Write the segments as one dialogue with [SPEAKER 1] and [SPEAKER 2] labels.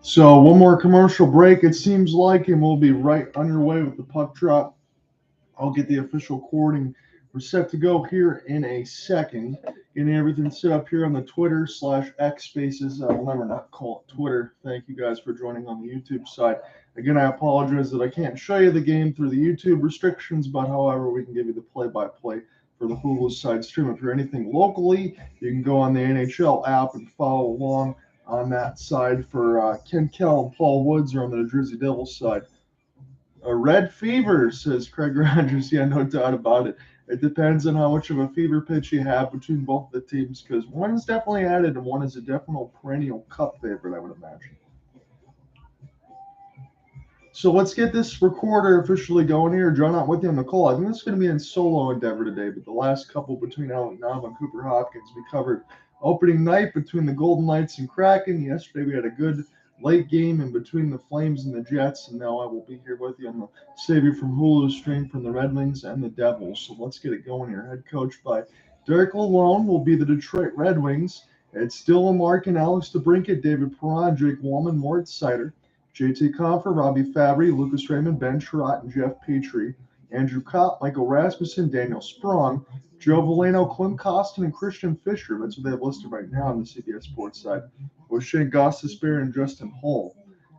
[SPEAKER 1] So one more commercial break, it seems like, and we'll be right underway with the puck drop. I'll get the official recording. We're set to go here in a second. Getting everything set up here on the Twitter/X Spaces. I'll never not call it Twitter. Thank you guys for joining on the YouTube side. Again, I apologize that I can't show you the game through the YouTube restrictions, but however, we can give you the play-by-play for the Hulu side stream. If you're anything locally, you can go on the NHL app and follow along on that side. For Ken Kell and Paul Woods are on the New Jersey Devils side. A red fever, says Craig Rogers. Yeah, no doubt about it. It depends on how much of a fever pitch you have between both the teams, because one is definitely added and one is a definite perennial cup favorite, I would imagine. So let's get this recorder officially going here. John, not with you on the call. I think this is going to be in solo endeavor today, but the last couple between Alec Nava and Cooper Hopkins, we covered opening night between the Golden Knights and Kraken. Yesterday we had a good late game in between the Flames and the Jets, and now I will be here with you on the Savior from Hulu stream from the Red Wings and the Devils. So let's get it going here. Head coach by Derek Lalonde will be the Detroit Red Wings. It's still Mark and Alex DeBrincat, David Perron, Jake Wallman, Moritz Seider, JT Confer, Robbie Fabry, Lucas Raymond, Ben Sherratt, and Jeff Petrie, Andrew Kopp, Michael Rasmussen, Daniel Sprong, Joe Valeno, Clint Costin, and Christian Fisher. That's what they have listed right now on the CBS Sports side, with Shane Gostisbehere and Justin Hull.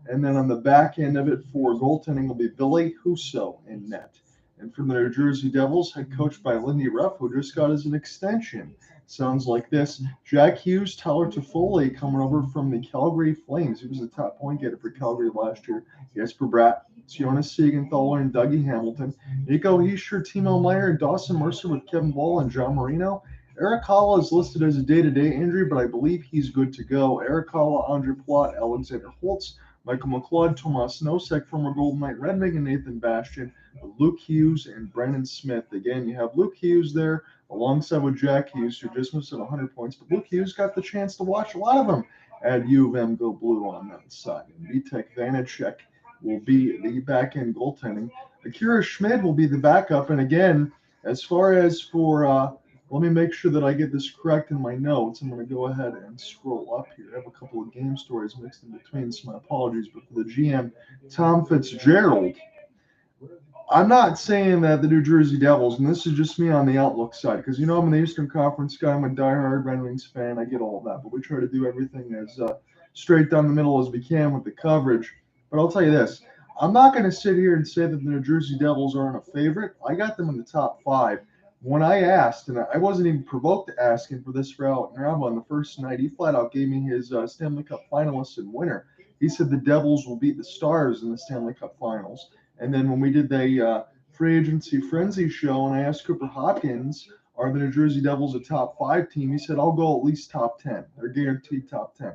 [SPEAKER 1] And then on the back end of it for goaltending will be Billy Husso in net. And from the New Jersey Devils, head coached by Lindy Ruff, who just got as an extension. Sounds like this: Jack Hughes, Tyler Toffoli coming over from the Calgary Flames. He was the top point getter for Calgary last year. Jesper Bratt, Jonas Siegenthaler, and Dougie Hamilton. Nico Hischier, Timo Meyer, and Dawson Mercer with Kevin Ball and John Marino. Eric Halla is listed as a day-to-day injury, but I believe he's good to go. Eric Halla, Andre Plot, Alexander Holtz, Michael McLeod, Tomas Nosek, former Golden Knight Red Wing, and Nathan Bastian, Luke Hughes, and Brendan Smith. Again, you have Luke Hughes there alongside with Jack Hughes, who just missed 100 points. But Luke Hughes got the chance to watch a lot of them at U of M go blue on that side. And Vitek Vanacek will be the back-end goaltending. Akira Schmid will be the backup. And again, as far as for let me make sure that I get this correct in my notes. I'm going to go ahead and scroll up here. I have a couple of game stories mixed in between, so my apologies. But for the GM, Tom Fitzgerald, I'm not saying that the New Jersey Devils, and this is just me on the outlook side, because you know I'm an Eastern Conference guy. I'm a diehard Red Wings fan. I get all of that. But we try to do everything as straight down the middle as we can with the coverage. But I'll tell you this. I'm not going to sit here and say that the New Jersey Devils aren't a favorite. I got them in the top 5. When I asked, and I wasn't even provoked to ask him for this for Alec Nava on the first night, he flat out gave me his Stanley Cup finalists and winner. He said the Devils will beat the Stars in the Stanley Cup finals. And then when we did the free agency frenzy show and I asked Cooper Hopkins, are the New Jersey Devils a top 5 team? He said, I'll go at least top 10. They're guaranteed top 10.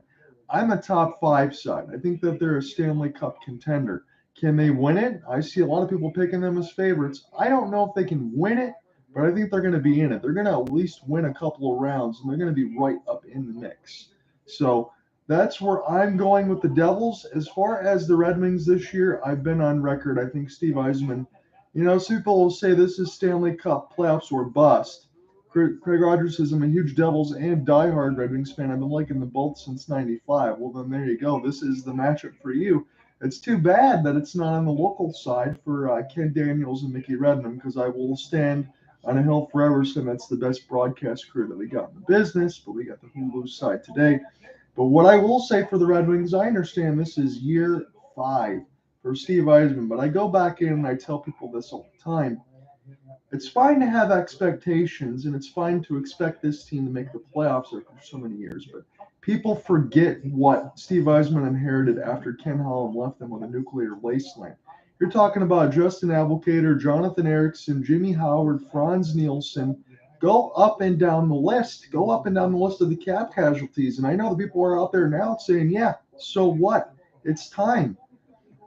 [SPEAKER 1] I'm a top 5 side. I think that they're a Stanley Cup contender. Can they win it? I see a lot of people picking them as favorites. I don't know if they can win it, but I think they're going to be in it. They're going to at least win a couple of rounds, and they're going to be right up in the mix. So that's where I'm going with the Devils. As far as the Red Wings this year, I've been on record. I think Steve Yzerman, some people will say this is Stanley Cup playoffs or bust. Craig Rogers says I'm a huge Devils and diehard Red Wings fan. I've been liking them both since '95. Well, then there you go. This is the matchup for you. It's too bad that it's not on the local side for Ken Daniels and Mickey Redmond, because I will stand on a hill forever saying that's the best broadcast crew that we got in the business, but we got the Hulu side today. But what I will say for the Red Wings, I understand this is year 5 for Steve Yzerman, but I go back in and I tell people this all the time. It's fine to have expectations, and it's fine to expect this team to make the playoffs for so many years, but people forget what Steve Yzerman inherited after Ken Holland left them with a nuclear wasteland. You're talking about Justin Abelkader, Jonathan Erickson, Jimmy Howard, Franz Nielsen. Go up and down the list. Go up and down the list of the cap casualties. And I know the people are out there now saying, yeah, so what? It's time.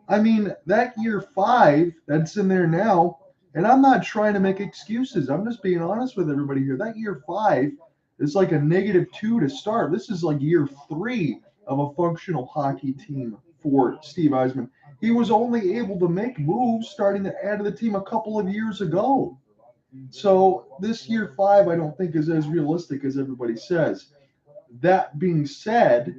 [SPEAKER 1] I mean, that year 5 that's in there now, and I'm not trying to make excuses. I'm just being honest with everybody here. That year 5 is like a -2 to start. This is like year 3 of a functional hockey team for Steve Eisman. He was only able to make moves starting to add to the team a couple of years ago. So this year 5, I don't think is as realistic as everybody says. That being said,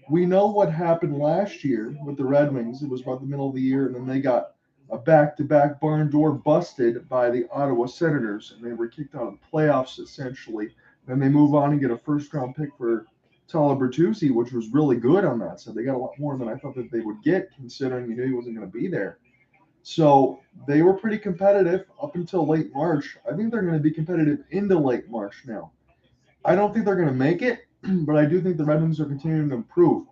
[SPEAKER 1] we know what happened last year with the Red Wings. It was about the middle of the year, and then they got a back-to-back barn door busted by the Ottawa Senators, and they were kicked out of the playoffs essentially. Then they move on and get a first-round pick for Tyler Bertuzzi, which was really good on that. So they got a lot more than I thought that they would get, considering you knew he wasn't going to be there. So they were pretty competitive up until late March. I think they're going to be competitive into late March now. I don't think they're going to make it, but I do think the Red Wings are continuing to improve.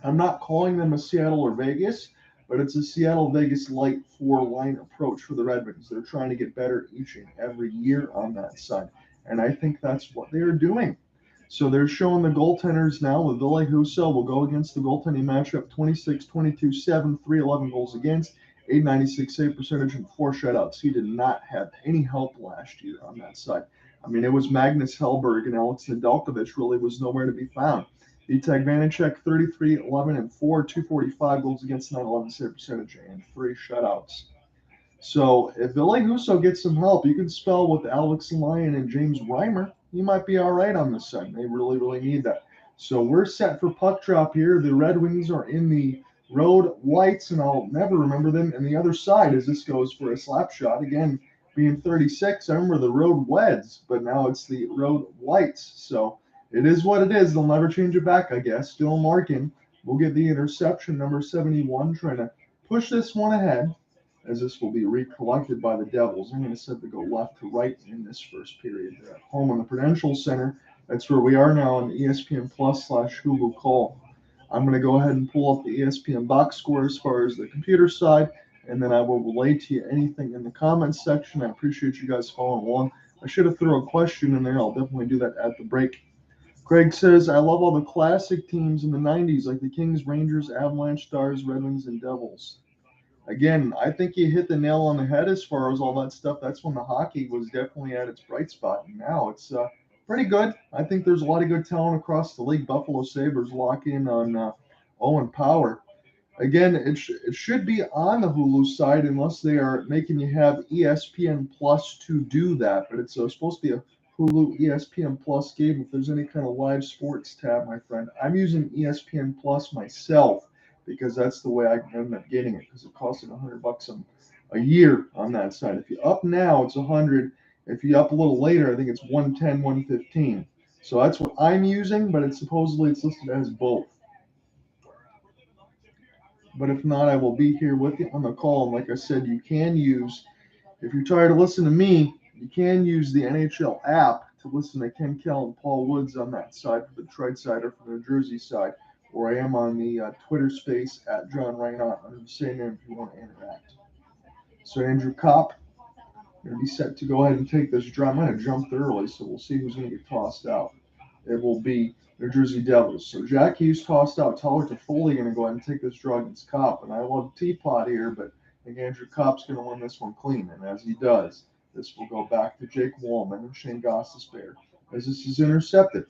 [SPEAKER 1] I'm not calling them a Seattle or Vegas, but it's a Seattle-Vegas light 4-line approach for the Red Wings. They're trying to get better each and every year on that side, and I think that's what they are doing. So they're showing the goaltenders now with Ville Husso will go against the goaltending matchup 26, 22, 7, 311 goals against, 896 save percentage, and 4 shutouts. He did not have any help last year on that side. I mean, it was Magnus Hellberg and Alex Nedeljkovic really was nowhere to be found. Vitek Vanacek, 33, 11, and 4, 245 goals against, 911 save percentage, and 3 shutouts. So if Ville Husso gets some help, you can spell with Alex Lyon and James Reimer. You might be all right on this side. They really, really need that. So we're set for puck drop here. The Red Wings are in the road whites, and I'll never remember them. And the other side, as this goes for a slap shot, again, being 36, I remember the road Weds, but now it's the road whites. So it is what it is. They'll never change it back, I guess. Still Larkin will get the interception, number 71, trying to push this one ahead, as this will be recollected by the Devils. I'm going to set to go left to right in this first period. They're at home on the Prudential Center. That's where we are now on the ESPN Plus / Hulu call. I'm going to go ahead and pull up the ESPN box score as far as the computer side, and then I will relay to you anything in the comments section. I appreciate you guys following along. I should have thrown a question in there. I'll definitely do that at the break. Craig says, I love all the classic teams in the 90s, like the Kings, Rangers, Avalanche, Stars, Red Wings, and Devils. Again, I think you hit the nail on the head as far as all that stuff. That's when the hockey was definitely at its bright spot. And now it's pretty good. I think there's a lot of good talent across the league. Buffalo Sabres lock in on Owen Power. Again, it should be on the Hulu side unless they are making you have ESPN Plus to do that. But it's supposed to be a Hulu ESPN Plus game. If there's any kind of live sports tab, my friend, I'm using ESPN Plus myself, because that's the way I end up getting it, because it costs $100 a year on that side. If you up now, it's $100. If you up a little later, I think it's $110, $115. So that's what I'm using, but it's listed as both. But if not, I will be here with you on the call. And like I said, you can use, if you're tired of listening to me, you can use the NHL app to listen to Ken Kell and Paul Woods on that side for the Detroit side or for the New Jersey side. Or I am on the Twitter space at John Reinhardt under the same name if you want to interact. So Andrew Kopp going to be set to go ahead and take this draw. I might have jumped early, so we'll see who's going to get tossed out. It will be New Jersey Devils. So Jack Hughes tossed out. Tyler Toffoli going to go ahead and take this draw against Kopp. And I love Teapot here, but I think Andrew Kopp's going to win this one clean. And as he does, this will go back to Jake Wallman and Shane Gostisbehere as this is intercepted.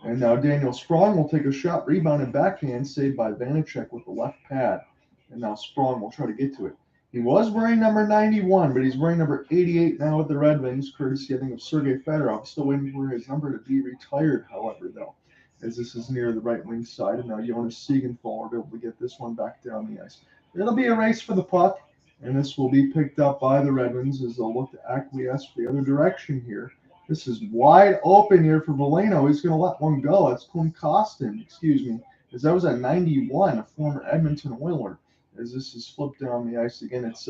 [SPEAKER 1] And now Daniel Sprong will take a shot, rebounded backhand, saved by Vanacek with the left pad. And now Sprong will try to get to it. He was wearing number 91, but he's wearing number 88 now with the Red Wings, courtesy, I think, of Sergei Fedorov. Still waiting for his number to be retired, however, though, as this is near the right wing side. And now Jonas Siegenthaler will be able to get this one back down the ice. It'll be a race for the puck, and this will be picked up by the Red Wings as they'll look to acquiesce the other direction here. This is wide open here for Veleno. He's going to let one go. That's Quinn Costin, as that was at 91, a former Edmonton Oiler, as this is flipped down the ice again. It's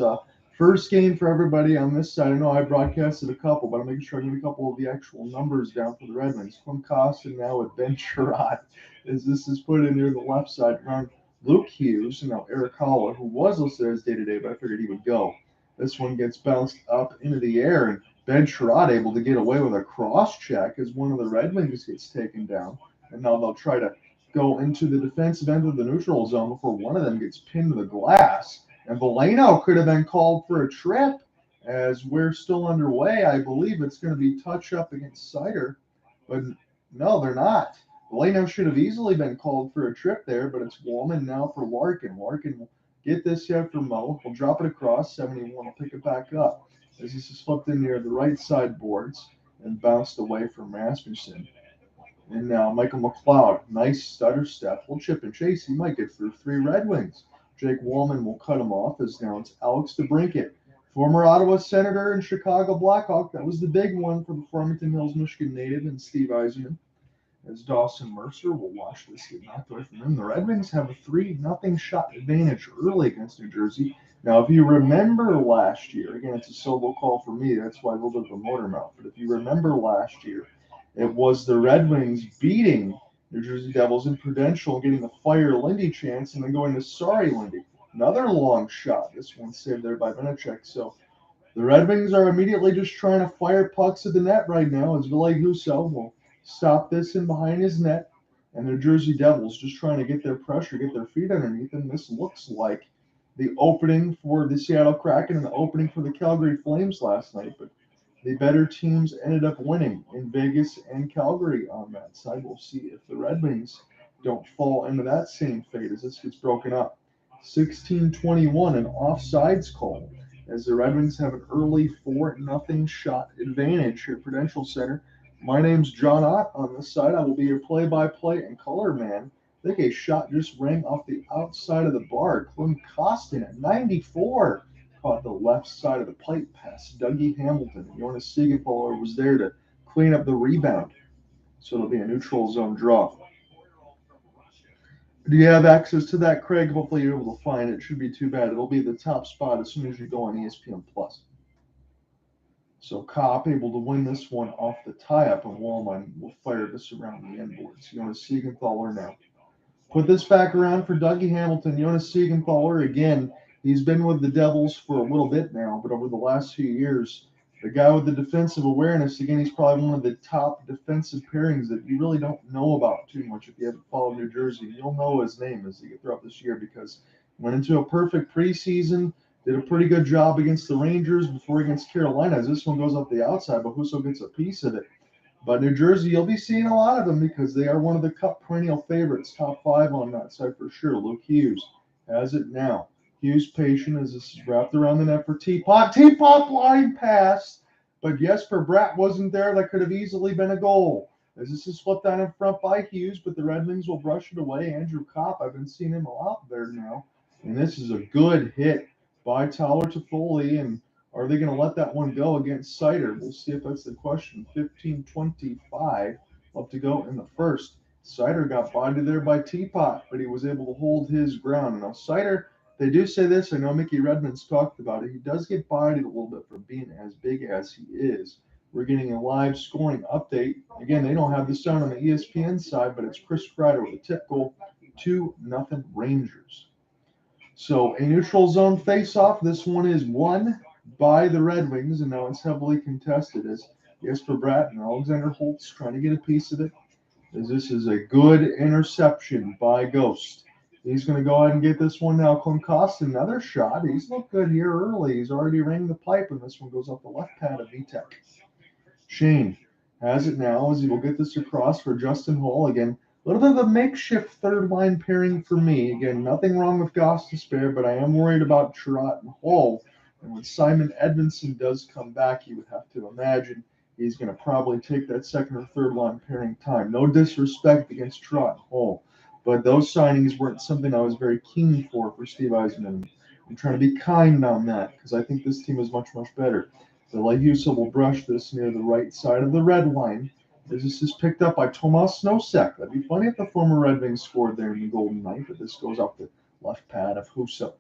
[SPEAKER 1] first game for everybody on this side. I know I broadcasted a couple, but I'm making sure I get a couple of the actual numbers down for the Red Wings. Quinn Costin now with Ben Sherrod, as this is put in near the left side around Luke Hughes, and now Eric Holla, who was listed as day-to-day, but I figured he would go. This one gets bounced up into the air, and Ben Sherrod able to get away with a cross-check as one of the Red Wings gets taken down. And now they'll try to go into the defensive end of the neutral zone before one of them gets pinned to the glass. And Veleno could have been called for a trip, as we're still underway. I believe it's going to be touch-up against Sider. But no, they're not. Valeno should have easily been called for a trip there, but it's Woolman now for Larkin. Larkin will get this here for Mo. We'll drop it across. 71 will pick it back up as this is flipped in near the right side boards and bounced away from Rasmussen. And now Michael McLeod, nice stutter step. We'll chip and chase. He might get through 3 Red Wings. Jake Woolman will cut him off as now it's Alex DeBrincat, former Ottawa Senator and Chicago Blackhawk. That was the big one for the Farmington Hills, Michigan native and Steve Eisenman. As Dawson Mercer will watch this get knocked away from him. The Red Wings have a 3-0 shot advantage early against New Jersey. Now, if you remember last year, again, it's a solo call for me. That's why a little bit of a motor mouth. But if you remember last year, it was the Red Wings beating New Jersey Devils in Prudential, getting the Fire Lindy chance, and then going to Sorry Lindy. Another long shot. This one saved there by Vinacek. So the Red Wings are immediately just trying to fire pucks at the net right now as Ville Husso will stop this in behind his net. And the Jersey Devils just trying to get their pressure, get their feet underneath them. This looks like the opening for the Seattle Kraken and the opening for the Calgary Flames last night. But the better teams ended up winning in Vegas and Calgary on that side. We'll see if the Red Wings don't fall into that same fate as this gets broken up. 16-21, an offsides call as the Red Wings have an early 4-0 shot advantage here at Prudential Center. My name's John Ott on this side. I will be your play-by-play and color man. I think a shot just rang off the outside of the bar. Clint Costin at 94 caught the left side of the pipe pass. Dougie Hamilton. Jonas Siegenthaler was there to clean up the rebound. So it'll be a neutral zone draw. Do you have access to that, Craig? Hopefully you're able to find it. It shouldn't be too bad. It'll be the top spot as soon as you go on ESPN+. So Kopp able to win this one off the tie-up, and Wallman will fire this around the end boards. Jonas Siegenthaler now. Put this back around for Dougie Hamilton. Jonas Siegenthaler, again, he's been with the Devils for a little bit now, but over the last few years, the guy with the defensive awareness, again, he's probably one of the top defensive pairings that you really don't know about too much if you haven't followed New Jersey. You'll know his name as they get throughout this year because went into a perfect preseason, did a pretty good job against the Rangers before against Carolina. As this one goes up the outside, but Husso gets a piece of it. But New Jersey, you'll be seeing a lot of them because they are one of the Cup perennial favorites, top 5 on that side for sure. Luke Hughes has it now. Hughes patient as this is wrapped around the net for Teapot. Teapot line pass, but Jesper Bratt wasn't there. That could have easily been a goal. As this is flipped down in front by Hughes, but the Red Wings will brush it away. Andrew Kopp, I've been seeing him a lot there now. And this is a good hit by Tyler Toffoli, and are they going to let that one go against Sider? We'll see if that's the question. 15-25 left to go in the first. Sider got bodied there by Teapot, but he was able to hold his ground. Now, Sider, they do say this. I know Mickey Redmond's talked about it. He does get bodied a little bit for being as big as he is. We're getting a live scoring update. Again, they don't have this down on the ESPN side, but it's Chris Kreider with a tip goal. 2-0 Rangers. So a neutral zone face-off. This one is won by the Red Wings, and now it's heavily contested as Jesper Bratt and Alexander Holtz trying to get a piece of it. As this is a good interception by Ghost. He's going to go ahead and get this one now. Clint Costin, another shot. He's looked good here early. He's already rang the pipe, and this one goes off the left pad of Vitek. Shane has it now as he will get this across for Justin Hall. Again, a little bit of a makeshift third-line pairing for me. Again, nothing wrong with Goss to spare, but I am worried about Trot and Hall. And when Simon Edmondson does come back, you would have to imagine he's going to probably take that second or third-line pairing time. No disrespect against Trot and Hall, but those signings weren't something I was very keen for Steve Eisenman. I'm trying to be kind on that because I think this team is much, much better. The Lehusa will brush this near the right side of the red line. This is picked up by Tomas Nosek. That'd be funny if the former Red Wings scored there in the Golden Knight, but this goes off the left pad of Husso.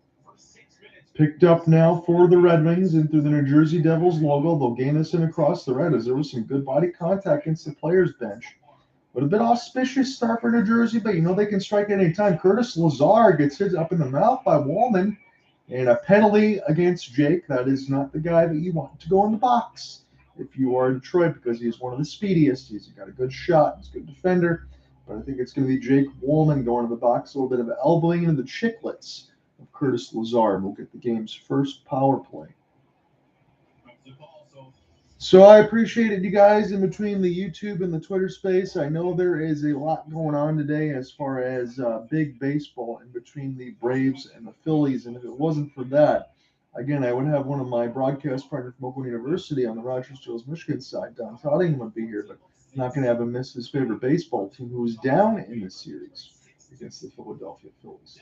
[SPEAKER 1] Picked up now for the Red Wings and through the New Jersey Devils logo. They'll gain this in across the red as there was some good body contact against the players' bench. But a bit auspicious start for New Jersey, but you know they can strike at any time. Curtis Lazar gets hit up in the mouth by Wallman. And a penalty against Jake. That is not the guy that you want to go in the box if you are Detroit because he's one of the speediest. He's got a good shot. He's a good defender. But I think it's going to be Jake Wallman going to the box. A little bit of elbowing into the chiclets of Curtis Lazar. We'll get the game's first power play. So I appreciate it, you guys, in between the YouTube and the Twitter space. I know there is a lot going on today as far as big baseball in between the Braves and the Phillies. And if it wasn't for that, again, I would have one of my broadcast partners from Oakland University on the Rogers Hills, Michigan side, Don Tottingham, would be here, but I'm not going to have him miss his favorite baseball team, who is down in the series against the Philadelphia Phillies.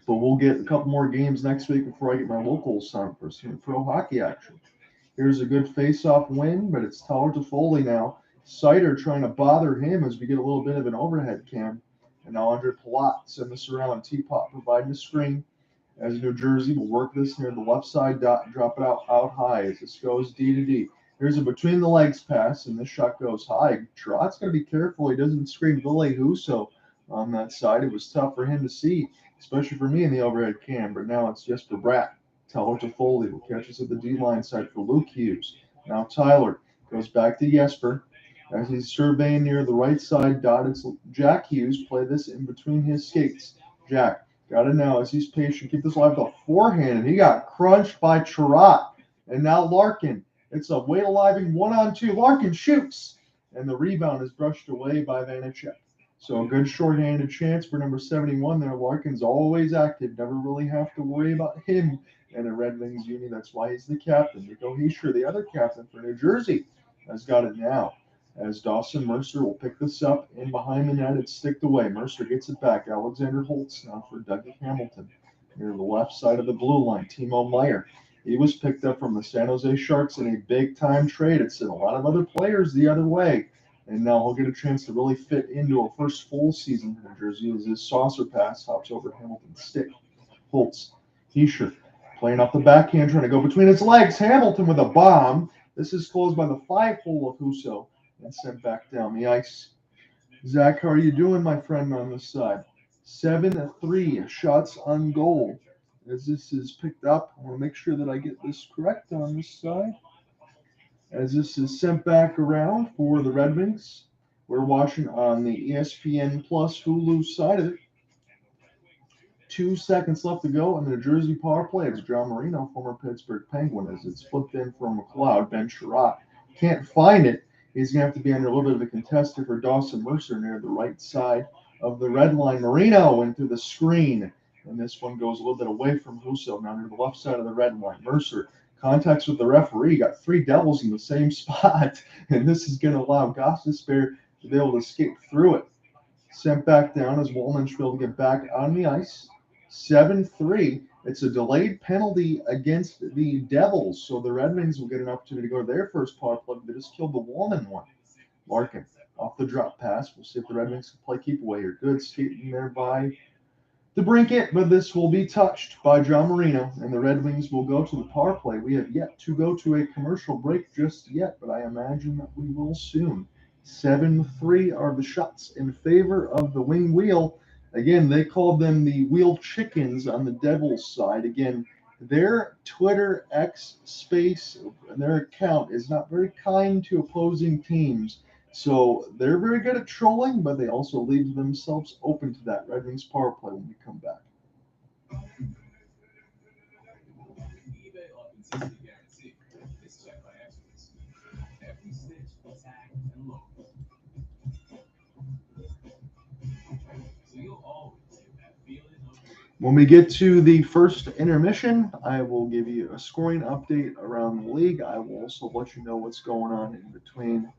[SPEAKER 1] But we'll get a couple more games next week before I get my locals on for some pro hockey action. Here's a good face-off win, but it's Tyler Toffoli now. Sider trying to bother him as we get a little bit of an overhead cam. And now Andre Palat send this around. Teapot providing a screen as New Jersey will work this near the left side dot, drop it out high as this goes D to D. Here's a between the legs pass, and this shot goes high. Trot's got to be careful he doesn't scream Ville Husso on that side. It was tough for him to see, especially for me in the overhead cam, but now it's just for Bratt. Tyler Toffoli will catch us at the D line side for Luke Hughes. Now Tyler goes back to Jesper as he's surveying near the right side dot. It's Jack Hughes. Play this in between his skates. Jack got it now as he's patient. Keep this alive with a forehand, and he got crunched by Trot. And now Larkin. It's a weight aliving 1-on-2. Larkin shoots, and the rebound is brushed away by Vanacek. So a good shorthanded chance for number 71 there. Larkin's always active. Never really have to worry about him in a Red Wings uni. That's why he's the captain. Nico Hischier, the other captain for New Jersey, has got it now. As Dawson Mercer will pick this up in behind the net. It's sticked away. Mercer gets it back. Alexander Holtz now for Doug Hamilton. Near the left side of the blue line, Timo Meyer. He was picked up from the San Jose Sharks in a big-time trade. It sent a lot of other players the other way. And now he'll get a chance to really fit into a first full season for New Jersey as his saucer pass hops over Hamilton's stick. Holtz, Hischier, playing off the backhand, trying to go between his legs. Hamilton with a bomb. This is closed by the 5-hole of Husso and sent back down the ice. Zach, how are you doing, my friend, on this side? 7-3 shots on goal. As this is picked up, I want to make sure that I get this correct on this side. As this is sent back around for the Red Wings, we're watching on the ESPN Plus Hulu side of it. 2 seconds left to go in the New Jersey power play. It's John Marino, former Pittsburgh Penguin, as it's flipped in from McLeod. Ben Sherratt can't find it. He's going to have to be under a little bit of a contested for Dawson Mercer near the right side of the red line. Marino went through the screen, and this one goes a little bit away from Husso, now near the left side of the red line. Mercer contacts with the referee, got 3 Devils in the same spot, and this is going to allow Gostisbehere to be able to escape through it. Sent back down as Wolmenschwill to get back on the ice. 7-3. It's a delayed penalty against the Devils, so the Red Wings will get an opportunity to go to their first power play. They just killed the Wollman one. Larkin off the drop pass. We'll see if the Red Wings can play keep away here. Good skating there by the Brinket, but this will be touched by John Marino, and the Red Wings will go to the power play. We have yet to go to a commercial break just yet, but I imagine that we will soon. 7-3 are the shots in favor of the Wing Wheel. Again, they called them the Wheel Chickens on the Devils side. Again, their Twitter X space, their account is not very kind to opposing teams. So they're very good at trolling, but they also leave themselves open to that Red Wings power play when we come back. When we get to the first intermission, I will give you a scoring update around the league. I will also let you know what's going on in between,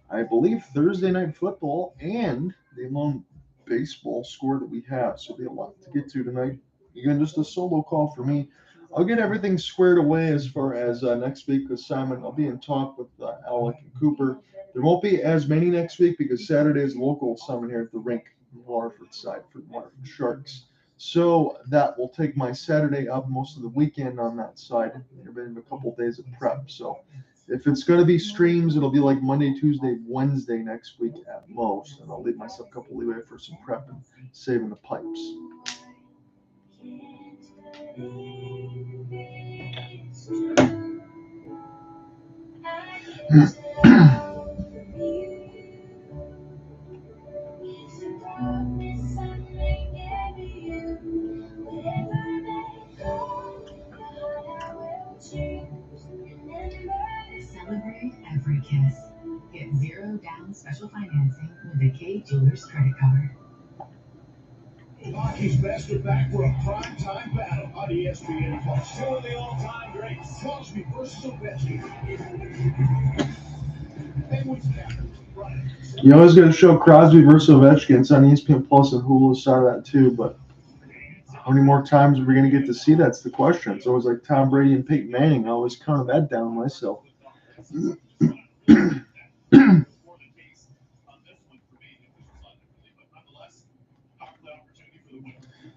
[SPEAKER 1] I believe, Thursday night football and the lone baseball score that we have. So there'll be a lot to get to tonight. Again, just a solo call for me. I'll get everything squared away as far as next week with Simon. I'll be in talk with Alec and Cooper. There won't be as many next week because Saturday is local Simon here at the rink on the Waterford side for the Waterford Sharks. So that will take my Saturday up most of the weekend on that side. There've been a couple of days of prep. So if it's going to be streams, it'll be like Monday, Tuesday, Wednesday next week at most. And I'll leave myself a couple leeway for some prep and saving the pipes.
[SPEAKER 2] kiss. Get 0 down special financing with a K Jewelers credit card.
[SPEAKER 3] Hockey's best are back for a prime-time battle on ESPN Plus. Two of the all-time greats, Crosby versus Ovechkin.
[SPEAKER 1] You always got to show Crosby versus Ovechkin. It's on ESPN Plus and Hulu. Saw that too, but how many more times are we going to get to see? That's the question. It's always like Tom Brady and Peyton Manning. I always count that down myself.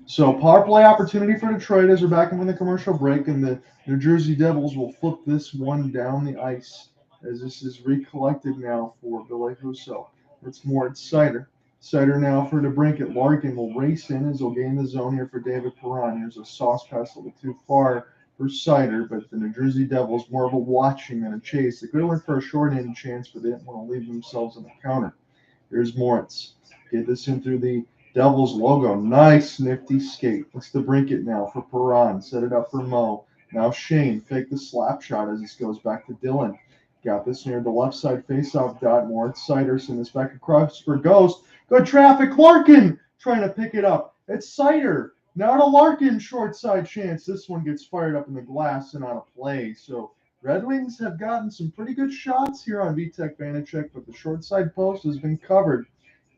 [SPEAKER 1] So power play opportunity for Detroit as we're back from the commercial break, and the New Jersey Devils will flip this one down the ice as this is recollected now for Billy Husso. It's Moritz Seider. Seider now for DeBrincat. Larkin will race in as he'll gain the zone here for David Perron. Here's a sauce pass a little too far for Seider, but the New Jersey Devils more of a watching than a chase. They could have went for a short-handed chance, but they didn't want to leave themselves on the counter. Here's Moritz. Get this in through the Devils logo. Nice nifty skate. It's DeBrincat now for Perron. Set it up for Mo. Now Shane. Fake the slap shot as this goes back to Dylan. Got this near the left side faceoff dot. Moritz Seider send this back across for Ghost. Good traffic. Larkin trying to pick it up. It's Seider. Now to Larkin. Short side chance. This one gets fired up in the glass and on a play. So Red Wings have gotten some pretty good shots here on Vitek Vanacek, but the short side post has been covered.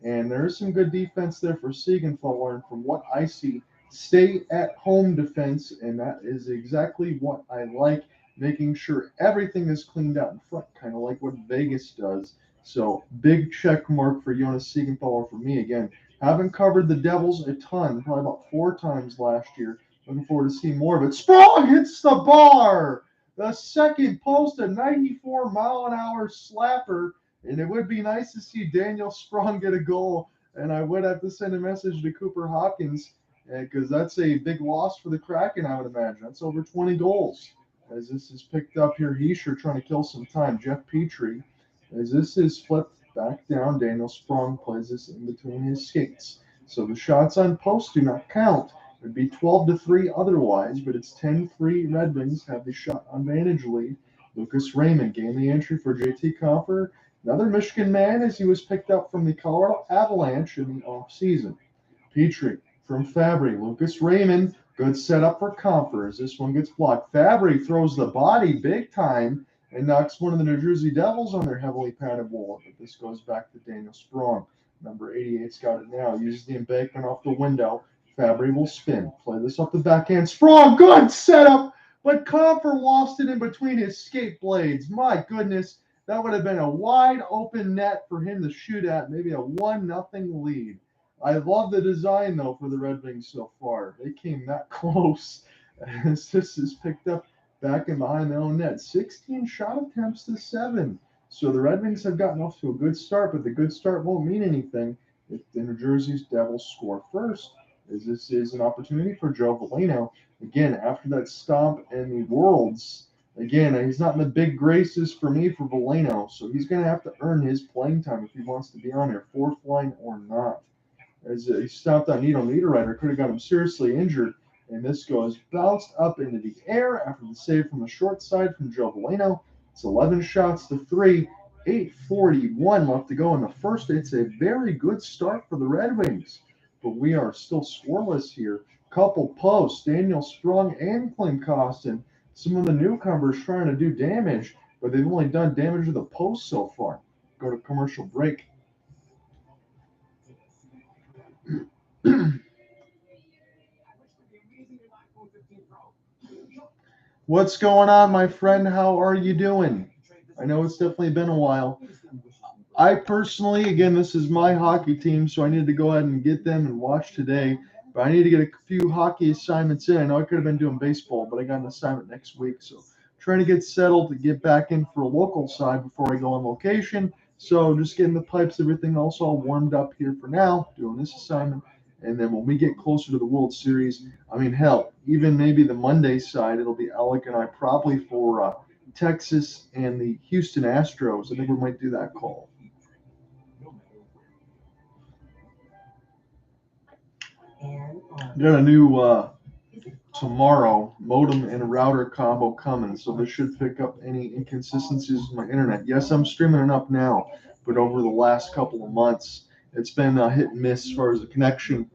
[SPEAKER 1] And there is some good defense there for Siegenthaler. And from what I see, stay at home defense. And that is exactly what I like, making sure everything is cleaned out in front, kind of like what Vegas does. So big check mark for Jonas Siegenthaler for me. Again, haven't covered the Devils a ton, probably about 4 times last year. Looking forward to seeing more of it. Sprong hits the bar. The second post, a 94-mile-an-hour slapper. And it would be nice to see Daniel Sprong get a goal. And I would have to send a message to Cooper Hopkins because that's a big loss for the Kraken, I would imagine. That's over 20 goals. As this is picked up here, Heischer trying to kill some time. Jeff Petrie, as this is flipped back down, Daniel Sprong plays this in between his skates. So the shots on post do not count. It would be 12-3 otherwise, but it's 10-3 Red Wings have the shot advantage lead. Lucas Raymond gained the entry for JT Compher. Another Michigan man as he was picked up from the Colorado Avalanche in the offseason. Petrie from Fabry. Lucas Raymond, good setup for Compher as this one gets blocked. Fabry throws the body big time and knocks one of the New Jersey Devils on their heavily padded wall. But this goes back to Daniel Sprong. Number 88's got it now. Uses the embankment off the window. Fabry will spin. Play this up the backhand. Sprong, good setup, but Compher lost it in between his skate blades. My goodness. That would have been a wide open net for him to shoot at, maybe a 1-0 lead. I love the design, though, for the Red Wings so far. They came that close as this is picked up back and behind their own net. 16 shot attempts to 7. So the Red Wings have gotten off to a good start, but the good start won't mean anything if the New Jersey's Devils score first, as this is an opportunity for Joe Veleno. Again, after that stomp in the Worlds, again, he's not in the big graces for me for Veleno, so he's going to have to earn his playing time if he wants to be on there, fourth line or not. As he stomped on Nito Niederreiter, could have got him seriously injured, and this goes bounced up into the air after the save from the short side from Joe Veleno. It's 11 shots to 3, 8:41 left to go in the first. It's a very good start for the Red Wings, but we are still scoreless here. Couple posts, Daniel Sprong and Klim Kostin. Some of the newcomers trying to do damage, but they've only done damage to the post so far. Go to commercial break. What's going on, my friend? How are you doing? I know it's definitely been a while. I personally, again, this is my hockey team, so I need to go ahead and get them and watch today. But I need to get a few hockey assignments in. I know I could have been doing baseball, but I got an assignment next week. So trying to get settled to get back in for a local side before I go on location. So just getting the pipes, everything else all warmed up here for now, doing this assignment. And then when we get closer to the World Series, I mean, hell, even maybe the Monday side, it'll be Alec and I probably for Texas and the Houston Astros. I think we might do that call. Got a new tomorrow. Modem and router combo coming, so this should pick up any inconsistencies with my internet. Yes, I'm streaming it up now, but over the last couple of months, it's been hit and miss as far as the connection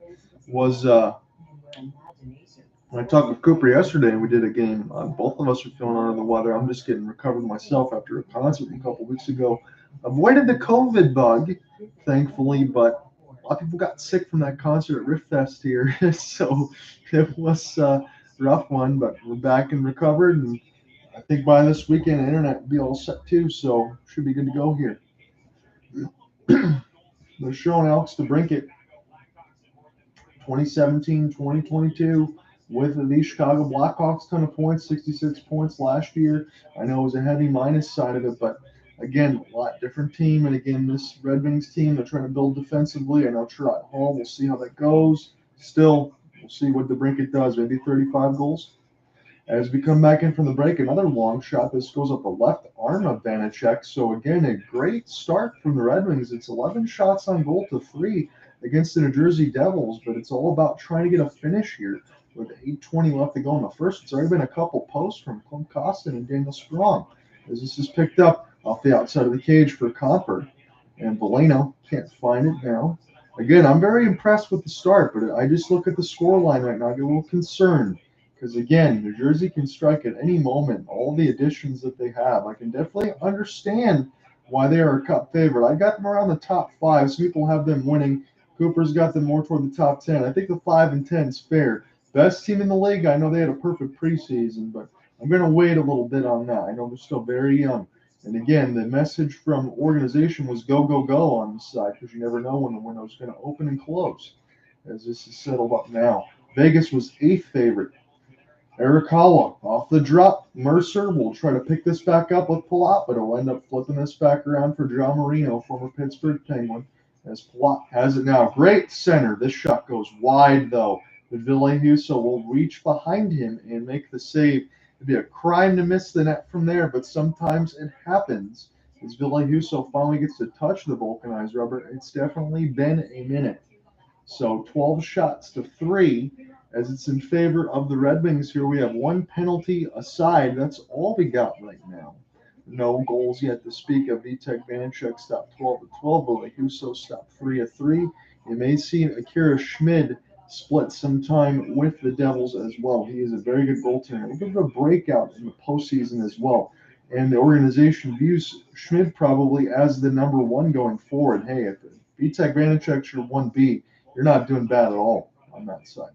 [SPEAKER 1] was. When I talked with Cooper yesterday and we did a game, both of us are feeling under the weather. I'm just getting recovered myself after a concert a couple weeks ago. Avoided the COVID bug, thankfully, but a lot of people got sick from that concert at Riff Fest here, so it was a rough one. But we're back and recovered, and I think by this weekend, the internet will be all set too, so should be good to go here. They're showing Alex DeBrincat 2017, 2022 with the Chicago Blackhawks, ton of points, 66 points last year. I know it was a heavy minus side of it, but again, a lot different team. And again, this Red Wings team, they're trying to build defensively. I know Trot Hall, we'll see how that goes. Still, we'll see what DeBrincat does, maybe 35 goals. As we come back in from the break, another long shot. This goes up the left arm of Vanacek. So again, a great start from the Red Wings. It's 11 shots on goal to 3 against the New Jersey Devils, but it's all about trying to get a finish here. With 8:20 left to go in the first, it's already been a couple posts from Clint Costin and Daniel Sprong. As this is picked up off the outside of the cage for Comfort. And Valeno can't find it now. Again, I'm very impressed with the start, but I just look at the score line right now. I get a little concerned. Because again, New Jersey can strike at any moment. All the additions that they have, I can definitely understand why they are a cup favorite. I got them around the top 5. Some people have them winning. Cooper's got them more toward the top 10. I think the 5 and 10 is fair. Best team in the league. I know they had a perfect preseason, but I'm going to wait a little bit on that. I know they're still very young. And again, the message from organization was go, go, go on this side because you never know when the window is going to open and close. As this is settled up now, Vegas was 8th favorite. Arakawa off the drop. Mercer will try to pick this back up with Palat, but he'll end up flipping this back around for John Marino, former Pittsburgh Penguin, as Palat has it now. Great center. This shot goes wide, though. But Ville-Husso will reach behind him and make the save. It'd be a crime to miss the net from there, but sometimes it happens. As Ville-Husso finally gets to touch the vulcanized rubber, it's definitely been a minute. So 12 shots to 3 as it's in favor of the Red Wings here. We have one penalty aside. That's all we got right now. No goals yet to speak of. Vitek Vanacek stopped 12 to 12. Ville-Husso stopped 3 to 3. You may see Akira Schmid split some time with the Devils as well. He is a very good goaltender. A bit of a breakout in the postseason as well. And the organization views Schmid probably as the number 1 going forward. Hey, if Vitek Vanacek's your 1B, you're not doing bad at all on that side.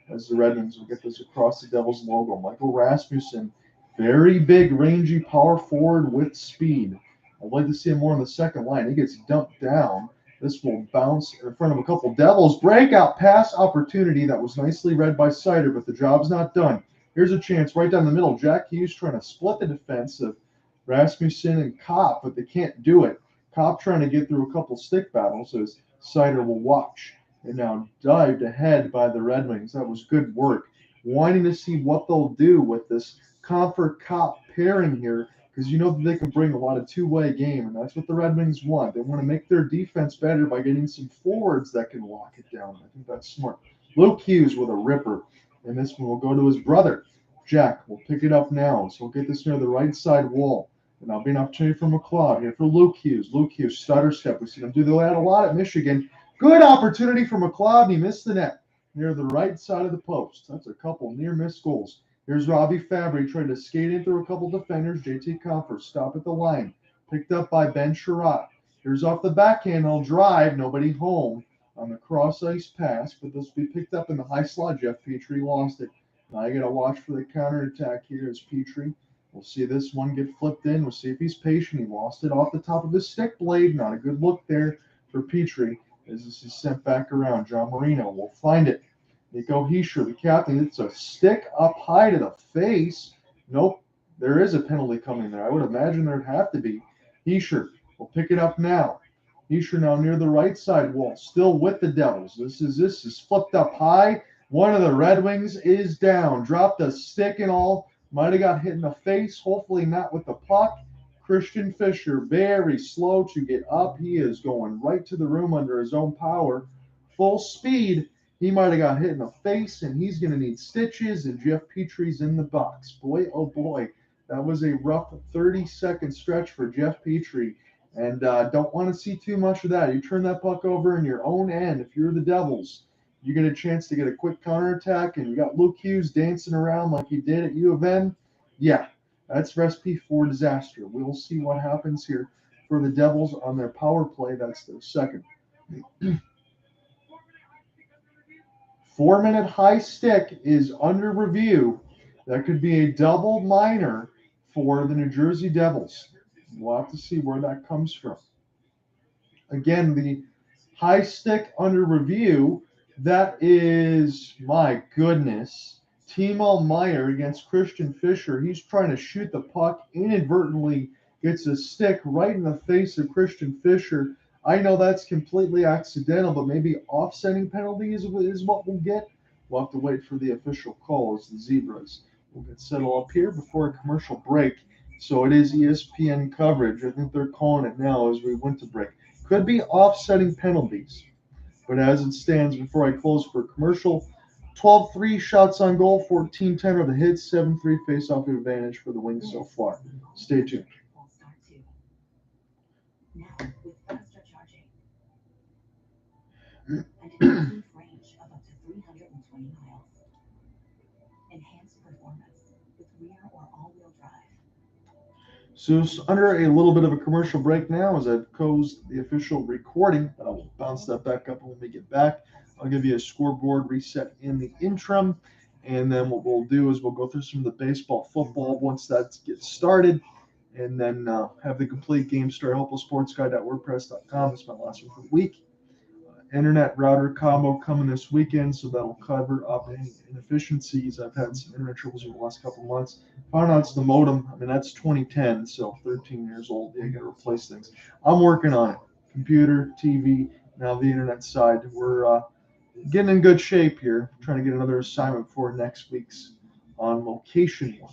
[SPEAKER 1] As the Red Wings will get this across the Devils logo. Michael Rasmussen, very big, rangy power forward with speed. I'd like to see him more on the second line. He gets dumped down. This will bounce in front of a couple Devils. Breakout pass opportunity that was nicely read by Sider, but the job's not done. Here's a chance right down the middle. Jack Hughes trying to split the defense of Rasmussen and Kopp, but they can't do it. Kopp trying to get through a couple stick battles as Sider will watch. And now dived ahead by the Red Wings. That was good work. Wanting to see what they'll do with this Comfort Kopp pairing here because you know that they can bring a lot of two-way game, and that's what the Red Wings want. They want to make their defense better by getting some forwards that can lock it down. I think that's smart. Luke Hughes with a ripper, and this one will go to his brother. Jack will pick it up now, so we'll get this near the right side wall. And that'll be an opportunity for McLeod here for Luke Hughes. Luke Hughes, stutter step. We've seen him do that a lot at Michigan. Good opportunity for McLeod, and he missed the net near the right side of the post. That's a couple near-miss goals. Here's Robbie Fabry trying to skate in through a couple defenders. JT Comfort stop at the line. Picked up by Ben Sherratt. Here's off the backhand. He'll drive. Nobody home on the cross-ice pass, but this will be picked up in the high slot. Jeff Petrie lost it. Now I got to watch for the counterattack here as Petrie. We'll see this one get flipped in. We'll see if he's patient. He lost it off the top of his stick blade. Not a good look there for Petrie. As this is sent back around, John Marino will find it. Nico Hischier, the captain, it's a stick up high to the face. Nope, there is a penalty coming there. I would imagine there'd have to be. Hischier will pick it up now. Hischier now near the right side wall, still with the Devils. This is flipped up high. One of the Red Wings is down. Dropped a stick and all. Might have got hit in the face. Hopefully not with the puck. Christian Fischer, very slow to get up. He is going right to the room under his own power. Full speed. He might have got hit in the face, and he's going to need stitches, and Jeff Petrie's in the box. Boy, oh boy, that was a rough 30-second stretch for Jeff Petrie, and don't want to see too much of that. You turn that puck over in your own end. If you're the Devils, you get a chance to get a quick counterattack, and you got Luke Hughes dancing around like he did at U of M. Yeah, that's recipe for disaster. We'll see what happens here for the Devils on their power play. That's their second. 4-minute high stick is under review. That could be a double minor for the New Jersey Devils. We'll have to see where that comes from. Again, the high stick under review, that is, my goodness, Timo Meyer against Christian Fischer. He's trying to shoot the puck, inadvertently gets a stick right in the face of Christian Fischer. I know that's completely accidental, but maybe offsetting penalty is what we'll get. We'll have to wait for the official call as the Zebras will get settled up here before a commercial break. So it is ESPN coverage. I think they're calling it now as we went to break. Could be offsetting penalties. But as it stands, before I close for commercial, 12-3 shots on goal, 14-10 are the hits, 7-3 face-off advantage for the Wings so far. Stay tuned.
[SPEAKER 2] Now, with faster charging and an improved range of up to 320 miles. Enhanced performance with rear or all-wheel drive.
[SPEAKER 1] So it's under a little bit of a commercial break now as I've closed the official recording, but I will bounce that back up when we get back. I'll give you a scoreboard reset in the interim, and then what we'll do is we'll go through some of the baseball, football once that gets started, and then have the complete game story, hopefulsportsguide.wordpress.com. It's my last one for the week. Internet router combo coming this weekend, so that'll cover up any inefficiencies. I've had some internet troubles over the last couple of months. Found out it's the modem. I mean, that's 2010, so 13 years old. You got to replace things. I'm working on it. Computer, TV, now the internet side. We're getting in good shape here. Trying to get another assignment for next week's On Location one.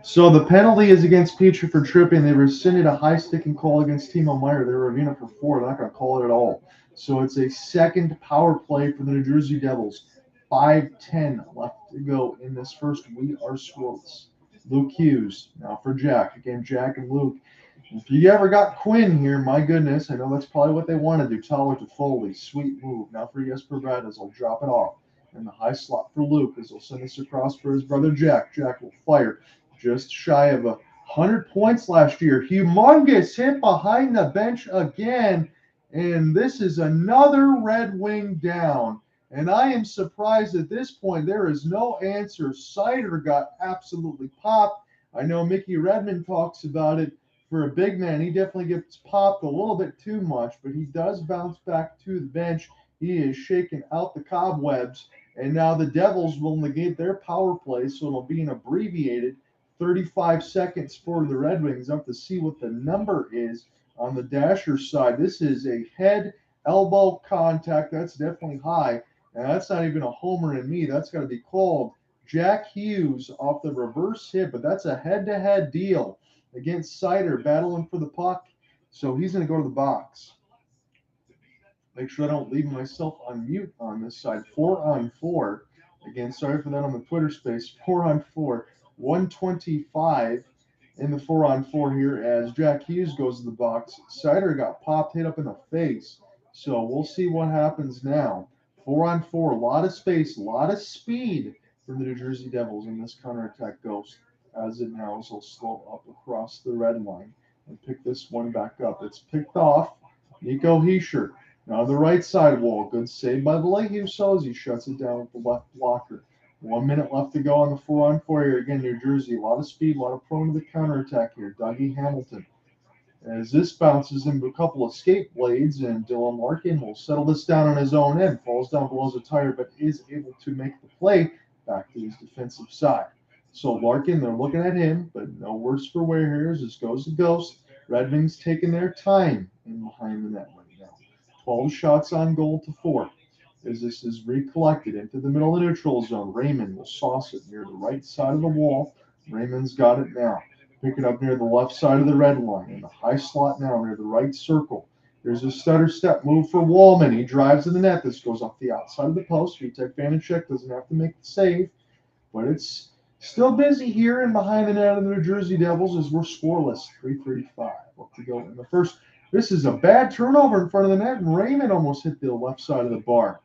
[SPEAKER 1] So the penalty is against Petrie for tripping. They rescinded a high sticking call against Timo Meyer. They were reviewing it for 4. They're not going to call it at all. So it's a second power play for the New Jersey Devils. 5:10 left to go in this first. We are scoreless. Luke Hughes now for Jack. Again, Jack and Luke. If you ever got Quinn here, my goodness, I know that's probably what they want to do. Tyler to Foley, sweet move. Now for Jesper Bratt as he'll drop it off. In the high slot for Luke as he'll send this across for his brother Jack. Jack will fire just shy of 100 points last year. Humongous hit behind the bench again. And this is another Red Wing down. And I am surprised at this point. There is no answer. Sider got absolutely popped. I know Mickey Redmond talks about it. For a big man, he definitely gets popped a little bit too much, but he does bounce back to the bench. He is shaking out the cobwebs. And now the Devils will negate their power play, so it'll be an abbreviated 35 seconds for the Red Wings. Up to see what the number is on the Dasher side. This is a head elbow contact. That's definitely high. And that's not even a homer in me. That's got to be called. Jack Hughes off the reverse hit, but that's a head-to-head deal against Sider battling for the puck. So he's going to go to the box. Make sure I don't leave myself on mute on this side. 4-on-4. Again, sorry for that on the Twitter space. 4-on-4. 125 in the 4-on-4 here as Jack Hughes goes to the box. Sider got popped, hit up in the face. So we'll see what happens now. 4-on-4. A lot of space, a lot of speed for the New Jersey Devils in this counterattack goes. As it now is, he'll slow up across the red line and pick this one back up. It's picked off. Nico Hischier. Now the right side wall. Good save by Vallejo as he shuts it down with the left blocker. 1 minute left to go on the 4-on-4 here. Again, New Jersey. A lot of speed, a lot of prone to the counterattack here. Dougie Hamilton. As this bounces into a couple of skate blades, and Dylan Larkin will settle this down on his own end. Falls down below the tire, but is able to make the play back to his defensive side. So Larkin, they're looking at him, but no worse for wear here as this goes to Ghost. Red Wings taking their time in behind the net right now. 12 shots on goal to 4. as this is recollected into the middle of the neutral zone. Raymond will sauce it near the right side of the wall. Raymond's got it now. Pick it up near the left side of the red line in the high slot now near the right circle. There's a stutter step move for Wallman. He drives to the net. This goes off the outside of the post. Vitek Vanacek doesn't have to make the save, but it's still busy here and behind the net of the New Jersey Devils as we're scoreless. 3:35 left to go in the first. This is a bad turnover in front of the net, and Raymond almost hit the left side of the bar.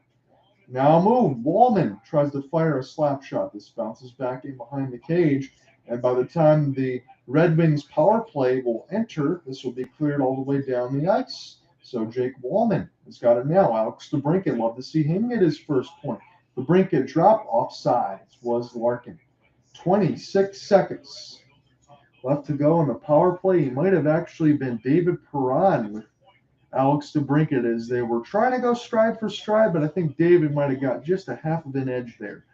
[SPEAKER 1] Now move. Wallman tries to fire a slap shot. This bounces back in behind the cage, and by the time the Red Wings power play will enter, this will be cleared all the way down the ice. So Jake Wallman has got it now. Alex DeBrincat, love to see him get his first point. DeBrincat drop offside. It was Larkin. 26 seconds left to go on the power play. He might have actually been David Perron with Alex DeBrincat as they were trying to go stride for stride, but I think David might have got just a half of an edge there.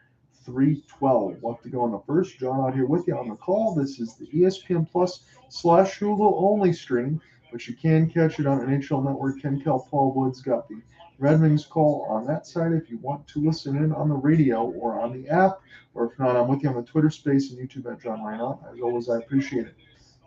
[SPEAKER 1] 3:12 left to go in the first. John out here with you on the call. This is the ESPN Plus / Hulu only stream, but you can catch it on NHL Network. Ken Paul Woods got the Red Wings call on that side if you want to listen in on the radio or on the app, or if not, I'm with you on the Twitter space and YouTube at John Reinhardt. As always, I appreciate it.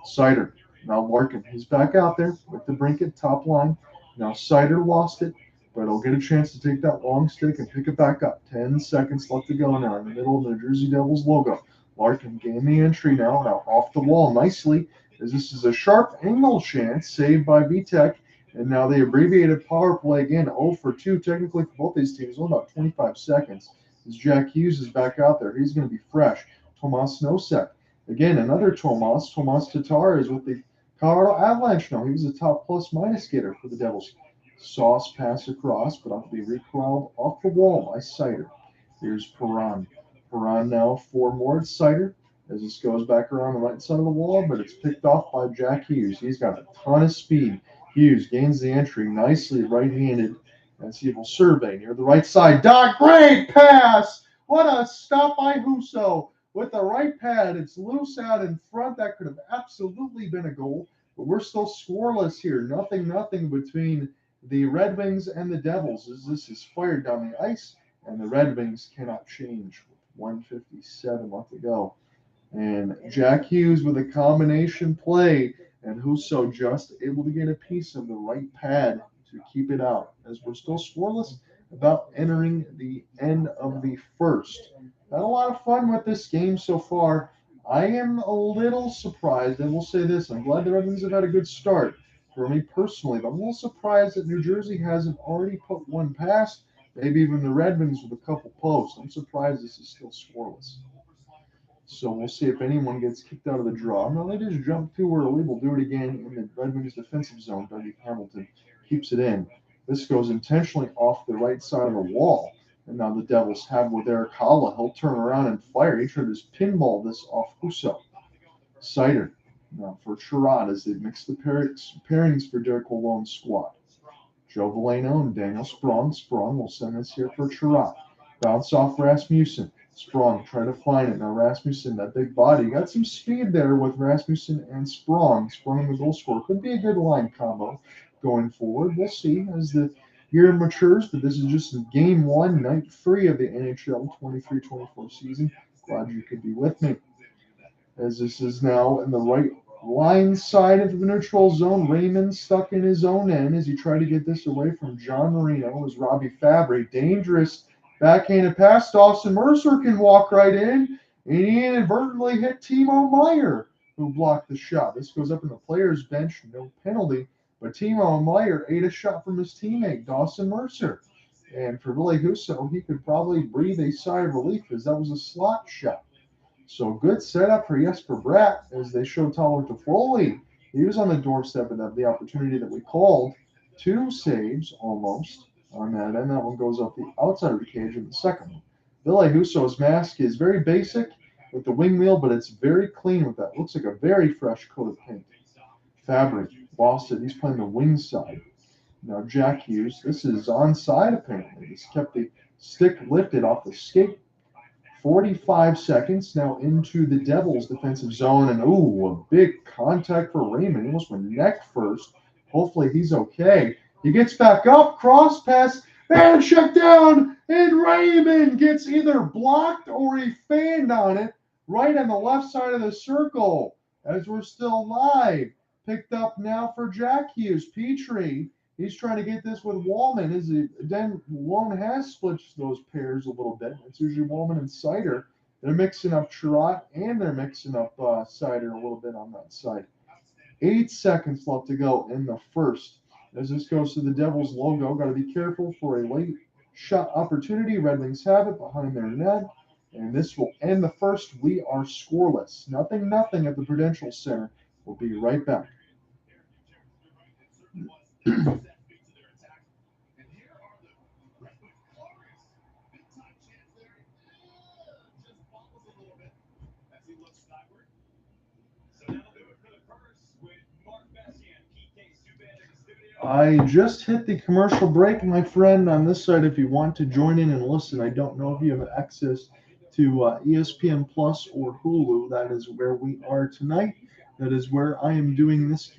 [SPEAKER 1] Sider. Now Larkin, he's back out there with the Brinkett top line. Now Sider lost it, but he'll get a chance to take that long stick and pick it back up. 10 seconds left to go now in the middle of the Jersey Devils logo. Larkin gained the entry now off the wall nicely, as this is a sharp angle chance saved by Vitek. And now the abbreviated power play again, 0 for 2 technically for both these teams, only about 25 seconds. As Jack Hughes is back out there, he's going to be fresh. Tomas Nosek. Again, another Tomas. Tomas Tatar is with the Colorado Avalanche now. He was a top plus-minus skater for the Devils. Sauce pass across, but off the recoiled off the wall by Sider. Here's Perron. Perron now for Mort Sider as this goes back around the right side of the wall, but it's picked off by Jack Hughes. He's got a ton of speed. Hughes gains the entry nicely right-handed as he will survey near the right side. Doc, great pass! What a stop by Husso. With the right pad, it's loose out in front. That could have absolutely been a goal, but we're still scoreless here. Nothing between the Red Wings and the Devils as this is fired down the ice, and the Red Wings cannot change with 1:57 left to go. And Jack Hughes with a combination play, and Husso just able to get a piece of the right pad to keep it out as we're still scoreless about entering the end of the first. Had a lot of fun with this game so far. I am a little surprised, and we'll say this, I'm glad the Red Wings have had a good start for me personally, but I'm a little surprised that New Jersey hasn't already put one past, maybe even the Red Wings with a couple posts. I'm surprised this is still scoreless. So we'll see if anyone gets kicked out of the draw. No, they just jumped too early. We'll do it again in the Red Wings defensive zone. Dougie Hamilton keeps it in. This goes intentionally off the right side of the wall. And now the Devils have with Eric Holla. He'll turn around and fire. He tried to just pinball this off Husso. Sider now for Chirot as they mix the pairings for Derek Wallone's squad. Joe Valeno and Daniel Sprong. Sprong will send this here for Chirot. Bounce off Rasmussen. Sprong try to find it. Now Rasmussen, that big body, got some speed there with Rasmussen and Sprong. Sprong the goal scorer. Could be a good line combo going forward. We'll see as the year matures, but this is just game 1, night 3 of the NHL 23-24 season. Glad you could be with me. As this is now in the right line side of the neutral zone. Raymond stuck in his own end as he tried to get this away from John Marino as Robbie Fabry. Dangerous backhanded pass. Dawson Mercer can walk right in, and he inadvertently hit Timo Meier, who blocked the shot. This goes up in the players' bench, no penalty, but Timo Meier ate a shot from his teammate, Dawson Mercer. And for Ville Husso, he could probably breathe a sigh of relief as that was a slot shot. So good setup for Jesper Bratt as they showed Tyler Toffoli. He was on the doorstep of the opportunity that we called. 2 saves almost on that, and that one goes up the outside of the cage in the second one. Ville Husso's mask is very basic with the wing wheel, but it's very clean with that. Looks like a very fresh coat of paint. Fabric lost it. He's playing the wing side. Now Jack Hughes, this is onside apparently. He's kept the stick lifted off the skate. 45 seconds now into the Devils defensive zone, and a big contact for Raymond. He almost went neck first. Hopefully he's okay. He gets back up, cross pass. And check down, and Raymond gets either blocked or he fanned on it right on the left side of the circle as we're still live. Picked up now for Jack Hughes. Petrie, he's trying to get this with Wallman. Then Wallman has split those pairs a little bit. It's usually Wallman and Sider. They're mixing up Trot and they're mixing up Sider a little bit on that side. 8 seconds left to go in the first. As this goes to the Devils logo, got to be careful for a late shot opportunity. Red Wings have it behind their net. And this will end the first. We are scoreless. 0-0 at the Prudential Center. We'll be right back. I just hit the commercial break, my friend, on this side. If you want to join in and listen, I don't know if you have access to ESPN Plus or Hulu. That is where we are tonight. That is where I am doing this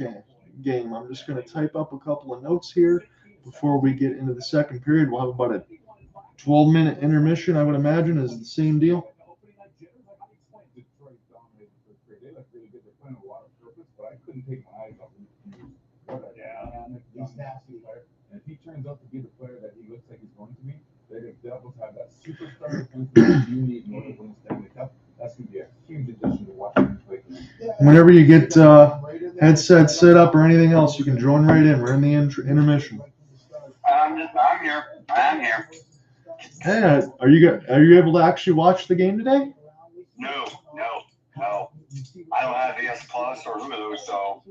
[SPEAKER 1] game. I'm just going to type up a couple of notes here before we get into the second period. We'll have about a 12-minute intermission, I would imagine, is the same deal.
[SPEAKER 4] He's nasty. And if he turns out to be the player that he looks like he's going to be, the Devils have that superstar that you need in order to win the Stanley Cup. That's going to be a huge addition to watching him play.
[SPEAKER 1] Whenever you get headset set up or anything else, you can join right in. We're in the intermission.
[SPEAKER 5] I'm here. I'm here.
[SPEAKER 1] Hey, are you able to actually watch the game today?
[SPEAKER 5] No. I don't have ES Plus or Hulu, so.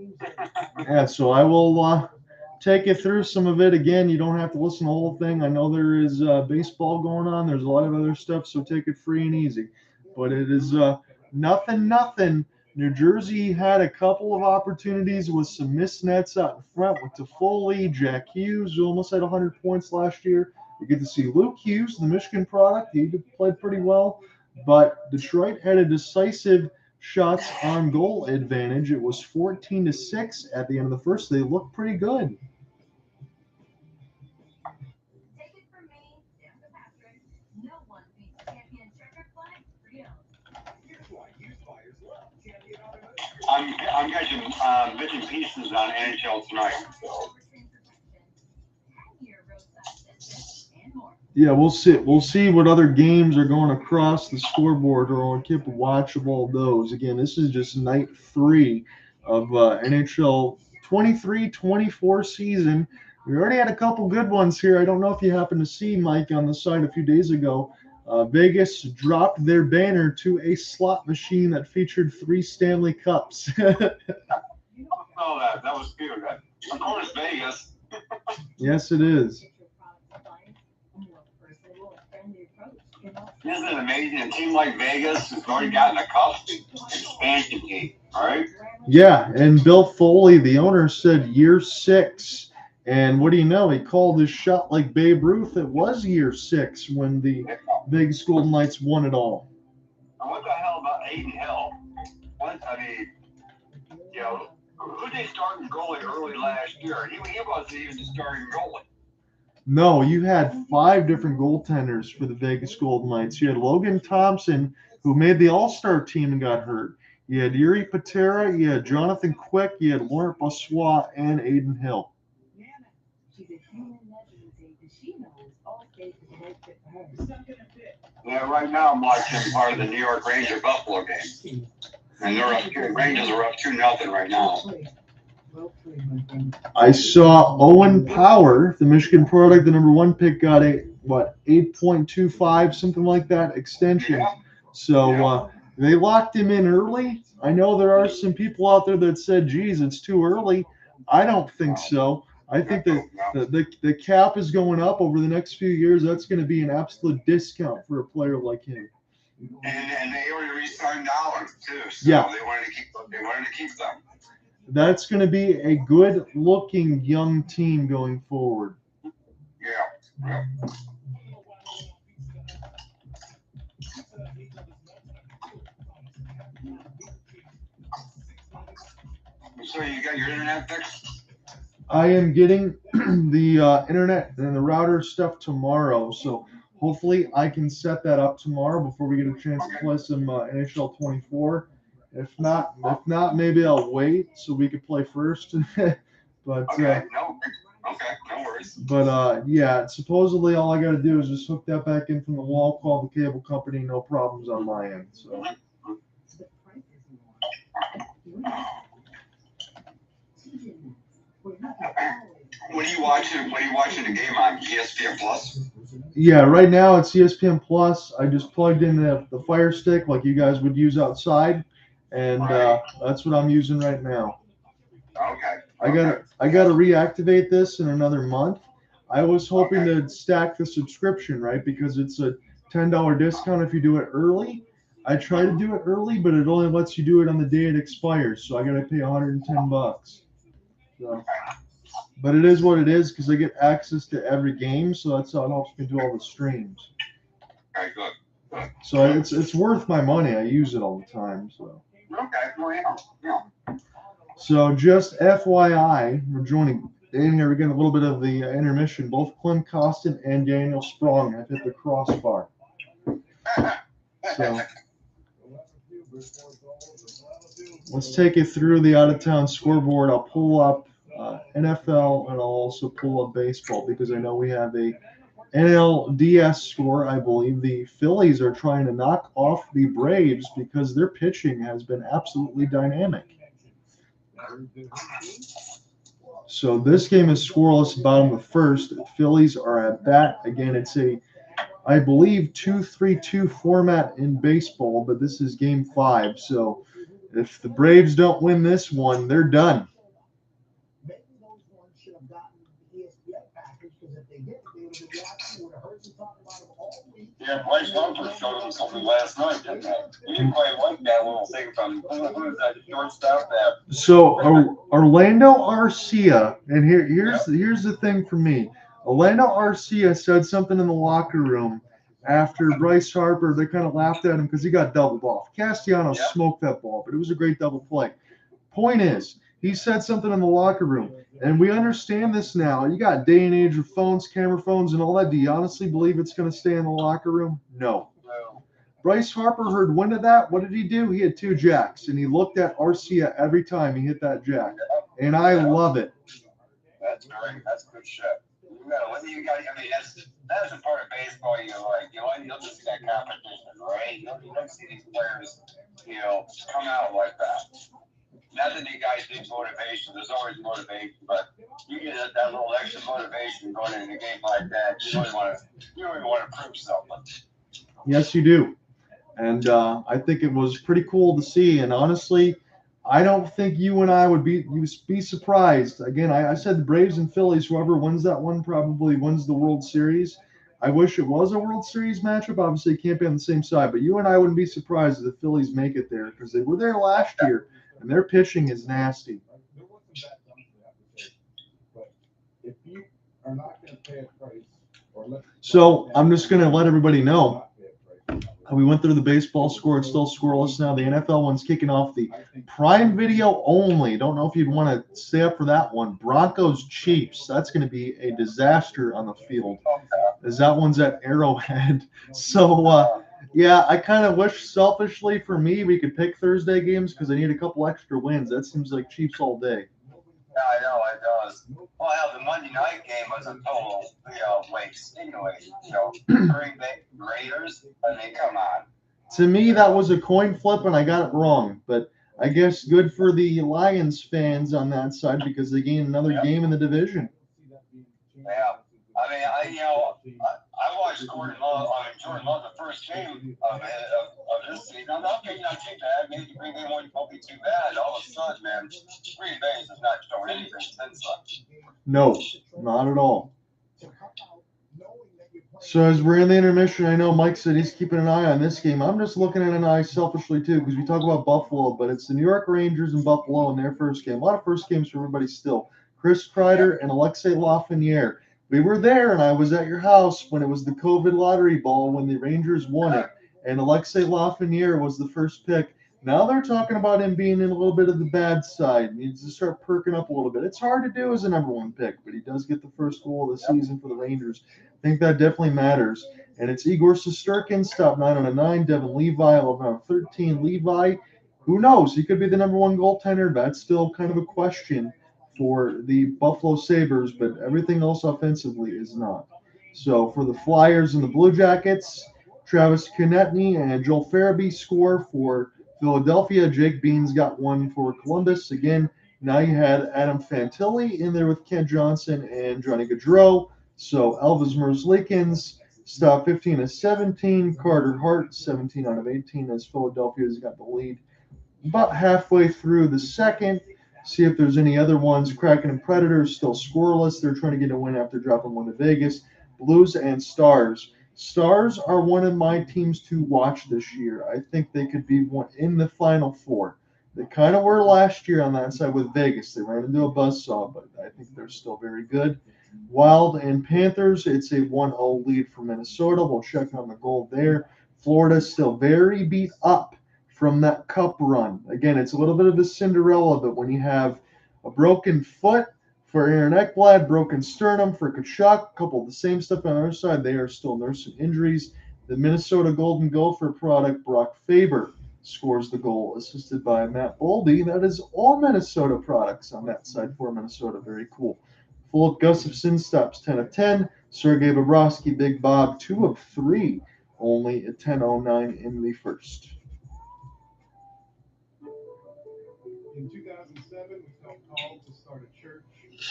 [SPEAKER 1] Yeah, so I will take you through some of it. Again, you don't have to listen to the whole thing. I know there is baseball going on. There's a lot of other stuff, so take it free and easy. But it is 0-0. New Jersey had a couple of opportunities with some missed nets out in front with Toffoli, Jack Hughes, who almost had 100 points last year. You get to see Luke Hughes, the Michigan product. He played pretty well. But Detroit had a decisive shots on goal advantage. It was 14-6 at the end of the first. They looked pretty good.
[SPEAKER 2] Take it from me, Sam Patrick. No one beats champion checker flag Frios.
[SPEAKER 3] Here's why used buyers love Champion Automotive.
[SPEAKER 5] I'm catching bits and pieces on NHL tonight. So.
[SPEAKER 2] 10-year roadside assistance and more.
[SPEAKER 1] Yeah, we'll see. We'll see what other games are going across the scoreboard, or we'll keep a watch of all those. Again, this is just night 3 of NHL 23-24 season. We already had a couple good ones here. I don't know if you happened to see, Mike, on the site a few days ago. Vegas dropped their banner to a slot machine that featured 3 Stanley Cups.
[SPEAKER 5] Oh, that was cute. Of course, Vegas.
[SPEAKER 1] Yes, it is.
[SPEAKER 5] Isn't it amazing? A team like Vegas has already gotten a cup. Expansion team, all right?
[SPEAKER 1] Yeah, and Bill Foley, the owner, said year 6. And what do you know? He called his shot like Babe Ruth. It was year 6 when the Vegas Golden Knights won it all.
[SPEAKER 5] And what the hell about Aiden Hill? Who they starting goalie early last year? He wasn't even the starting goalie.
[SPEAKER 1] No, you had 5 different goaltenders for the Vegas Golden Knights. You had Logan Thompson, who made the All-Star team and got hurt. You had Yuri Patera, you had Jonathan Quick, you had Laurent Brossoit, and Aiden Hill.
[SPEAKER 2] She's a human legend, and she knows all states is the right fit for her.
[SPEAKER 3] It's not gonna fit.
[SPEAKER 5] Yeah, right now I'm watching part of the New York Ranger Buffalo game. And Rangers are up 2-0 right now.
[SPEAKER 1] I saw Owen Power, the Michigan product, the number 1 pick, got a 8.25, something like that, extension.
[SPEAKER 5] Yeah.
[SPEAKER 1] So they locked him in early. I know there are some people out there that said, geez, it's too early. I don't think so. I think that the cap is going up over the next few years. That's going to be an absolute discount for a player like him.
[SPEAKER 5] And they already re-signed Allen too. So
[SPEAKER 1] Yeah.
[SPEAKER 5] They wanted to keep them.
[SPEAKER 1] That's going to be a good-looking young team going forward.
[SPEAKER 5] Yeah. So you got your internet fixed?
[SPEAKER 1] I am getting the internet and the router stuff tomorrow, so hopefully I can set that up tomorrow before we get a chance to play some NHL 24. If not, maybe I'll wait so we could play first. but
[SPEAKER 5] Okay, no worries.
[SPEAKER 1] yeah, supposedly all I got to do is just hook that back in from the wall, call the cable company, no problems on my end. So.
[SPEAKER 2] The price is more. You're not. TJ Maxx, where you can always
[SPEAKER 5] What are you watching? What are you watching the game on? ESPN Plus?
[SPEAKER 1] Yeah, right now it's ESPN Plus. I just plugged in the Fire Stick like you guys would use outside, and that's what I'm using right now.
[SPEAKER 5] Okay.
[SPEAKER 1] I gotta reactivate this in another month. I was hoping to stack the subscription, right? Because it's a $10 discount if you do it early. I try to do it early, but it only lets you do it on the day it expires, so I gotta pay $110. So, but it is what it is because I get access to every game, so that's how it helps me do all the streams.
[SPEAKER 5] Okay, good.
[SPEAKER 1] So it's worth my money. I use it all the time. So.
[SPEAKER 5] Okay, well, yeah.
[SPEAKER 1] So just FYI, we're joining in here. We're getting a little bit of the intermission. Both Clem Costin and Daniel Sprong have hit the crossbar. So let's take it through the out-of-town scoreboard. I'll pull up NFL and I'll also pull up baseball because I know we have a NLDS score. I believe the Phillies are trying to knock off the Braves because their pitching has been absolutely dynamic. So this game is scoreless, bottom of the first. The Phillies are at bat. Again, it's I believe, 2-3-2 format in baseball, but this is game 5. So if the Braves don't win this one, they're done.
[SPEAKER 3] Maybe those ones should have gotten the ESPN package because if they didn't, they would have been watching. Would have heard you talk about them all week.
[SPEAKER 5] Yeah, Bryce Harper showed him something last night, didn't he? He didn't quite like that little thing from who's that shortstop that.
[SPEAKER 1] So Orlando Arcia, and here's the thing for me. Orlando Arcia said something in the locker room after Bryce Harper. They kind of laughed at him because he got doubled off. Castellanos smoked that ball, but it was a great double play. Point is, he said something in the locker room, and we understand this now. You got day and age of phones, camera phones, and all that. Do you honestly believe it's going to stay in the locker room? No. Bryce Harper heard wind of that. What did he do? He had 2 jacks, and he looked at Arcia every time he hit that jack. And I love it.
[SPEAKER 5] That's great. That's good shit. I mean, that's a part of baseball you'll just see that competition, right? You don't see these players, come out like that. Not that you guys need motivation. There's always motivation, but you get that little extra motivation going into a game like that. You really want to prove something.
[SPEAKER 1] Yes, you do. And I think it was pretty cool to see. And honestly, I don't think you and I would be surprised. Again, I said the Braves and Phillies, whoever wins that one probably wins the World Series. I wish it was a World Series matchup. Obviously, it can't be on the same side. But you and I wouldn't be surprised if the Phillies make it there because they were there last year, and their pitching is nasty.
[SPEAKER 4] If you are not going to pay a price,
[SPEAKER 1] so I'm just going to let everybody know. We went through the baseball score. It's still scoreless now. The NFL one's kicking off the Prime Video only. Don't know if you'd want to stay up for that one. Broncos Chiefs. That's going to be a disaster on the field, as that one's at Arrowhead. So, yeah, I kind of wish selfishly for me we could pick Thursday games because I need a couple extra wins. That seems like Chiefs all day.
[SPEAKER 5] Yeah, I know it does. Well, hell, the Monday night game was a total, waste anyway. Green Bay Raiders. I mean, come on.
[SPEAKER 1] To me, that was a coin flip, and I got it wrong. But I guess good for the Lions fans on that side because they gained another game in the division.
[SPEAKER 5] Yeah, I mean, I watched Jordan Love the first game of this season. I'm not too bad. Maybe Green Bay won't be too bad. All of a sudden, man, Green Bay has not shown anything since then.
[SPEAKER 1] No, not at all. So as we're in the intermission, I know Mike said he's keeping an eye on this game. I'm just looking at an eye selfishly too because we talk about Buffalo, but it's the New York Rangers and Buffalo in their first game. A lot of first games for everybody still. Chris Kreider and Alexei Lafreniere. We were there, and I was at your house when it was the COVID lottery ball when the Rangers won it, and Alexei Lafreniere was the first pick. Now they're talking about him being in a little bit of the bad side. Needs to start perking up a little bit. It's hard to do as a number one pick, but he does get the first goal of the season for the Rangers. I think that definitely matters. And it's Igor Shesterkin, top 9 out of 9. Devin Levi, 11 out of 13. Levi, who knows? He could be the number one goaltender. That's still kind of a question for the Buffalo Sabres, but everything else offensively is not. So for the Flyers and the Blue Jackets, Travis Konecny and Joel Farabee score for Philadelphia. Jake Bean's got one for Columbus. Again, now you had Adam Fantilli in there with Kent Johnson and Johnny Gaudreau. So Elvis Merzlikins, stop 15 of 17. Carter Hart, 17 out of 18 as Philadelphia's got the lead. About halfway through the second, see if there's any other ones. Kraken and Predators still scoreless. They're trying to get a win after dropping one to Vegas. Blues and Stars. Stars are one of my teams to watch this year. I think they could be one in the Final Four. They kind of were last year on that side with Vegas. They ran into a buzzsaw, but I think they're still very good. Wild and Panthers, it's a 1-0 lead for Minnesota. We'll check on the goal there. Florida's still very beat up from that cup run. Again, it's a little bit of a Cinderella, but when you have a broken foot for Aaron Ekblad, broken sternum for Kachuk, a couple of the same stuff on the other side, they are still nursing injuries. The Minnesota Golden Gopher product, Brock Faber, scores the goal, assisted by Matt Boldy. That is all Minnesota products on that side for Minnesota. Very cool. Philip Gustafson stops 10 of 10. Sergei Bobrovsky, Big Bob, 2 of 3, only at 10:09 in the first.
[SPEAKER 6] In 2007, we felt called to start a church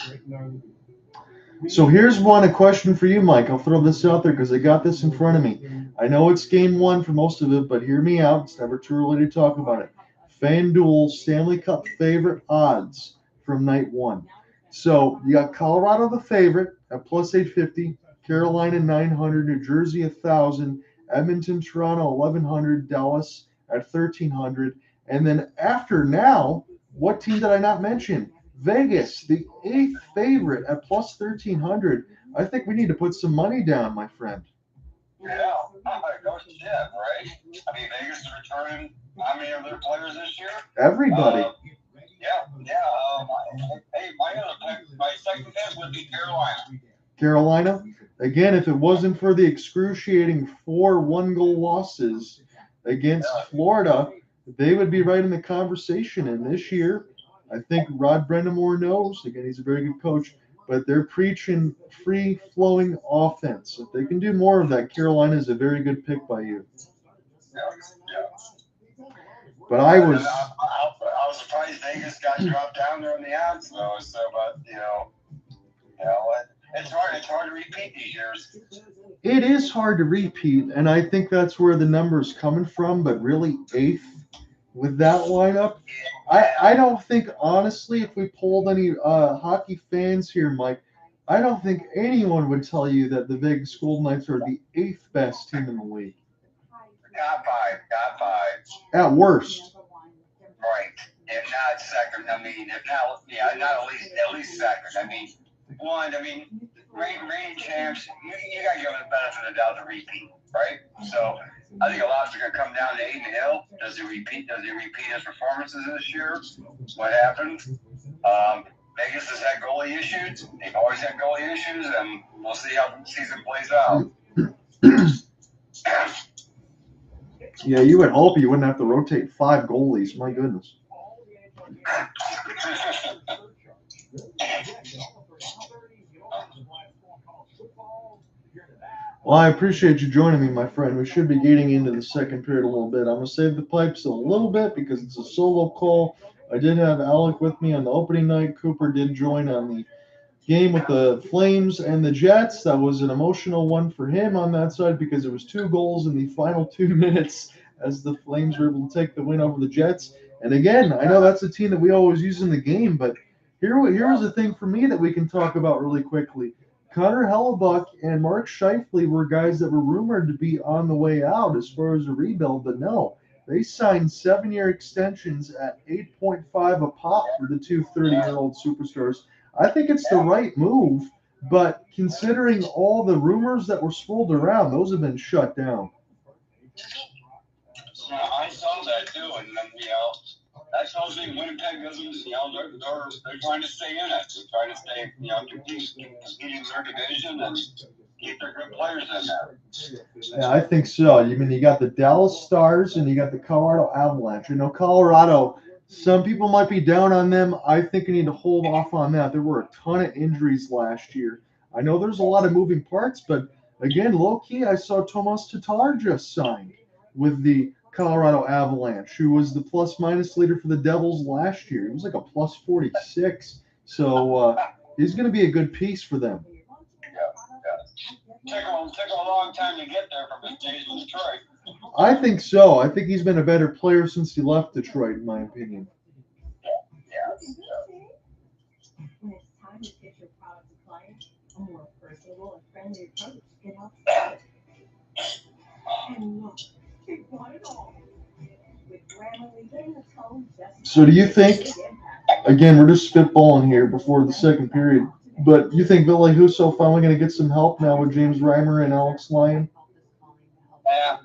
[SPEAKER 6] right in our living room.
[SPEAKER 1] So here's a question for you, Mike. I'll throw this out there because I got this in front of me. I know it's game one for most of it, but hear me out. It's never too early to talk about it. FanDuel Stanley Cup favorite odds from night one. So you got Colorado the favorite at plus 850, Carolina 900, New Jersey 1,000, Edmonton, Toronto 1,100, Dallas at 1,300. And then after now, what team did I not mention? Vegas, the 8th favorite at plus 1,300. I think we need to put some money down, my friend.
[SPEAKER 5] Yeah, no shit, right? I mean, Vegas is returning how many of their players this year?
[SPEAKER 1] Everybody.
[SPEAKER 5] Yeah. My second pick would be Carolina.
[SPEAKER 1] Carolina, again, if it wasn't for the excruciating 4 one-goal losses against Florida, they would be right in the conversation. And this year, I think Rod Brendamore knows. Again, he's a very good coach, but they're preaching free-flowing offense. If they can do more of that, Carolina is a very good pick by you. But I was
[SPEAKER 5] surprised Vegas got dropped down there in the odds, though. So, but it's hard to repeat these years.
[SPEAKER 1] It is hard to repeat, and I think that's where the number's coming from. But really, 8th with that lineup, I don't think, honestly, if we polled any hockey fans here, Mike, I don't think anyone would tell you that the Vegas Golden Knights are the 8th best team in the league.
[SPEAKER 5] Got five.
[SPEAKER 1] At worst.
[SPEAKER 5] Right. If not second, not at least second. Reigning champs, you got to give them the benefit of the doubt to repeat, right? So I think a lot of it's going to come down to Aiden Hill. Does he repeat his performances this year? What happened? Vegas has had goalie issues. They've always had goalie issues, and we'll see how the season plays out.
[SPEAKER 1] Yeah, you would hope you wouldn't have to rotate 5 goalies. My goodness. Well, I appreciate you joining me, my friend. We should be getting into the second period a little bit. I'm going to save the pipes a little bit because it's a solo call. I did have Alec with me on the opening night. Cooper did join on the game with the Flames and the Jets. That was an emotional one for him on that side because there was 2 goals in the final 2 minutes as the Flames were able to take the win over the Jets. And again, I know that's a team that we always use in the game, but here was the thing for me that we can talk about really quickly. Connor Hellebuck and Mark Scheifele were guys that were rumored to be on the way out as far as a rebuild, but no. They signed 7-year extensions at 8.5 a pop for the 2 30-year-old superstars. I think it's the right move, but considering all the rumors that were swirled around, those have been shut down.
[SPEAKER 5] I saw that too, and then that tells me Winnipeg doesn't. They're trying to stay in it. They're trying to stay, competing in their division and keep their good players in there.
[SPEAKER 1] Yeah, I think so. You got the Dallas Stars and you got the Colorado Avalanche. Colorado, some people might be down on them. I think we need to hold off on that. There were a ton of injuries last year. I know there's a lot of moving parts, but again, low key, I saw Tomas Tatar just signed with the Colorado Avalanche, who was the plus-minus leader for the Devils last year. He was like a plus 46. So he's going to be a good piece for them.
[SPEAKER 5] Took a long time to get there from his days in Detroit.
[SPEAKER 1] I think so. I think he's been a better player since he left Detroit, in my opinion.
[SPEAKER 2] When it's time to pitch your product to clients, a more personable and friendly approach can help. And look, it got it all. With Grammarly getting the tone just
[SPEAKER 1] So do you think, again, we're just spitballing here before the second period, but you think Ville Husso finally going to get some help now with James Reimer and Alex Lyon?
[SPEAKER 5] Yeah.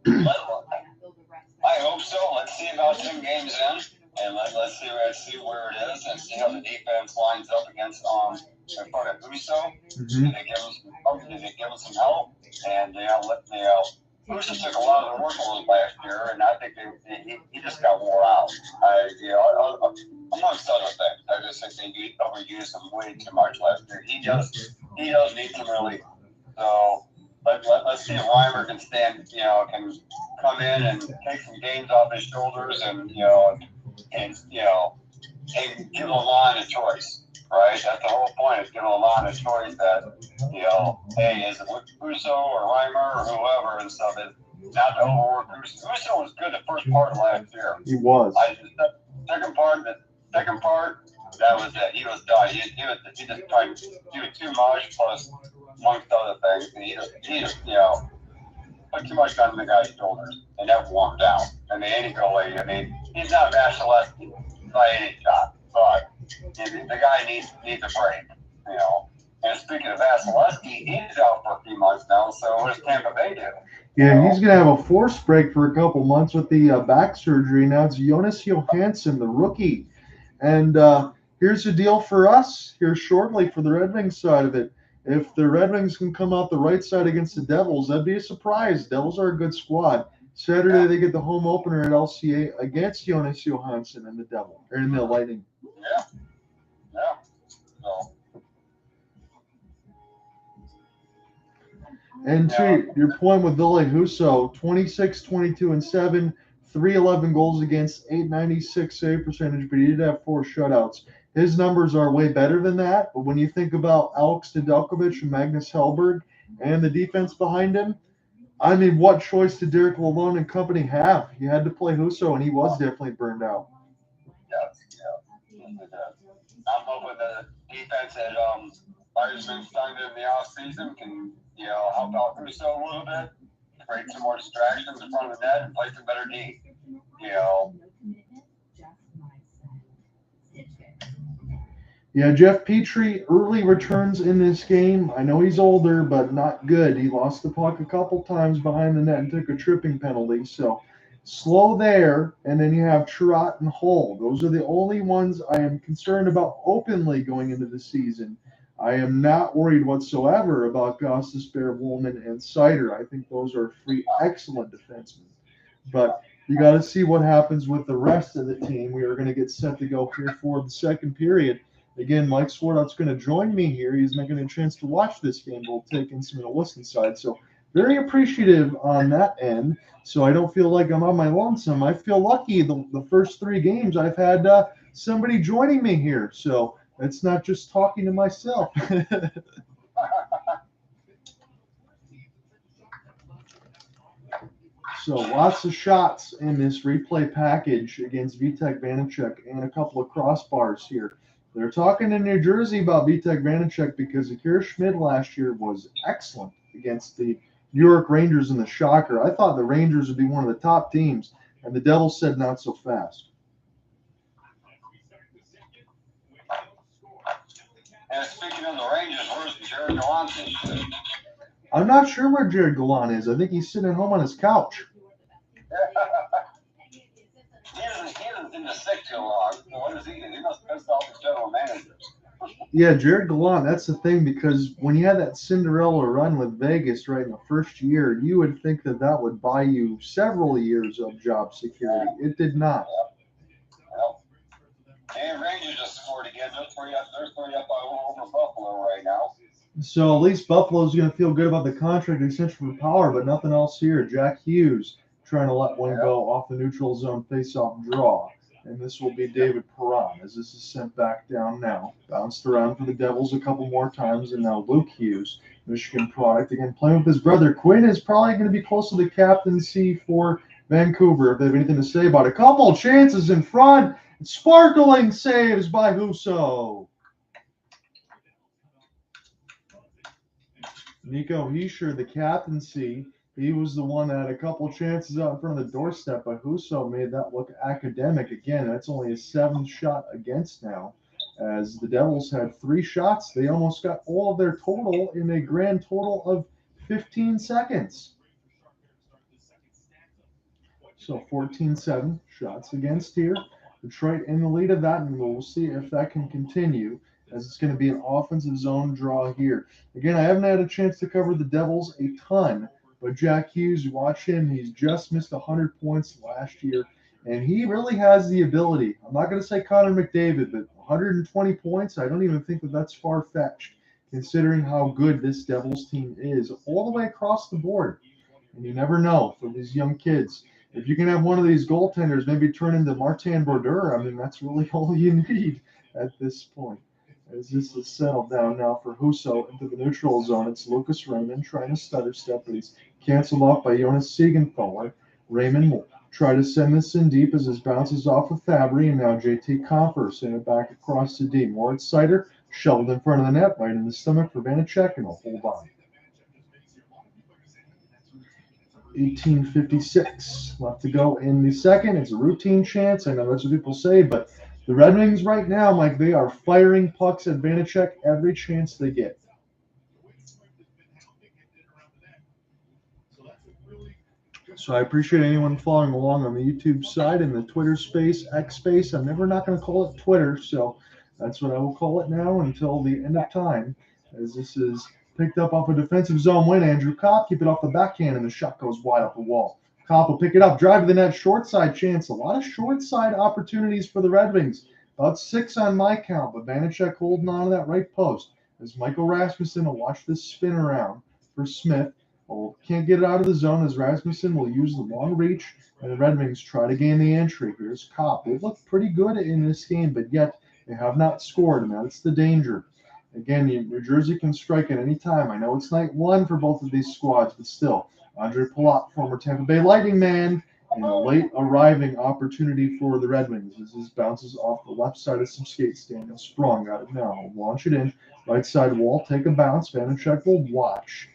[SPEAKER 5] I hope so. Let's see about 2 games in, and let's see where it is, and see how the defense lines up against in front of Husso.
[SPEAKER 1] Mm-hmm.
[SPEAKER 5] Did they give him some help? And Husso took a lot of the workload last year, and I think he just got wore out. Amongst other things, I just think they overused him way too much last year. He does need some relief. So let's see if Reimer can can come in and take some games off his shoulders, and give a line of choice. Right, that's the whole point. Is giving a line of choice that hey, is it Husso or Reimer or whoever, and stuff. Is not to overwork Husso. Husso was good the first part of last year.
[SPEAKER 1] He was.
[SPEAKER 5] Second part, that was it. He was done. He just tried to do too much, plus amongst other things, and he just put too much on the guy's shoulders, and that wore him down. And the goalie, he's not Vasilevsky by any shot, but the guy needs a break, And speaking of Vasilevsky, he's out for a few months now, so what does Tampa Bay do?
[SPEAKER 1] Yeah, he's going to have a forced break for a couple months with the back surgery. Now it's Jonas Johansson, the rookie. And here's the deal for us here shortly for the Red Wings side of it. If the Red Wings can come out the right side against the Devils, that'd be a surprise. Devils are a good squad. Saturday they get the home opener at LCA against Jonas Johansson and the Lightning.
[SPEAKER 5] Yeah. So.
[SPEAKER 1] And to your point with Ville Husso, 26, 22, and 7, 311 goals against, 896 save percentage, but he did have 4 shutouts. His numbers are way better than that, but when you think about Alex Nedeljkovic and Magnus Hellberg and the defense behind him, what choice did Derek Lalonde and company have? He had to play Husso, and he was definitely burned out.
[SPEAKER 5] Yeah. I'm hoping the defense that Fireman signed in the offseason can, help out Husso a little bit, create some more distractions in front of the net, and play some better D.
[SPEAKER 1] Yeah, Jeff Petrie, early returns in this game. I know he's older, but not good. He lost the puck a couple times behind the net and took a tripping penalty. So slow there, and then you have Trot and Hull. Those are the only ones I am concerned about openly going into the season. I am not worried whatsoever about Gostisbehere, Woolman, and Sider. I think those are 3 excellent defensemen. But you got to see what happens with the rest of the team. We are going to get set to go here for the second period. Again, Mike Swartout's going to join me here. He's not getting a chance to watch this game. We'll take in some of the listen side. So very appreciative on that end. So I don't feel like I'm on my lonesome. I feel lucky the first 3 games I've had somebody joining me here. So it's not just talking to myself. So lots of shots in this replay package against Vitek Vanacek and a couple of crossbars here. They're talking in New Jersey about Vitek Vanacek because Akira Schmid last year was excellent against the New York Rangers in the Shocker. I thought the Rangers would be one of the top teams, and the Devils said not so fast.
[SPEAKER 5] And speaking of the Rangers, where's Jared Gallant?
[SPEAKER 1] I'm not sure where Jared Gallant is. I think he's sitting at home on his couch.
[SPEAKER 5] He hasn't been sick too long. So what is he? He must piss off the general manager.
[SPEAKER 1] Yeah, Jared Gallant, that's the thing, because when you had that Cinderella run with Vegas right in the first year, you would think that that would buy you several years of job security. It did not.
[SPEAKER 5] Well, and Rangers just scored again. They're 3 up over Buffalo right now.
[SPEAKER 1] So at least Buffalo's going to feel good about the contract extension for Power, but nothing else here. Jack Hughes trying to let one go off the neutral zone face-off draw. And this will be David Perron as this is sent back down now. Bounced around for the Devils a couple more times, and now Luke Hughes, Michigan product, again playing with his brother. Quinn is probably going to be close to the captaincy for Vancouver if they have anything to say about it. A couple chances in front. Sparkling saves by Husso. Nico Hischier, the captaincy, he was the one that had a couple chances out in front of the doorstep, but Husso made that look academic. Again, that's only a 7th shot against now. As the Devils had 3 shots, they almost got all of their total in a grand total of 15 seconds. So 14-7 shots against here. Detroit in the lead of that, and we'll see if that can continue, as it's going to be an offensive zone draw here. Again, I haven't had a chance to cover the Devils a ton, but Jack Hughes, you watch him, he's just missed 100 points last year, and he really has the ability. I'm not going to say Connor McDavid, but 120 points, I don't even think that that's far-fetched, considering how good this Devils team is all the way across the board. And you never know for these young kids. If you can have one of these goaltenders maybe turn into Martin Brodeur, I mean, that's really all you need at this point. As this is settled down now for Husso into the neutral zone, it's Lucas Raymond trying to stutter step, but he's canceled off by Jonas Siegenthaler. Raymond will try to send this in deep as this bounces off of Fabry, and now JT Compher send it back across to D. Moritz Seider shoveled in front of the net, right in the stomach for Vanacek, and will hold on. 18:56 left to go in the second. It's a routine chance. I know that's what people say, but the Red Wings right now, Mike, they are firing pucks at Vanacek every chance they get. So I appreciate anyone following along on the YouTube side and the Twitter space, X space. I'm never not going to call it Twitter, so that's what I will call it now until the end of time, as this is picked up off a defensive zone win. Andrew Kopp keep it off the backhand, and the shot goes wide up the wall. Kopp will pick it up, drive to the net, short side chance. A lot of short side opportunities for the Red Wings. About 6 on my count, but Vanacek holding on to that right post as Michael Rasmussen will watch this spin around for Smith. Well, can't get it out of the zone as Rasmussen will use the long reach, and the Red Wings try to gain the entry. Here's Kopp. They've looked pretty good in this game, but yet they have not scored, and that's the danger. Again, New Jersey can strike at any time. I know it's night 1 for both of these squads, but still, Andre Palat, former Tampa Bay Lightning man, and a late arriving opportunity for the Red Wings as this bounces off the left side of some skates. Daniel Sprong got it now. Launch it in. Right side wall, take a bounce. Vanacek will watch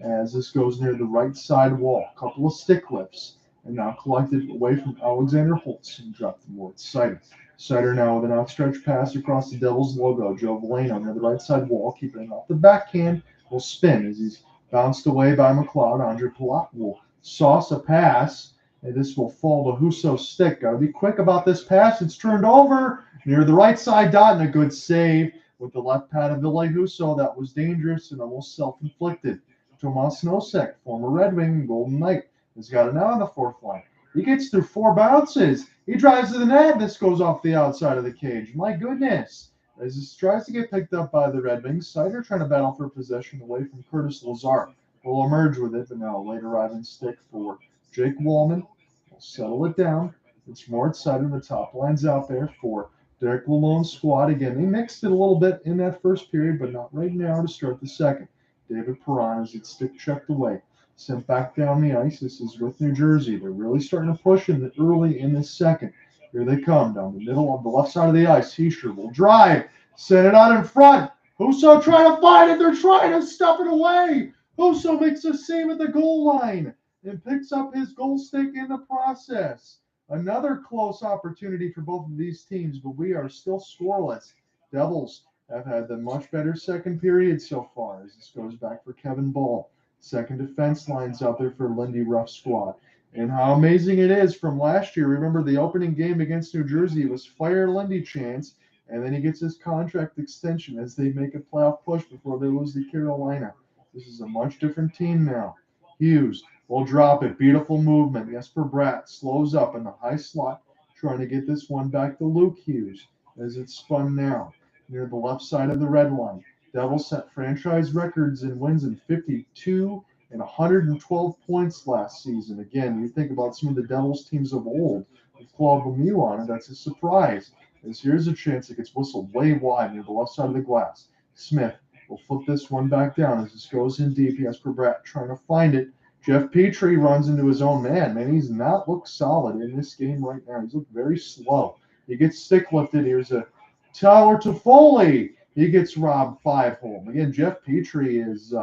[SPEAKER 1] as this goes near the right side wall. A couple of stick lifts, and now collected away from Alexander Holtz and dropped to Moritz Seider. Seider now with an outstretched pass across the Devils logo. Joe Veleno near the right side wall, keeping it off the backhand, will spin as he's bounced away by McLeod. Andre Palat will sauce a pass, and this will fall to Husso's stick. Got to be quick about this pass. It's turned over near the right side dot, and a good save with the left pad of Ville Husso. That was dangerous and almost self-inflicted. Tomas Nosek, former Red Wing and Golden Knight, has got it now on the fourth line. He gets through 4 bounces. He drives to the net. This goes off the outside of the cage. My goodness. As this tries to get picked up by the Red Wings, Seider trying to battle for possession away from Curtis Lazar. Will emerge with it, but now a late arriving stick for Jake Wallman. Will settle it down. It's Moritz Seider. The top line's out there for Derek Lamone's squad. Again, they mixed it a little bit in that first period, but not right now to start the second. David Perron as it's stick checked away. Sent back down the ice. This is with New Jersey. They're really starting to push early in this second. Here they come down the middle of the left side of the ice. Hischier will drive. Send it out in front. Husso trying to find it. They're trying to stuff it away. Husso makes a save at the goal line and picks up his goal stick in the process. Another close opportunity for both of these teams, but we are still scoreless. Devils have had the much better second period so far as this goes back for Kevin Ball. Second defense lines out there for Lindy Ruff's squad. And how amazing it is from last year. Remember the opening game against New Jersey, it was fire Lindy Chance, and then he gets his contract extension as they make a playoff push before they lose to Carolina. This is a much different team now. Hughes will drop it. Beautiful movement. Jesper Bratt slows up in the high slot, trying to get this one back to Luke Hughes as it's spun now near the left side of the red line. Devils set franchise records in wins in 52 and 112 points last season. Again, you think about some of the Devils teams of old with Claude Lemieux on it, that's a surprise. As here's a chance it gets whistled way wide near the left side of the glass. Smith will flip this one back down as this goes in deep. Jesper Bratt trying to find it. Jeff Petrie runs into his own man. Man, he's not looked solid in this game right now. He's looked very slow. He gets stick lifted. Here's a tower to Foley. He gets robbed 5-hole. Again, Jeff Petrie is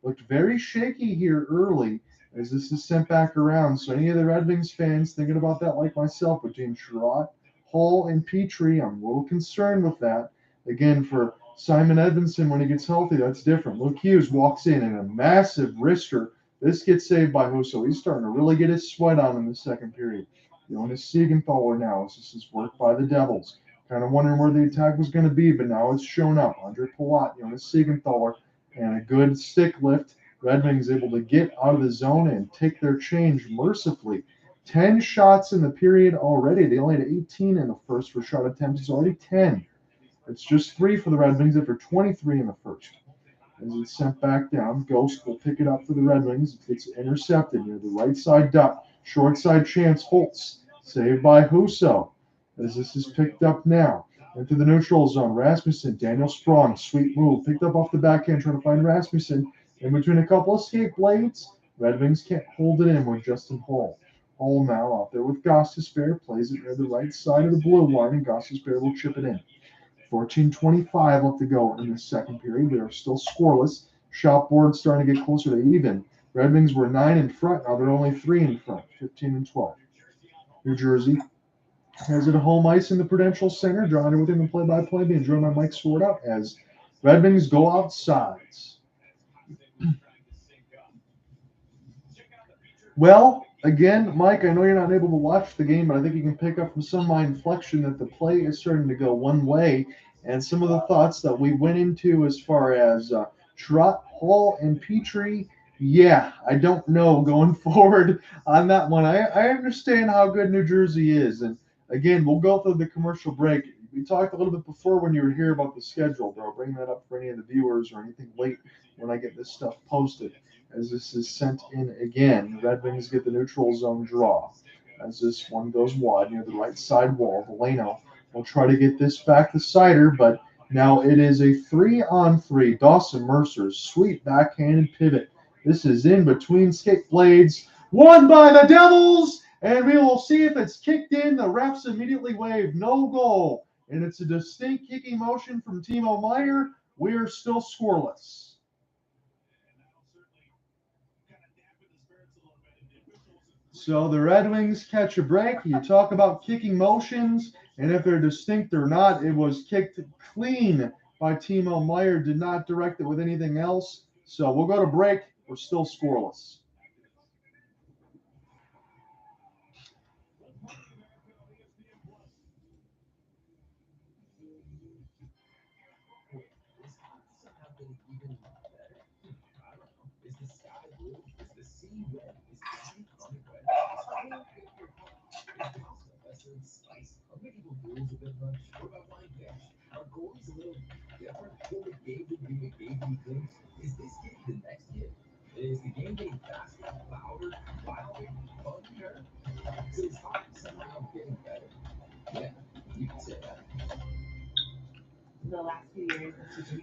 [SPEAKER 1] looked very shaky here early as this is sent back around. So any of the Red Wings fans thinking about that like myself between Sherratt, Hall, and Petrie, I'm a little concerned with that. Again, for Simon Edvinsson, when he gets healthy, that's different. Luke Hughes walks in a massive wrister. This gets saved by Husso. He's starting to really get his sweat on in the second period. Jonas Siegenthaler now as this is worked by the Devils. Kind of wondering where the attack was going to be, but now it's shown up. Andre Palat, Jonas Siegenthaler, and a good stick lift. Red Wings able to get out of the zone and take their change mercifully. 10 shots in the period already. They only had 18 in the first for shot attempts. It's already 10. It's just 3 for the Red Wings after 23 in the first. As it's sent back down, Ghost will pick it up for the Red Wings. It's intercepted near the right side dot. Short side chance, Holtz. Saved by Husso. As this is picked up now. Into the neutral zone. Rasmussen, Daniel Sprong, sweet move. Picked up off the backhand, trying to find Rasmussen. In between a couple of skate blades, Red Wings can't hold it in with Justin Hall. Hall now out there with Gostisbehere. Plays it near the right side of the blue line, and Gostisbehere will chip it in. 14:25 left to go in the second period. We are still scoreless. Shot board starting to get closer to even. Red Wings were 9 in front. Now they're only 3 in front. 15-12. New Jersey has it home ice in the Prudential Center. Johnny within the play-by-play being joined by Mike Swartout as Red Wings go outsides. Well, again, Mike, I know you're not able to watch the game, but I think you can pick up from some of my inflection that the play is starting to go one way. And some of the thoughts that we went into as far as Trott, Hall, and Petrie, yeah, I don't know going forward on that one. I understand how good New Jersey is. And again, we'll go through the commercial break. We talked a little bit before when you were here about the schedule, bro. Bring that up for any of the viewers or anything late when I get this stuff posted. As this is sent in again, the Red Wings get the neutral zone draw. As this one goes wide near the right side wall, Veleno will try to get this back to Sider, but now it is a 3-on-3. Dawson Mercer's sweet backhanded pivot. This is in between skate blades. Won by the Devils, and we will see if it's kicked in. The refs immediately wave no goal, and it's a distinct kicking motion from Timo Meier. We are still scoreless. So the Red Wings catch a break. You talk about kicking motions, and if they're distinct or not, it was kicked clean by Timo Meier. Did not direct it with anything else. So we'll go to break. We're still scoreless.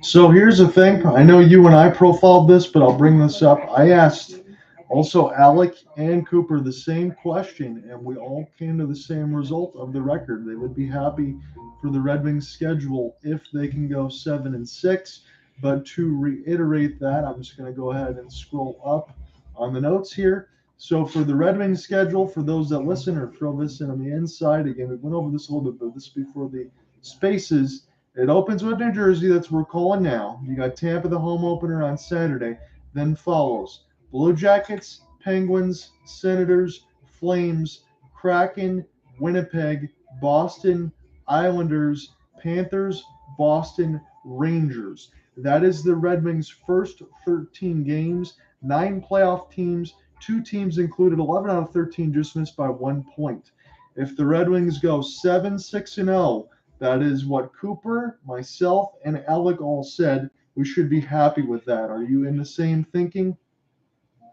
[SPEAKER 1] So here's the thing. I know you and I profiled this, but I'll bring this up. I asked also Alec and Cooper the same question, and we all came to the same result of the record. They would be happy for the Red Wings schedule if they can go 7-6. But to reiterate that, I'm just going to go ahead and scroll up on the notes here. So for the Red Wings schedule, for those that listen or throw this in on the inside, again, we went over this a little bit, but this before the spaces. It opens with New Jersey. That's what we're calling now. You got Tampa, the home opener on Saturday. Then follows Blue Jackets, Penguins, Senators, Flames, Kraken, Winnipeg, Boston, Islanders, Panthers, Boston, Rangers. That is the Red Wings' first 13 games, 9 playoff teams, 2 teams included, 11 out of 13 just missed by 1 point. If the Red Wings go 7-6-0, that is what Cooper, myself, and Alec all said. We should be happy with that. Are you in the same thinking?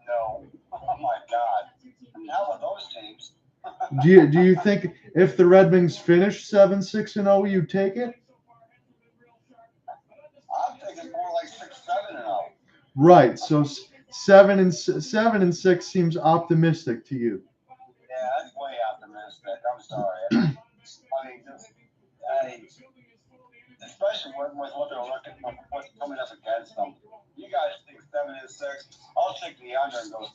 [SPEAKER 5] No. Oh my God. How are those teams?
[SPEAKER 1] Do you think if the Red Wings finish 7-6-0, you take it?
[SPEAKER 5] I'm thinking more like 6-7-0.
[SPEAKER 1] Right. So 7-6 seems optimistic to you.
[SPEAKER 5] Yeah, that's way optimistic. I'm sorry. I mean, especially with what they're looking for, what's coming up against them. You guys think 7-6? I'll take the under and go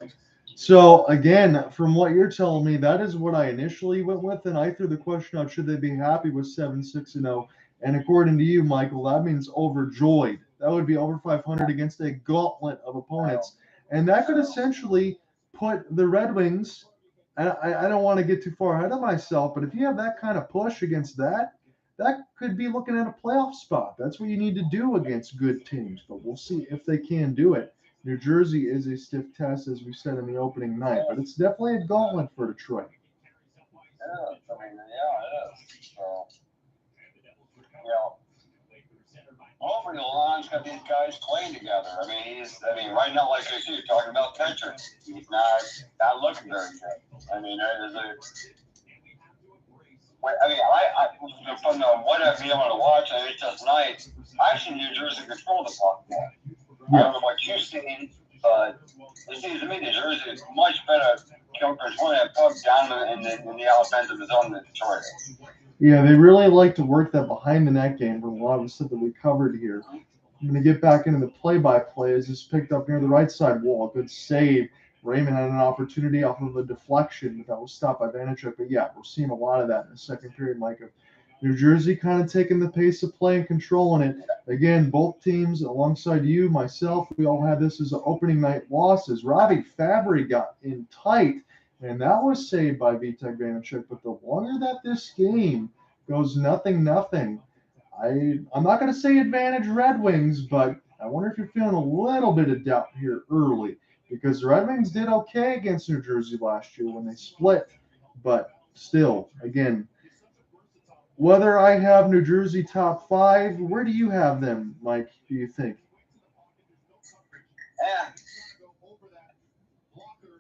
[SPEAKER 5] 6-7.
[SPEAKER 1] So again, from what you're telling me, that is what I initially went with, and I threw the question out: should they be happy with 7-6-0? And according to you, Michael, that means overjoyed. That would be over 500 against a gauntlet of opponents, and that could essentially put the Red Wings. I don't want to get too far ahead of myself, but if you have that kind of push against that, that could be looking at a playoff spot. That's what you need to do against good teams, but we'll see if they can do it. New Jersey is a stiff test, as we said in the opening night, but it's definitely a gauntlet for Detroit.
[SPEAKER 5] Yeah, I mean, yeah, it is. So, you know, hopefully the line's got these guys playing together. I mean, right now, like I said, you're talking about pitcher. He's not looking very good. I mean, there's a. From the what I've been able to watch on HS night, actually New Jersey controlled the puck more. I don't know what you've seen, but it seems to me New Jersey is much better controlling that puck down in the offensive zone than Detroit is.
[SPEAKER 1] Yeah, they really like to work that behind the net game from a lot of the stuff that we covered here. I'm going to get back into the play-by-play as this picked up near the right side wall. Good save. Raymond had an opportunity off of a deflection, but that was stopped by Vanacek. But yeah, we're seeing a lot of that in the second period, Mike. Of New Jersey kind of taking the pace of play and controlling it. Again, both teams, alongside you, myself, we all had this as an opening night losses. Robbie Fabry got in tight, and that was saved by Vitek Vanacek. But the longer that this game goes 0-0, I'm not going to say advantage Red Wings, but I wonder if you're feeling a little bit of doubt here early, because the Red Wings did okay against New Jersey last year when they split. But still, again, whether I have New Jersey top 5, where do you have them, Mike, do you think?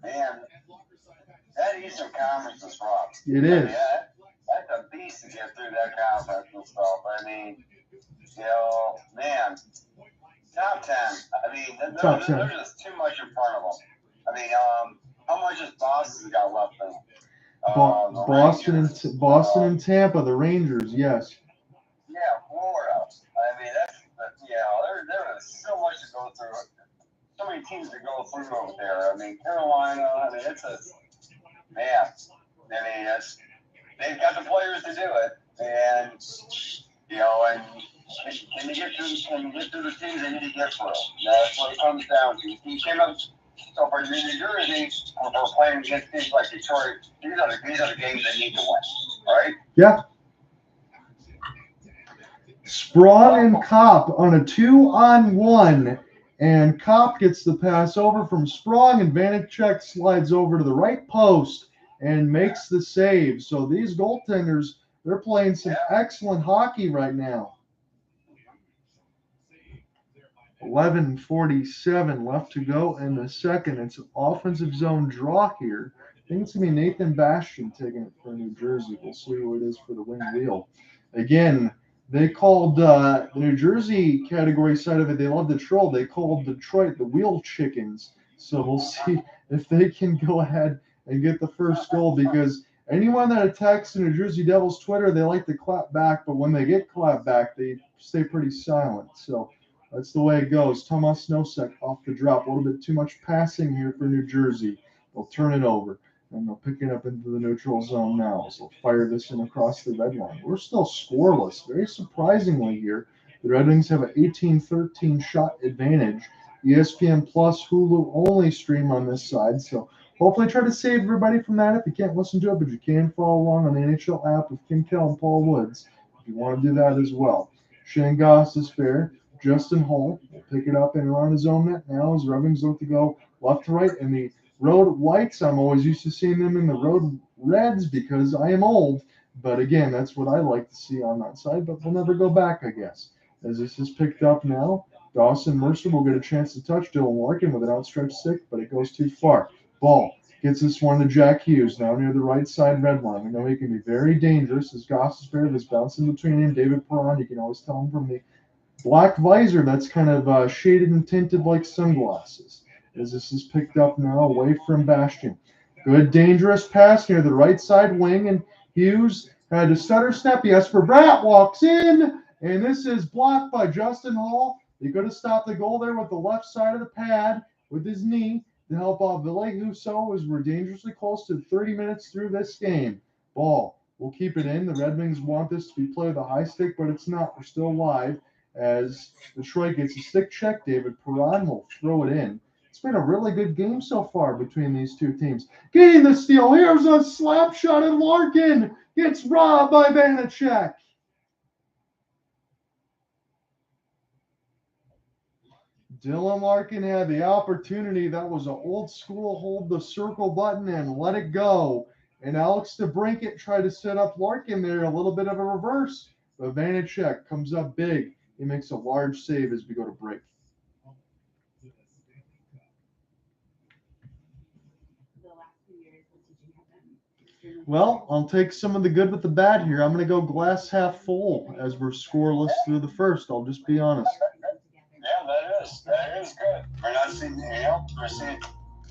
[SPEAKER 5] Man, that Eastern Conference is rough.
[SPEAKER 1] It is.
[SPEAKER 5] Yeah, that's a beast to get through that conference and stuff. I mean, you know, man, top 10. I mean, there's just too much in front of them. I mean, how much has Boston got left in them?
[SPEAKER 1] Boston and Tampa, the Rangers, yes.
[SPEAKER 5] Yeah, Florida. I mean, there is so much to go through. So many teams to go through over there. I mean, Carolina. I mean, it's a man. I mean, they've got the players to do it, and you know, and can you get through the teams they need to get through? That's what it comes down to. You came up. So for New Jersey, for playing against teams like Detroit, these are the games they need to win, right?
[SPEAKER 1] Yeah. Sprawn and Kopp on a 2-on-1, and Kopp gets the pass over from Sprawn, and Vanacek slides over to the right post and makes the save. So these goaltenders, they're playing some excellent hockey right now. 11:47 left to go in the second. It's an offensive zone draw here. I think it's going to be Nathan Bastian taking it for New Jersey. We'll see who it is for the wing wheel. Again, they called the New Jersey category side of it, they love the troll. They called Detroit the wheel chickens. So we'll see if they can go ahead and get the first goal, because anyone that attacks the New Jersey Devils Twitter, they like to clap back, but when they get clapped back, they stay pretty silent. So that's the way it goes. Tomas Nosek off the drop. A little bit too much passing here for New Jersey. They'll turn it over, and they'll pick it up into the neutral zone now. So they'll fire this in across the red line. We're still scoreless. Very surprisingly here, the Red Wings have an 18-13 shot advantage. ESPN Plus Hulu only stream on this side, so hopefully try to save everybody from that if you can't listen to it, but you can follow along on the NHL app with Kim Kell and Paul Woods if you want to do that as well. Shane Goss is fair. Justin Hull will pick it up and around his own net now as Red Wings look to go left to right. And the road whites, I'm always used to seeing them in the road reds because I am old. But again, that's what I like to see on that side, but we'll never go back, I guess. As this is picked up now, Dawson Mercer will get a chance to touch Dylan Larkin with an outstretched stick, but it goes too far. Ball gets this one to Jack Hughes, now near the right side red line. We know he can be very dangerous as Gostisbehere is bouncing between him. David Perron, you can always tell him from the black visor that's kind of shaded and tinted like sunglasses. As this is picked up now away from Bastian. Good dangerous pass near the right side wing, and Hughes had to stutter step. Jesper Bratt walks in, and this is blocked by Justin Hall. He could have stopped the goal there with the left side of the pad with his knee to help out Ville Husso as we're dangerously close to 30 minutes through this game. Ball. We'll keep it in. The Red Wings want this to be played with a high stick, but it's not. We're still live as Detroit gets a stick check. David Perron will throw it in. It's been a really good game so far between these two teams. Getting the steal. Here's a slap shot, and Larkin gets robbed by Vanacek. Dylan Larkin had the opportunity. That was an old school hold the circle button and let it go. And Alex DeBrincat tried to set up Larkin there, a little bit of a reverse. But Vanacek comes up big. He makes a large save as we go to break. Well, I'll take some of the good with the bad here. I'm going to go glass half full as we're scoreless through the first. I'll just be honest.
[SPEAKER 5] Yeah, that is good. We're not seeing, we're seeing,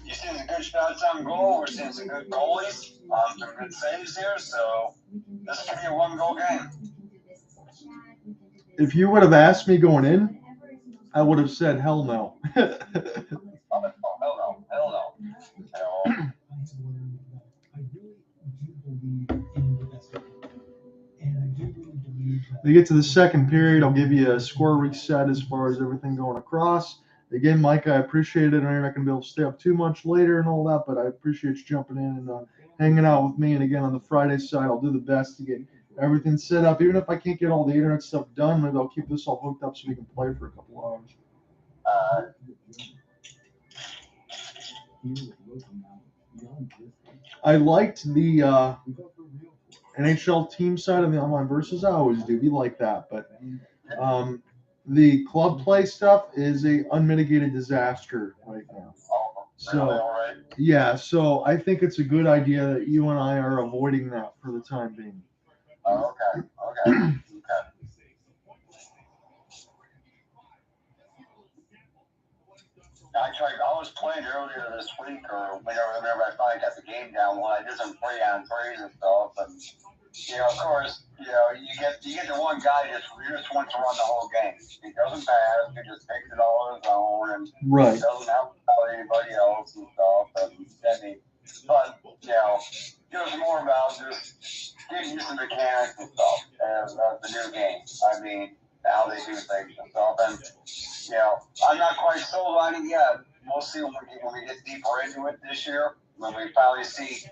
[SPEAKER 5] you're seeing some good shots on goal. We're seeing some good goalies, some good saves here. So this could be a one-goal game.
[SPEAKER 1] If you would have asked me going in, I would have said hell no.
[SPEAKER 5] Hell no.
[SPEAKER 1] We get to the second period. I'll give you a score reset as far as everything going across. Again, Mike, I appreciate it. I know you're not going to be able to stay up too much later and all that, but I appreciate you jumping in and hanging out with me. And again, on the Friday side, I'll do the best to get everything set up. Even if I can't get all the internet stuff done, maybe I'll keep this all hooked up so we can play for a couple hours. I liked the NHL team side of the online versus. I always do. We like that, but the club play stuff is a unmitigated disaster right now. So yeah, so I think it's a good idea that you and I are avoiding that for the time being.
[SPEAKER 5] Okay. I was playing earlier this week, or whenever I finally got the game down. When I did some 3-on-3s and stuff, and of course, you get the one guy who just wants to run the whole game. He doesn't pass. He just takes it all on his own, and
[SPEAKER 1] Right.
[SPEAKER 5] doesn't help anybody else and stuff. And then but it was more about just getting used to the mechanics and stuff of the new game. I mean, how they do things and stuff. And I'm not quite sold on it yet. We'll see when we get deeper into it this year. When we finally see,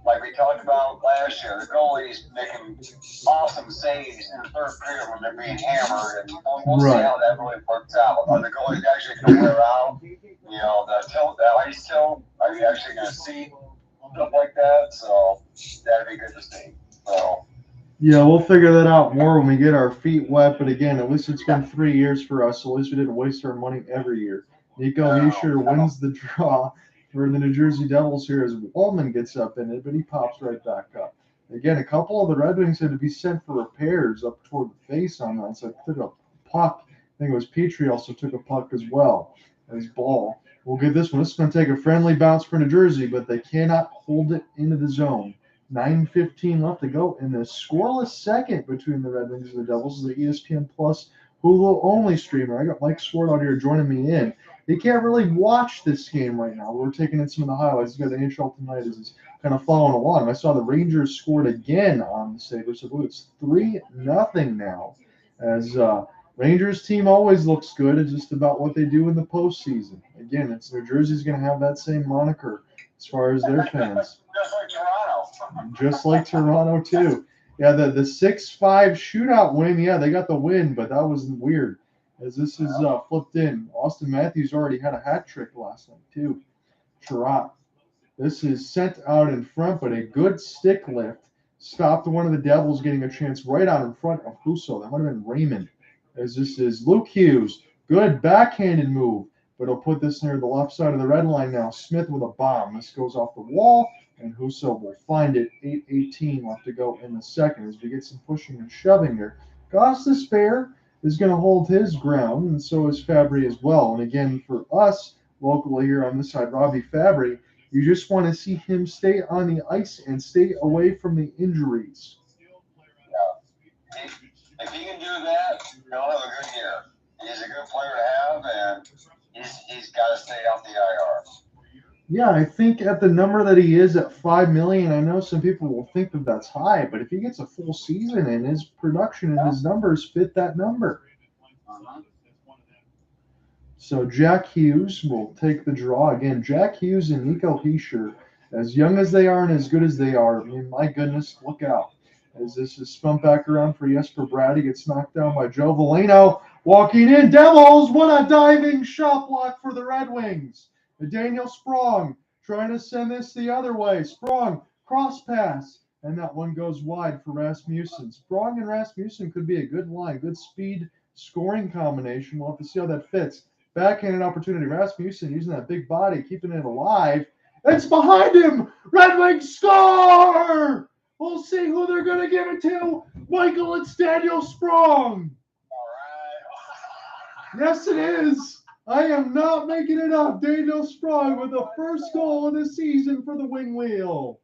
[SPEAKER 5] like we talked about last year, the goalies making awesome saves in the third period when they're being hammered, and we'll see how that really works out. Are the goalies actually going to wear out? The ice tilt, are you actually going to see stuff like that? So that'd be good to see. So.
[SPEAKER 1] Yeah, we'll figure that out more when we get our feet wet. But again, at least it's been 3 years for us, so at least we didn't waste our money every year. Nico Hischier wins the draw for the New Jersey Devils here as Wallman gets up in it, but he pops right back up. Again, a couple of the Red Wings had to be sent for repairs up toward the face on that, so I took a puck. I think it was Petrie also took a puck as well as Ball. We'll get this one. This is going to take a friendly bounce for New Jersey, but they cannot hold it into the zone. 9:15 left to go in the scoreless second between the Red Wings and the Devils. The ESPN Plus Hulu only streamer. I got Mike Swart out here joining me in. He can't really watch this game right now. We're taking in some of the highlights. He's got the NHL tonight as he's kind of following along. I saw the Rangers scored again on the Sabres. So it's 3-0 now. As Rangers team always looks good. It's just about what they do in the postseason. Again, it's New Jersey's going to have that same moniker as far as their fans.
[SPEAKER 5] Just like Toronto.
[SPEAKER 1] Just like Toronto, too. Yeah, the 6-5 shootout win, yeah, they got the win, but that was weird. As this is flipped in. Austin Matthews already had a hat trick last night, too. Sherratt. This is sent out in front, but a good stick lift stopped one of the Devils getting a chance right out in front of Husso. That might have been Raymond. As this is Luke Hughes. Good backhanded move, but he'll put this near the left side of the red line now. Smith with a bomb. This goes off the wall, and Husso will find it. 8:18 left to go in the second as we get some pushing and shoving here. Gostisbehere is going to hold his ground, and so is Fabry as well. And again, for us locally here on this side, Robbie Fabry, you just want to see him stay on the ice and stay away from the injuries.
[SPEAKER 5] Yeah. If he can do that, he'll have a good year. He's a good player to have, and he's got to stay off the IR.
[SPEAKER 1] Yeah, I think at the number that he is at $5 million, I know some people will think that that's high, but if he gets a full season and his production and his numbers fit that number. So Jack Hughes will take the draw. Again, Jack Hughes and Nico Hischier, as young as they are and as good as they are, I mean, my goodness, look out. As this is spun back around for Jesper Bratt, he gets knocked down by Joe Veleno. Walking in, Devils, what a diving shot block for the Red Wings. Daniel Sprong trying to send this the other way. Sprong, cross pass, and that one goes wide for Rasmussen. Sprong and Rasmussen could be a good line, good speed scoring combination. We'll have to see how that fits. Backhanded opportunity. Rasmussen using that big body, keeping it alive. It's behind him. Red Wings score! We'll see who they're going to give it to. Michael, it's Daniel Sprong.
[SPEAKER 5] All right.
[SPEAKER 1] Yes, it is. I am not making it up. Daniel Sprong with the first goal of the season for the Wing Wheel.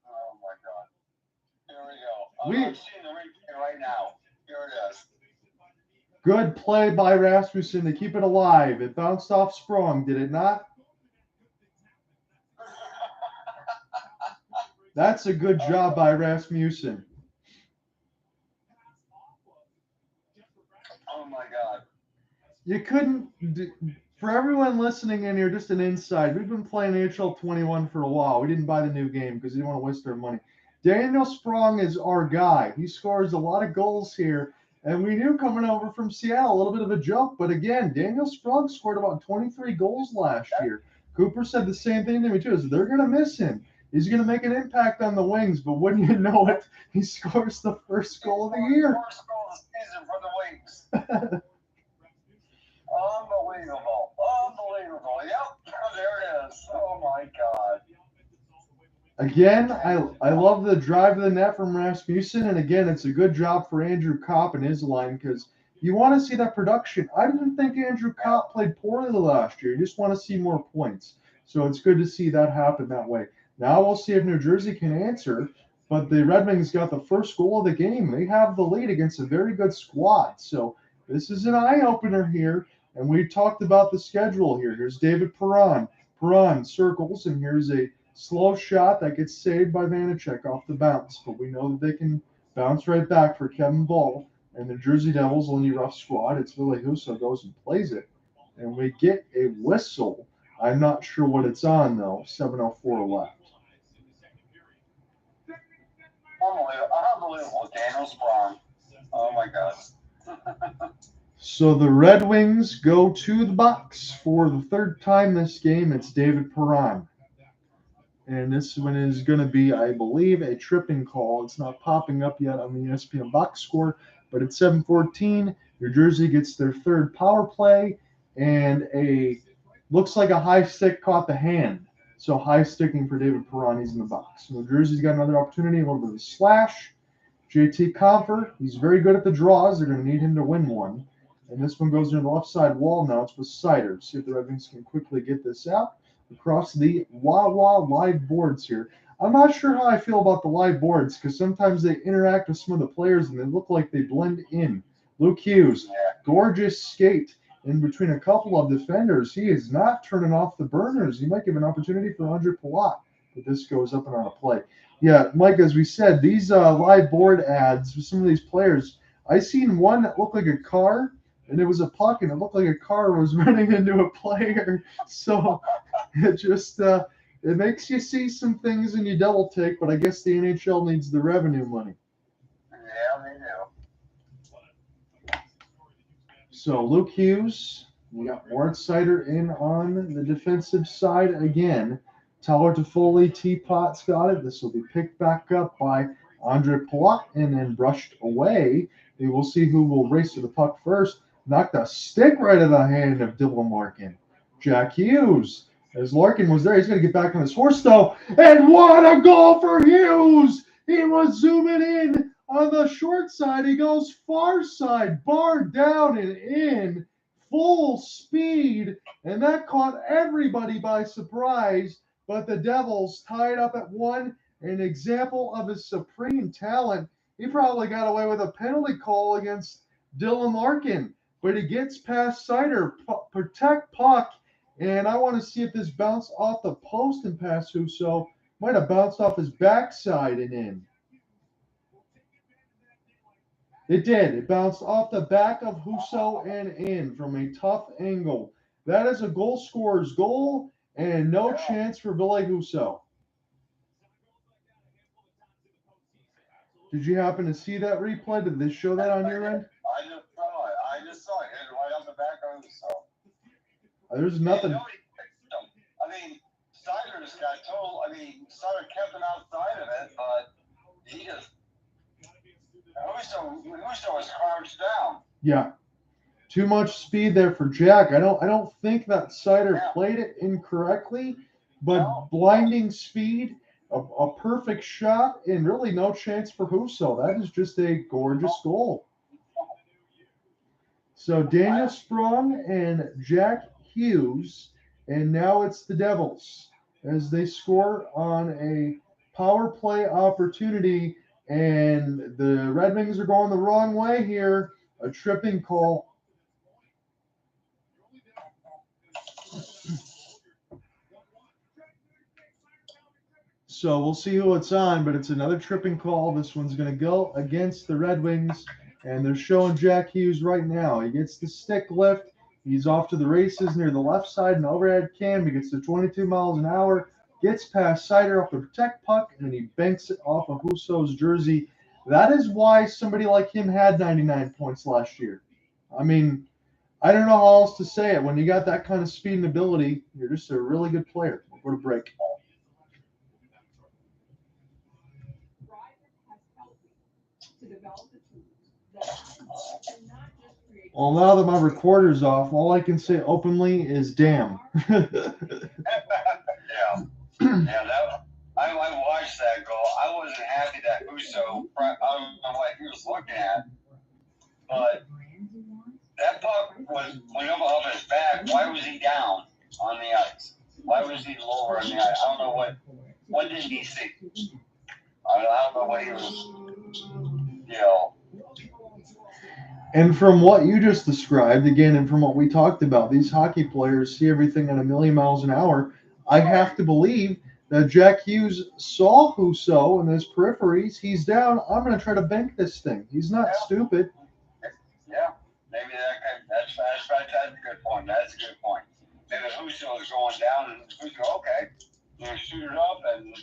[SPEAKER 5] Oh, my God. Here we go. I'm seeing the replay right now. Here it is.
[SPEAKER 1] Good play by Rasmussen to keep it alive. It bounced off Sprong, did it not? That's a good job by Rasmussen.
[SPEAKER 5] Oh, my God.
[SPEAKER 1] You couldn't, for everyone listening in here, just an inside. We've been playing NHL 21 for a while. We didn't buy the new game because we didn't want to waste our money. Daniel Sprong is our guy. He scores a lot of goals here. And we knew coming over from Seattle, a little bit of a jump. But again, Daniel Sprong scored about 23 goals last year. Cooper said the same thing to me, too. Is they're going to miss him. He's going to make an impact on the Wings. But wouldn't you know it, he scores the first goal of the year.
[SPEAKER 5] First goal of the season for the Wings. Unbelievable. Unbelievable. Yep, there it is. Oh, my God.
[SPEAKER 1] Again, I love the drive to the net from Rasmussen, and again, it's a good job for Andrew Kopp and his line because you want to see that production. I didn't think Andrew Kopp played poorly last year. You just want to see more points. So it's good to see that happen that way. Now we'll see if New Jersey can answer, but the Red Wings got the first goal of the game. They have the lead against a very good squad. So this is an eye-opener here, and we talked about the schedule here. Here's David Perron. Perron circles, and here's a slow shot that gets saved by Vanacek off the bounce, but we know that they can bounce right back for Kevin Ball and the Jersey Devils, only rough squad. It's Ville Husso goes and plays it, and we get a whistle. I'm not sure what it's on, though. 7:04 left.
[SPEAKER 5] Unbelievable. Daniel Sprong. Oh, my God.
[SPEAKER 1] So the Red Wings go to the box for the third time this game. It's David Perron. And this one is going to be, I believe, a tripping call. It's not popping up yet on the ESPN box score, but it's 7:14. New Jersey gets their third power play, and looks like a high stick caught the hand. So high sticking for David Perron. He's in the box. New Jersey's got another opportunity, a little bit of a slash. JT Compher, he's very good at the draws. They're going to need him to win one. And this one goes near the left side wall now. It's with Sider. See if the Red Wings can quickly get this out. Across the Wawa live boards here. I'm not sure how I feel about the live boards because sometimes they interact with some of the players and they look like they blend in. Luke Hughes, gorgeous skate in between a couple of defenders. He is not turning off the burners. He might give an opportunity for Andre Palat, but this goes up and on a play. Yeah, Mike, as we said, these live board ads with some of these players, I seen one that looked like a car, and it was a puck, and it looked like a car was running into a player. So it It makes you see some things and you double take, but I guess the NHL needs the revenue money.
[SPEAKER 5] Yeah, they do.
[SPEAKER 1] So Luke Hughes, we got Moritz Seider in on the defensive side again. Tyler Toffoli, Teapot's got it. This will be picked back up by Andre Palat and then brushed away. We will see who will race to the puck first. Knocked a stick right in the hand of Dylan Larkin. Jack Hughes. As Larkin was there, he's going to get back on his horse, though. And what a goal for Hughes! He was zooming in on the short side. He goes far side, bar down and in, full speed. And that caught everybody by surprise. But the Devils tied up at 1. An example of his supreme talent. He probably got away with a penalty call against Dylan Larkin. But he gets past Seider, protect puck. And I want to see if this bounced off the post and past Husso. Might have bounced off his backside and in. It did. It bounced off the back of Husso and in from a tough angle. That is a goal scorer's goal and no chance for Ville Husso. Did you happen to see that replay? Did they show that on your end?
[SPEAKER 5] I just saw it. Hit right on the back of Husso.
[SPEAKER 1] There's nothing.
[SPEAKER 5] Nobody picked him. I mean, Seider's got total. I mean, Seider kept him outside of it, but he just. Husso was crouched down.
[SPEAKER 1] Yeah. Too much speed there for Jack. I don't think that Seider played it incorrectly, but blinding speed, a perfect shot, and really no chance for Husso. That is just a gorgeous goal. So Daniel Sprong and Jack Hughes, and now it's the Devils as they score on a power play opportunity, and the Red Wings are going the wrong way here. A tripping call. So we'll see who it's on, but it's another tripping call. This one's going to go against the Red Wings, and they're showing Jack Hughes right now. He gets the stick lift. He's off to the races near the left side, and overhead cam. He gets to 22 miles an hour, gets past Seider off the protect puck, and then he banks it off of Husso's jersey. That is why somebody like him had 99 points last year. I mean, I don't know how else to say it. When you got that kind of speed and ability, you're just a really good player. We'll go to break. Well, now that my recorder's off, all I can say openly is damn.
[SPEAKER 5] Yeah. I watched that goal. I wasn't happy that Husso, I don't know what he was looking at, but that puck went up his back. Why was he down on the ice? Why was he lower on the ice? I don't know what did he see? I don't know what he was,
[SPEAKER 1] And from what you just described, again, and from what we talked about, these hockey players see everything at a million miles an hour. I have to believe that Jack Hughes saw Husso in his peripheries. He's down. I'm going to try to bank this thing. He's not stupid.
[SPEAKER 5] Yeah, maybe that's a good point. That's a good point. Maybe Husso is going down, and Husso, okay, shoot it up, and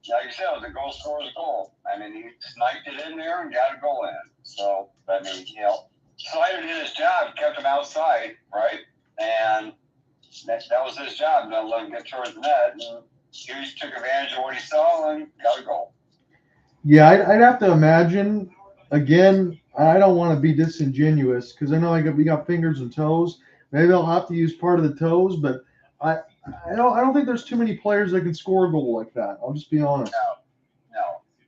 [SPEAKER 5] like you said, it was a goal scorer's goal. I mean, he sniped it in there and got a goal in. So, I mean, Seider did his job, kept him outside, right? And that was his job, not let him get towards the net. And Hughes took advantage of what he saw and got a goal.
[SPEAKER 1] Yeah, I'd have to imagine, again, I don't want to be disingenuous because I know we got fingers and toes. Maybe I'll have to use part of the toes, but I don't think there's too many players that can score a goal like that. I'll just be honest.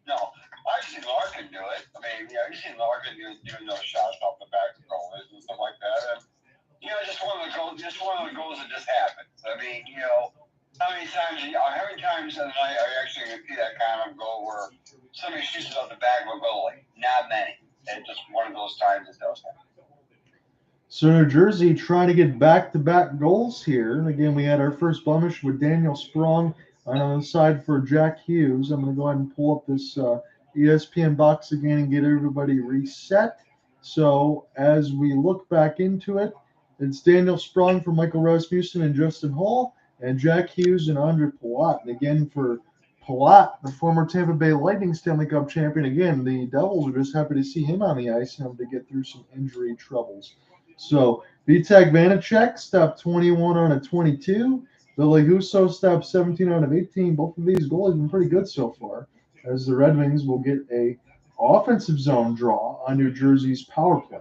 [SPEAKER 5] No. I've seen Larkin do it. I mean, you've seen Larkin doing those shots off the back of goalies and stuff like that. And, just one of the goals that just happens. I mean, how many times in the night are you actually going to see that kind of goal where somebody shoots it off the back of a goalie? Not many. It's just one of those times it does happen.
[SPEAKER 1] So New Jersey trying to get back-to-back goals here. And again, we had our first blemish with Daniel Sprong on the side for Jack Hughes. I'm going to go ahead and pull up this ESPN box again and get everybody reset. So as we look back into it, it's Daniel Sprong for Michael Rasmussen and Justin Hall. and Jack Hughes and Andre Palat. And again, for Palat, the former Tampa Bay Lightning Stanley Cup champion, again, the Devils are just happy to see him on the ice and him to get through some injury troubles. So Vitek Vanacek stepped 21 on a 22. Ville Husso stepped 17 out of 18. Both of these goalies have been pretty good so far, as the Red Wings will get a offensive zone draw on New Jersey's power play.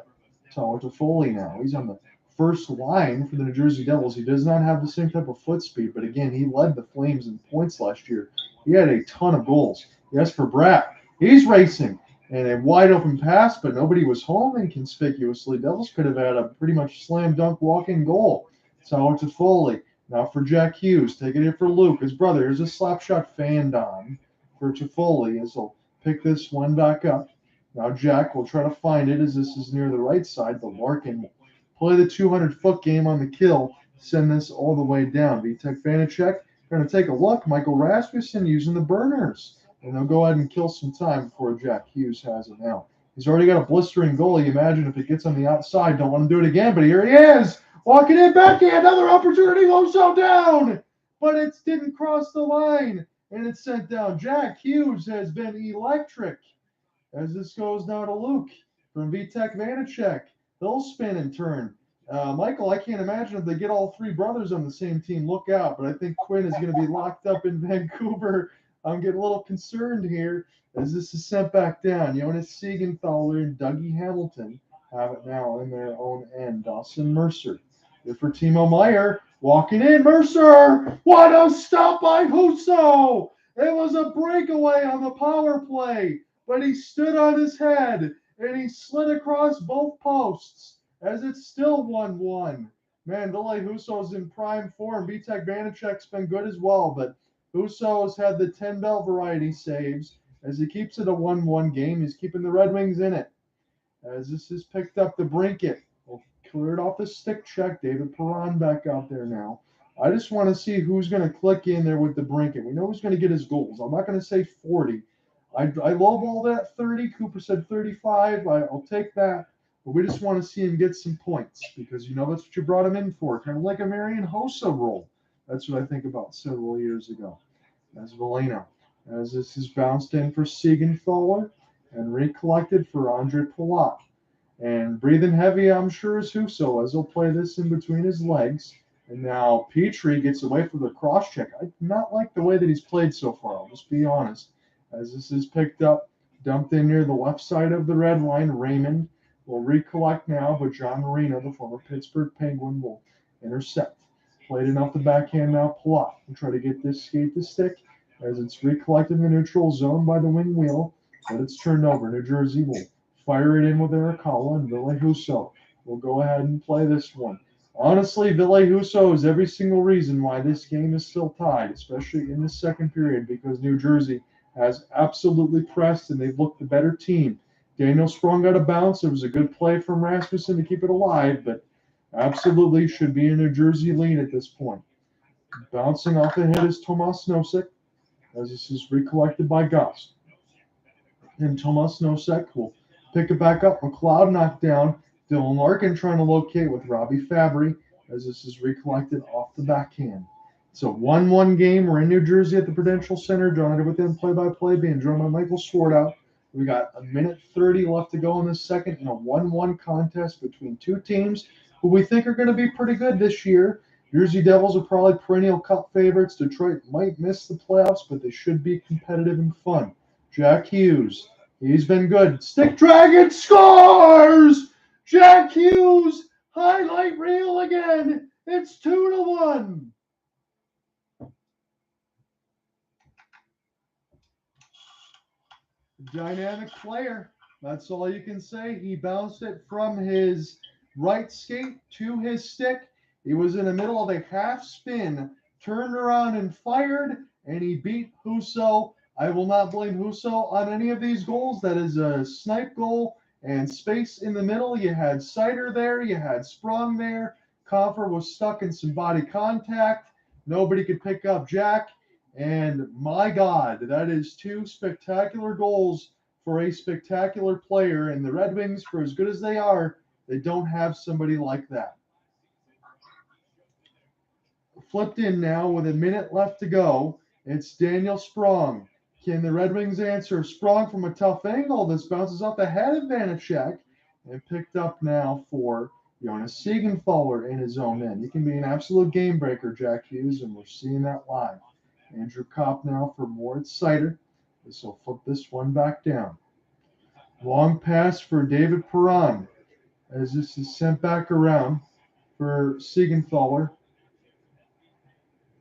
[SPEAKER 1] Tyler Toffoli now. He's on the first line for the New Jersey Devils. He does not have the same type of foot speed, but again, he led the Flames in points last year. He had a ton of goals. Yes, for Bratt, he's racing and a wide open pass, but nobody was home inconspicuously. Devils could have had a pretty much slam dunk walk-in goal. Tyler Toffoli. Now for Jack Hughes, taking it for Luke, his brother. Here's a slap shot fan down for Toffoli as he'll pick this one back up. Now Jack will try to find it as this is near the right side, but Larkin will play the 200-foot game on the kill, send this all the way down. Vitek Vanacek going to take a look. Michael Rasmussen using the burners, and they'll go ahead and kill some time before Jack Hughes has it now. He's already got a blistering goalie. Imagine if it gets on the outside. Don't want to do it again, but here he is. Walking in backhand, another opportunity, also down, but it didn't cross the line, and it's sent down. Jack Hughes has been electric as this goes now to Luke from Vitek Vanacek. They'll spin and turn. Michael, I can't imagine if they get all three brothers on the same team. Look out, but I think Quinn is going to be locked up in Vancouver. I'm getting a little concerned here as this is sent back down. Jonas Siegenthaler and Dougie Hamilton have it now in their own end. Dawson Mercer. Good for Timo Meyer. Walking in, Mercer. What a stop by Husso. It was a breakaway on the power play, but he stood on his head and he slid across both posts as it's still 1-1. Man, Ville Husso's in prime form. Vitek Vanacek's been good as well, but Husso has had the 10-bell variety saves as he keeps it a 1-1 game. He's keeping the Red Wings in it. As this is picked up to Brinket. We'll clear it off the stick check. David Perron back out there now. I just want to see who's going to click in there with the Brinket. We know who's going to get his goals. I'm not going to say 40. I lowball that 30. Cooper said 35. I'll take that. But we just want to see him get some points because, you know, that's what you brought him in for. Kind of like a Marian Hossa role. That's what I think about several years ago. As Veleno. As this is bounced in for Siegenthaler and recollected for Andre Palat. And breathing heavy, I'm sure, is Husso as he'll play this in between his legs. And now Petrie gets away for the cross check. I do not like the way that he's played so far. I'll just be honest. As this is picked up, dumped in near the left side of the red line, Raymond will recollect now, but John Marino, the former Pittsburgh Penguin, will intercept. Played it off the backhand now, Palat will try to get this skate to stick as it's recollected in the neutral zone by the wing wheel, but it's turned over. New Jersey will fire it in with Arakawa, and Ville Husso will go ahead and play this one. Honestly, Ville Husso is every single reason why this game is still tied, especially in the second period, because New Jersey has absolutely pressed and they've looked the better team. Daniel Sprong got a bounce. It was a good play from Rasmussen to keep it alive, but absolutely should be a New Jersey lead at this point. Bouncing off the head is Tomas Nosek, as this is recollected by Goss. And Tomas Nosek will pick it back up. McLeod knocked down. Dylan Larkin trying to locate with Robbie Fabry, as this is recollected off the backhand. It's a 1-1 game. We're in New Jersey at the Prudential Center. Joined within play-by-play, being joined by Michael Swartout. We got a minute 30 left to go in the second in a 1-1 contest between two teams who we think are going to be pretty good this year. Jersey Devils are probably perennial cup favorites. Detroit might miss the playoffs, but they should be competitive and fun. Jack Hughes, he's been good. Stick Dragon scores! Jack Hughes, highlight reel again. It's 2-1. Dynamic player. That's all you can say. He bounced it from his right skate to his stick. He was in the middle of a half spin, turned around and fired, and he beat Husso. I will not blame Husso on any of these goals. That is a snipe goal and space in the middle. You had Seider there. You had Sprung there. Confer was stuck in some body contact. Nobody could pick up Jack. And my God, that is two spectacular goals for a spectacular player. And the Red Wings, for as good as they are, they don't have somebody like that. flipped in now with a minute left to go. It's Daniel Sprong. Can the Red Wings answer? Sprong from a tough angle. This bounces off the head of Vanacek and picked up now for Jonas Siegenthaler in his own end. He can be an absolute game breaker, Jack Hughes, and we're seeing that live. Andrew Kopp now for Moritz Seider. This will flip this one back down. Long pass for David Perron as this is sent back around for Siegenthaler.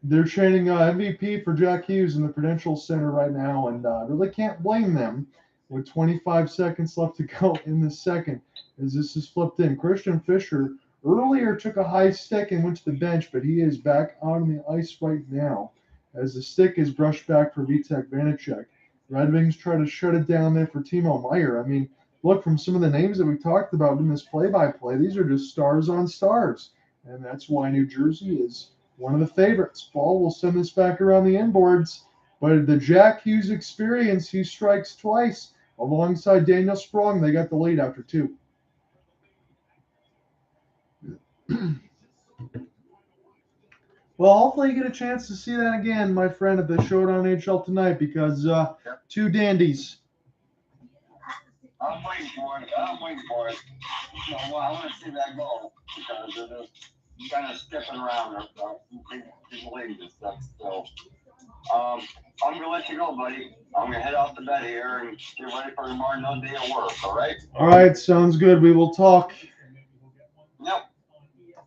[SPEAKER 1] They're chanting MVP for Jack Hughes in the Prudential Center right now, and really can't blame them with 25 seconds left to go in the second as this is flipped in. Christian Fischer earlier took a high stick and went to the bench, but he is back on the ice right now as the stick is brushed back for Vitek Vanacek. Red Wings try to shut it down there for Timo Meier. I mean, look, from some of the names that we talked about in this play-by-play, these are just stars on stars, and that's why New Jersey is one of the favorites. Paul will send this back around the inboards, but the Jack Hughes experience, he strikes twice alongside Daniel Sprong. They got the lead after 2. Well, hopefully you get a chance to see that again, my friend, at the Showdown NHL tonight, because 2 dandies.
[SPEAKER 5] I'm waiting for it. You know, I want to see that goal because they're just kind of skipping around people leaving and stuff. So I'm gonna let you go, buddy. I'm gonna head off to bed here and get ready for tomorrow. No day of work. All right.
[SPEAKER 1] All right, sounds good. We will talk.
[SPEAKER 5] Yep.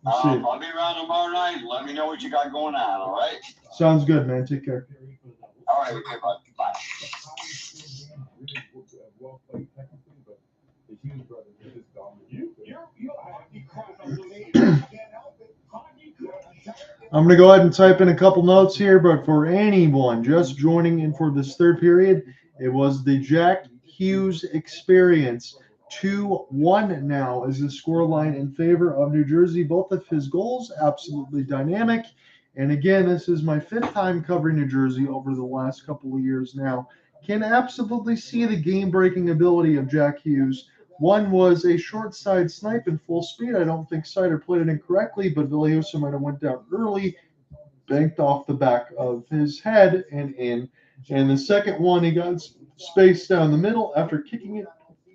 [SPEAKER 5] I'll be around tomorrow night. Let me know what you got going on. All right.
[SPEAKER 1] Sounds good, man. Take care.
[SPEAKER 5] All right. Okay, bud. Bye.
[SPEAKER 4] Well played technically, but the Hughes brothers are just dominant.
[SPEAKER 1] I'm going to go ahead and type in a couple notes here, but for anyone just joining in for this third period, it was the Jack Hughes experience. 2-1 now is the scoreline in favor of New Jersey. Both of his goals absolutely dynamic. And again, this is my 5th time covering New Jersey over the last couple of years now. Can absolutely see the game-breaking ability of Jack Hughes. One was a short side snipe in full speed. I don't think Seider played it incorrectly, but Villiusa might have went down early, banked off the back of his head and in. And the second one, he got spaced down the middle after kicking it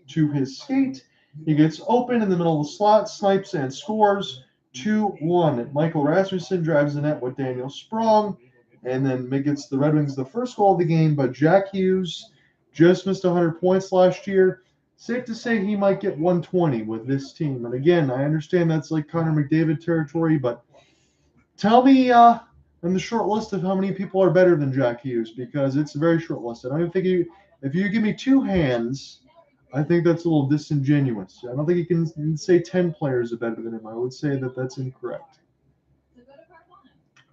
[SPEAKER 1] to his skate. He gets open in the middle of the slot, snipes and scores. 2-1. Michael Rasmussen drives the net with Daniel Sprong, and then gets the Red Wings the first goal of the game. But Jack Hughes just missed 100 points last year. Safe to say he might get 120 with this team. And again, I understand that's like Connor McDavid territory, but tell me on the short list of how many people are better than Jack Hughes, because it's a very short list. I don't even think if you give me 2 hands, I think that's a little disingenuous. I don't think you can say 10 players are better than him. I would say that that's incorrect.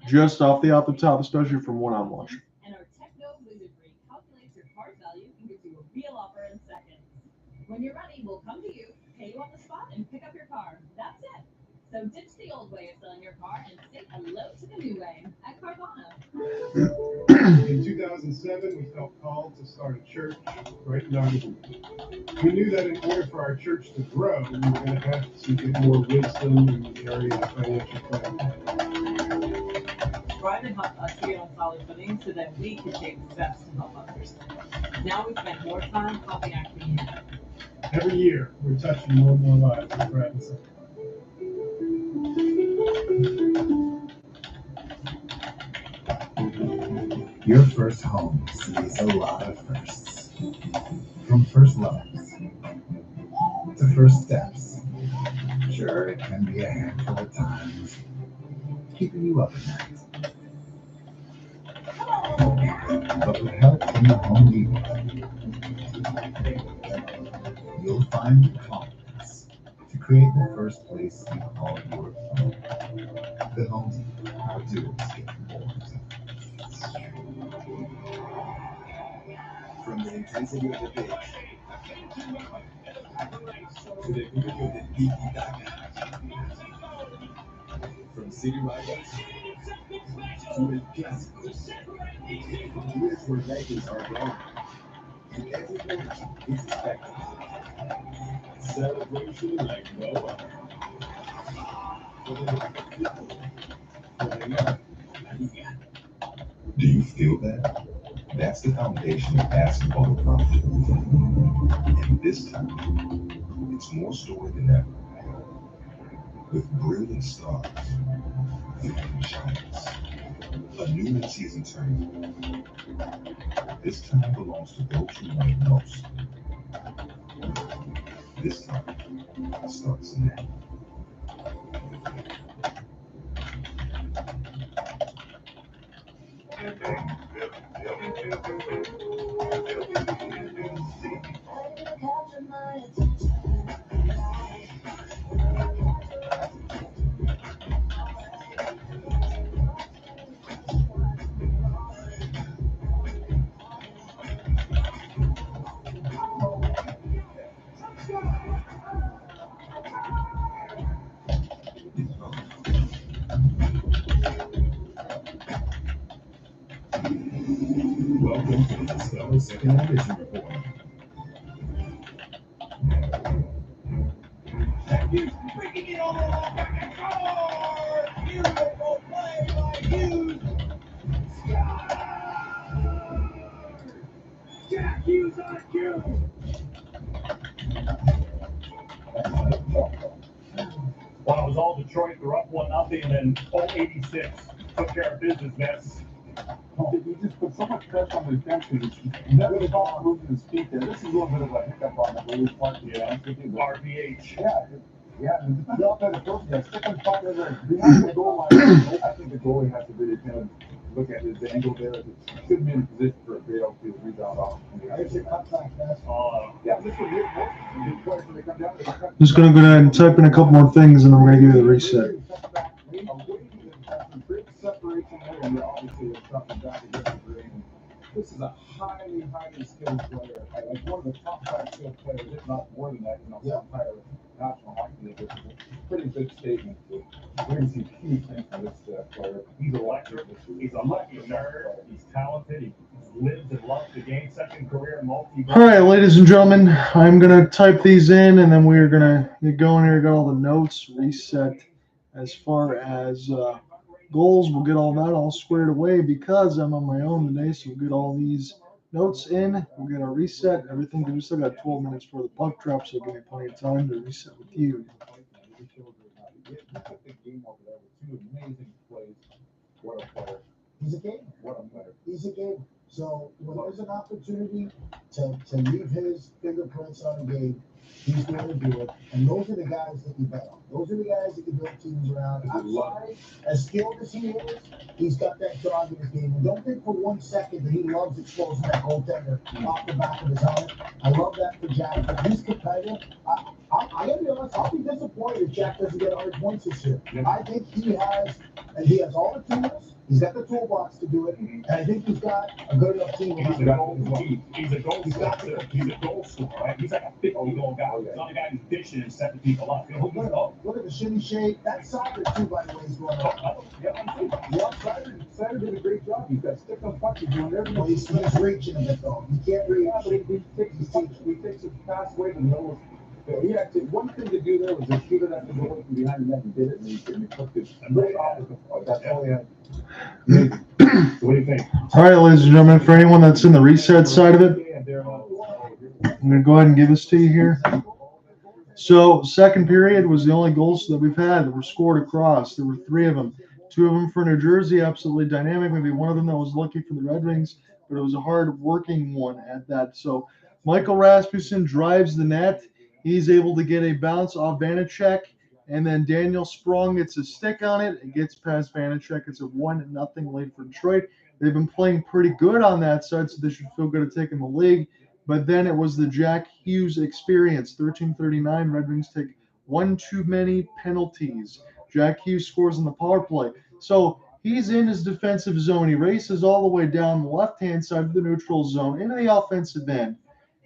[SPEAKER 1] Just off the top, especially from what I'm watching.
[SPEAKER 2] And our Techno Wizardry calculates your card value and gives you a real offer in seconds. When you're ready, we'll come to you, pay you on the spot, and pick up your car. That's it. So ditch the old way of selling your car and say hello to the new way at Carvana.
[SPEAKER 6] In 2007, we felt called to start a church right in our community. We knew that in order for our church to grow, we were going to have to get more wisdom in the area of financial planning.
[SPEAKER 7] Brian helped us get on solid footing so that we could take steps to help others. Now we spend more time helping our community.
[SPEAKER 6] Every year, we're touching more and more lives with Brad and Son.
[SPEAKER 8] Your first home sees a lot of firsts. From first loves to first steps. Sure, it can be a handful of times, keeping you up at night. But with help from the Home Depot, you'll find the confidence to create the first place you call your home. The Home Depot, how tools get more. From the intensity of the pitch to the beauty of the deep dive. From city rivals to the classicals. Here's where legends are born. And every moment is a spectacle. Celebration like no other. For the people, for the young, Feel that? That's the foundation of basketball growth. And this time, it's more storied than ever. With brilliant stars, flaming giants, a new mid-season tournament. This time belongs to those who want it most. This time starts now. Welcome to the Discover Second Edition Report.
[SPEAKER 3] He's freaking it all along back and forth. Beautiful play by Hughes. Jack Hughes on cue.
[SPEAKER 9] Well, it was all Detroit. They're up 1-0, and then 86 took care of business. That's
[SPEAKER 4] He just put so much pressure on the defense because he's never the ball moving his feet there. This is a little bit of a hiccup on the Blues part.
[SPEAKER 9] yeah, RPH.
[SPEAKER 4] Yeah, and the offensive coach got stick and puck there behind the goal line. I think the goalie has to really kind of look at his angle there. It shouldn't be in position for a bail to rebound off.
[SPEAKER 3] There's a cut back pass.
[SPEAKER 4] Yeah, this would be a play when they come down.
[SPEAKER 1] Just going to go ahead and type in a couple more things, and then we're going to give you the reset.
[SPEAKER 4] Great separation there, and obviously it's tough and back against the green. This is a highly skilled player. Like one of the top 5 skilled players, if not more than that, the entire National Hockey League. It's a pretty big statement. We're going to see huge things from this player.
[SPEAKER 9] He's electric. He's a lucky nerd. He's talented. He lives and loves the game. Second career multi.
[SPEAKER 1] All right, ladies and gentlemen, I'm going to type these in, and then we're going to get going here. Got all the notes reset as far as goals. We'll get all that all squared away because I'm on my own today, so we'll get all these notes in. We'll get our reset, everything. We still got 12 minutes for the puck drop, so give me plenty of time to reset with you.
[SPEAKER 4] Two amazing plays. What a player.
[SPEAKER 3] He's a gamer.
[SPEAKER 4] What a player.
[SPEAKER 3] He's a gamer. So when there's an opportunity to leave his fingerprints on a game, he's going to do it. And those are the guys that you bet on. Those are the guys that you build teams around. I'm sorry, as skilled as he is, he's got that dog in his game. And don't think for 1 second that he loves exposing that goaltender off the back of his helmet. I love that for Jack. But he's competitive. I gotta be honest, I'll be disappointed if Jack doesn't get 100 points this year. I think he has all the tools. He's got the toolbox to do it, and I think he's got a good enough team.
[SPEAKER 9] He's a goal scorer. He's a goal scorer, right? He's like a 50-goal guy. He's not a guy who's dishing and setting people up.
[SPEAKER 3] Look at the shimmy shake. That soccer too, by the way, is going on.
[SPEAKER 4] Saturday did a great job. He's got stick on punches doing everything.
[SPEAKER 3] Well, he's reaching a bit though. He can't reach.
[SPEAKER 4] Yeah, but he takes it fast away from the middle. He actually, one thing to do there was to shoot it at the goal from behind the net. He did it, and he took it right off of the puck. That's all he had.
[SPEAKER 9] So what do you think?
[SPEAKER 1] All right, ladies and gentlemen, for anyone that's in the reset side of it, I'm going to go ahead and give this to you here. So second period was the only goals that we've had that were scored across. There were 3 of them. 2 of them for New Jersey, absolutely dynamic. Maybe one of them that was lucky for the Red Wings, but it was a hard-working one at that. So Michael Rasmussen drives the net. He's able to get a bounce off Vanacek, and then Daniel Sprong gets a stick on it. It gets past Vanacek. It's a 1-0 lead for Detroit. They've been playing pretty good on that side, so they should feel good at taking the league. But then it was the Jack Hughes experience. 13:39, Red Wings take 1 too many penalties. Jack Hughes scores in the power play. So he's in his defensive zone. He races all the way down the left-hand side of the neutral zone into the offensive end.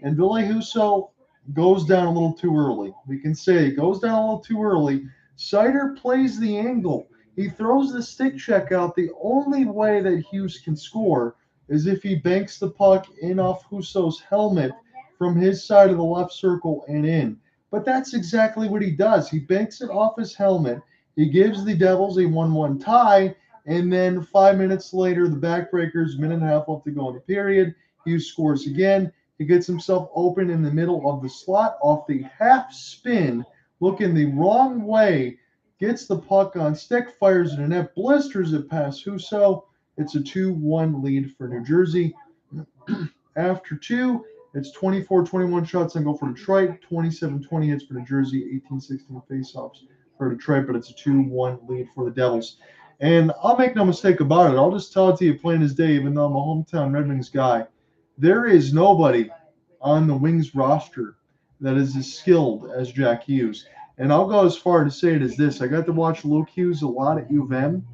[SPEAKER 1] And Ville Husso goes down a little too early. We can say goes down a little too early. Sider plays the angle. He throws the stick check out. The only way that Hughes can score is if he banks the puck in off Husso's helmet from his side of the left circle and in. But that's exactly what he does. He banks it off his helmet. He gives the Devils a 1-1 tie, And then 5 minutes later, the backbreakers, minute and a half left to go in the period. Hughes scores again. He gets himself open in the middle of the slot off the half spin, looking the wrong way, gets the puck on stick, fires it in net, blisters it past Husso. It's a 2-1 lead for New Jersey. After 2, it's 24-21 shots on goal for Detroit, 27-20 hits for New Jersey, 18-16 faceoffs for Detroit, but it's a 2-1 lead for the Devils. And I'll make no mistake about it. I'll just tell it to you plain as day, even though I'm a hometown Red Wings guy. There is nobody on the Wings roster that is as skilled as Jack Hughes. And I'll go as far to say it as this. I got to watch Luke Hughes a lot at U of M.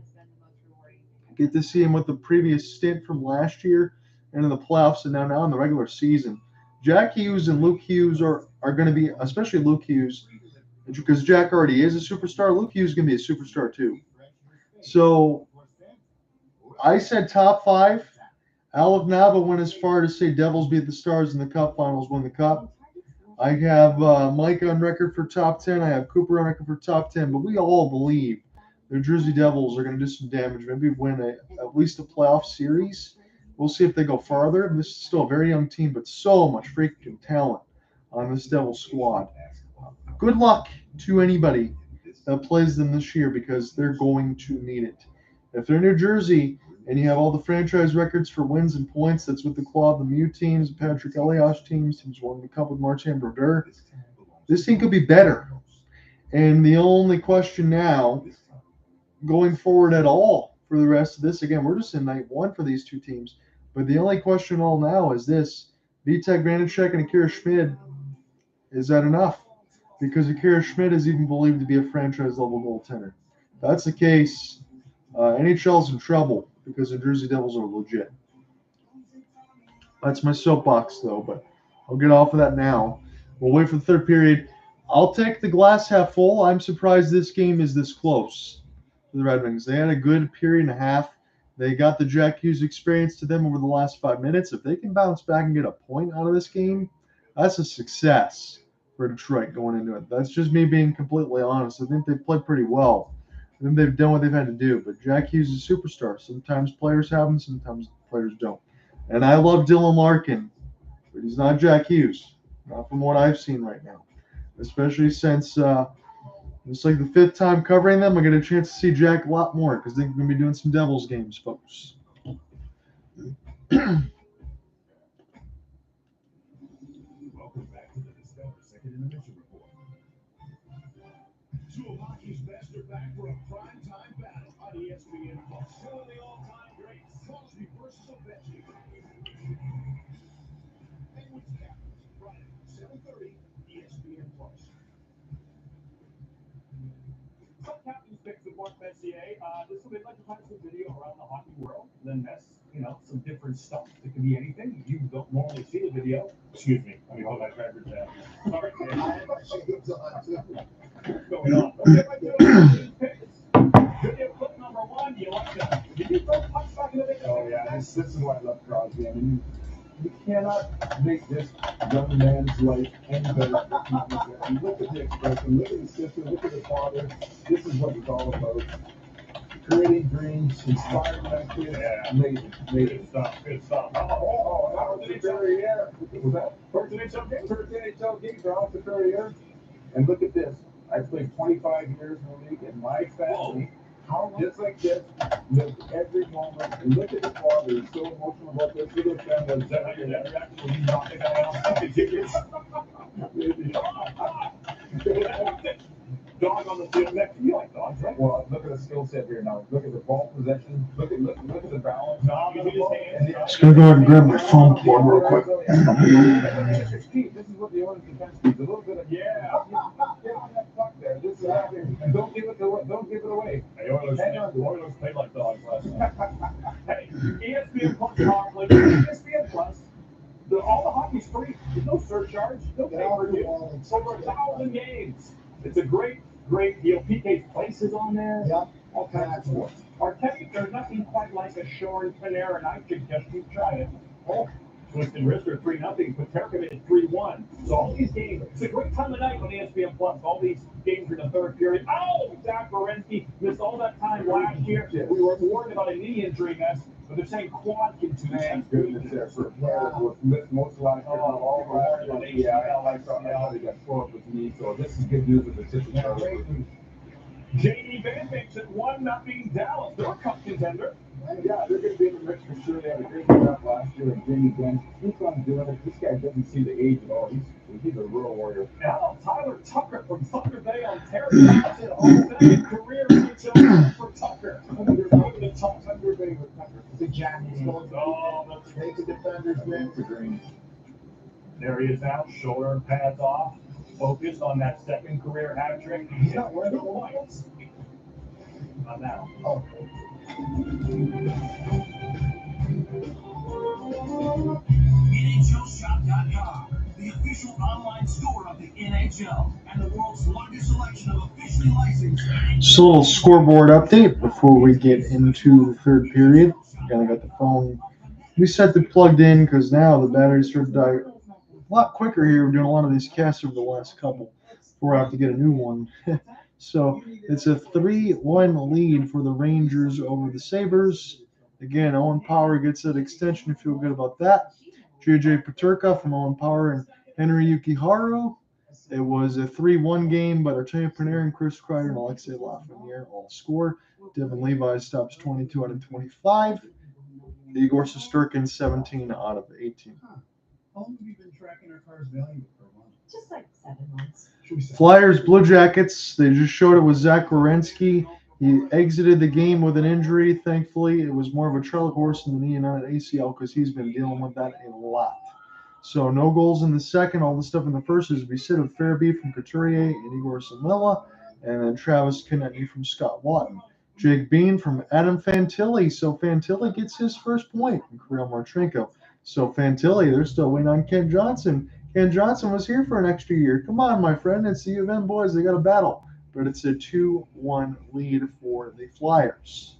[SPEAKER 1] Get to see him with the previous stint from last year and in the playoffs and now in the regular season. Jack Hughes and Luke Hughes are going to be, especially Luke Hughes, because Jack already is a superstar. Luke Hughes is going to be a superstar too. So I said top 5. Alec Nava went as far to say Devils beat the Stars in the Cup Finals, win the Cup. I have Mike on record for top 10. I have Cooper on record for top 10. But we all believe the Jersey Devils are going to do some damage, maybe win at least a playoff series. We'll see if they go farther. This is still a very young team, but so much freaking talent on this Devils squad. Good luck to anybody that plays them this year because they're going to need it. If they're New Jersey and you have all the franchise records for wins and points, that's with the Claude Lemieux teams, Patrick Elias teams won the Cup with Martin Brodeur. This team could be better. And the only question now, going forward at all for the rest of this, again, we're just in night 1 for these two teams, but the only question all now is this: Vitek Vanacek and Akira Schmid, is that enough? Because Akira Schmid is even believed to be a franchise-level goaltender. If that's the case, NHL's in trouble because the Jersey Devils are legit. That's my soapbox, though, but I'll get off of that now. We'll wait for the third period. I'll take the glass half full. I'm surprised this game is this close for the Red Wings. They had a good period and a half. They got the Jack Hughes experience to them over the last 5 minutes. If they can bounce back and get a point out of this game, that's a success for Detroit going into it. That's just me being completely honest. I think they played pretty well. I think they've done what they've had to do. But Jack Hughes is a superstar. Sometimes players have him, sometimes players don't. And I love Dylan Larkin, but he's not Jack Hughes, not from what I've seen right now. Especially since it's like the 5th time covering them, I get a chance to see Jack a lot more because they're going to be doing some Devils games, folks.
[SPEAKER 9] Welcome back to the Discover Second Intermission Report. Two of hockey's best are back for a primetime battle on ESPN+. Two of the all-time greats, Crosby versus Ovechkin. Penguins Capitals, Friday, 7:30, ESPN+. Some captains pick the one Messier. This will be like to find some video around the hockey world. Then that's, some different stuff. It can be anything. You don't normally see the video. Excuse me. Let me hold my beverage down. Sorry, man. What's going on? Okay, my video clip number 1. You like that? Did you throw pucks back in the video?
[SPEAKER 4] Oh, yeah. This is why I love Crosby. I mean, you cannot make this young man's life any better than you look at the expression, look at the sister, look at the father. This is what it's all about. Creating dreams, inspiring that kid.
[SPEAKER 9] Yeah.
[SPEAKER 4] Amazing.
[SPEAKER 9] Good stuff. Good stuff.
[SPEAKER 4] That was the Ferrier. Was that?
[SPEAKER 9] First NHL game?
[SPEAKER 4] First NHL game, they're off the Ferrier. And look at this. I played 25 years in the league, and my family, just like this, lived every moment. And look at the father. He's so emotional about this. Look at the family.
[SPEAKER 9] Is that how your dad reacted when you knocked the guy off the tickets? Dog on the field next to you, like dogs, right?
[SPEAKER 4] Well, look at the skill set here now. Look at the ball possession. Look at the balance.
[SPEAKER 9] No, you just hands.
[SPEAKER 1] Just going to go ahead and grab my phone plug real quick.
[SPEAKER 4] This is what the Oilers defense needs. A little bit of get on that puck there. This is happening. And don't give it away.
[SPEAKER 9] Hey, Oilers played like dogs last night. Hey, ESPN Plus Power Play. ESPN Plus. All the hockey's free. There's no surcharge. No pay-per-view. Over 1,000 games. It's a great deal. PK's Place is on there.
[SPEAKER 3] Yep.
[SPEAKER 9] All kinds of sports. Artemi, there's nothing quite like a Shore and Panera, and I suggest you try it. Oh, Twisted Wrister 3-0. Paterka 3-1. So all these games, it's a great time of night on ESPN Plus. All these games are in the third period. Oh, Zach Werenski missed all that time last year. We were worried about a knee injury, guys, but they're saying quad contusion.
[SPEAKER 4] Man, goodness, there for a player who was missed most of last year. All last year. Yeah, I thought he got tore up his knee. So this is good news with the situation.
[SPEAKER 9] JD Van makes it 1-0 Dallas. They're a cup contender.
[SPEAKER 4] Yeah, they're going to be in the mix for sure. They had a great draft last year, and Jamie Benn keeps on doing it. This guy doesn't see the age at all. He's a real warrior.
[SPEAKER 9] And how about Tyler Tucker from Thunder Bay, Ontario? That's it. All-second career NHL for Tucker. The top Thunder Bay with Tucker.
[SPEAKER 3] The Jackets going to make the defenders win.
[SPEAKER 9] There he is out. Shoulder pads off. Focused on that second career hat trick.
[SPEAKER 3] He's not wearing
[SPEAKER 9] 2 points. Not now.
[SPEAKER 3] Oh.
[SPEAKER 10] NHLShop.com, the official online store of the NHL and the world's largest selection of officially licensed.
[SPEAKER 1] Just a little scoreboard update before we get into the third period. Again, I got the phone reset it plugged in because now the batteries started to die a lot quicker here. We're doing a lot of these casts over the last couple before I have to get a new one. So it's a 3-1 lead for the Rangers over the Sabres. Again, Owen Power gets that extension. You feel good about that. JJ Paterka from Owen Power and Henry Yukiharu. It was a 3-1 game, but Artemi Panarin, Chris Kreider, and Alexei Lafreniere all score. Devin Levi stops 22 out of 25. Igor Shesterkin 17 out of 18.
[SPEAKER 3] How long have you been tracking our car's value for a month?
[SPEAKER 2] Just like 7 months.
[SPEAKER 1] Flyers, Blue Jackets. They just showed it was Zach Werenski. He exited the game with an injury. Thankfully, it was more of a trail horse in the knee and not an ACL because he's been dealing with that a lot. So no goals in the second. All the stuff in the first is we sit with Farabee from Couturier and Igor Samela, and then Travis Konecny from Scott Watton. Jake Bean from Adam Fantilli. So Fantilli gets his first point from Kirill Marchenko. So Fantilli, they're still waiting on Ken Johnson. Ken Johnson was here for an extra year. Come on, my friend. It's the U of M boys. They got a battle. But it's a 2-1 lead for the Flyers.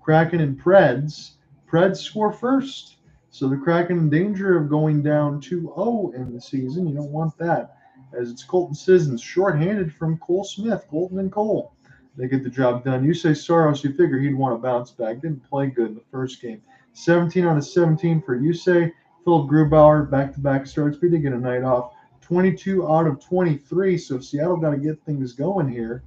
[SPEAKER 1] Kraken and Preds. Preds score first. So the Kraken in danger of going down 2-0 in the season. You don't want that. As it's Colton Sissons, shorthanded from Cole Smith. Colton and Cole. They get the job done. You say Saros, you figure he'd want to bounce back. Didn't play good in the first game. 17 out of 17 for Yusei. Philip Grubauer, back-to-back starts. We did get a night off. 22 out of 23, so Seattle got to get things going here.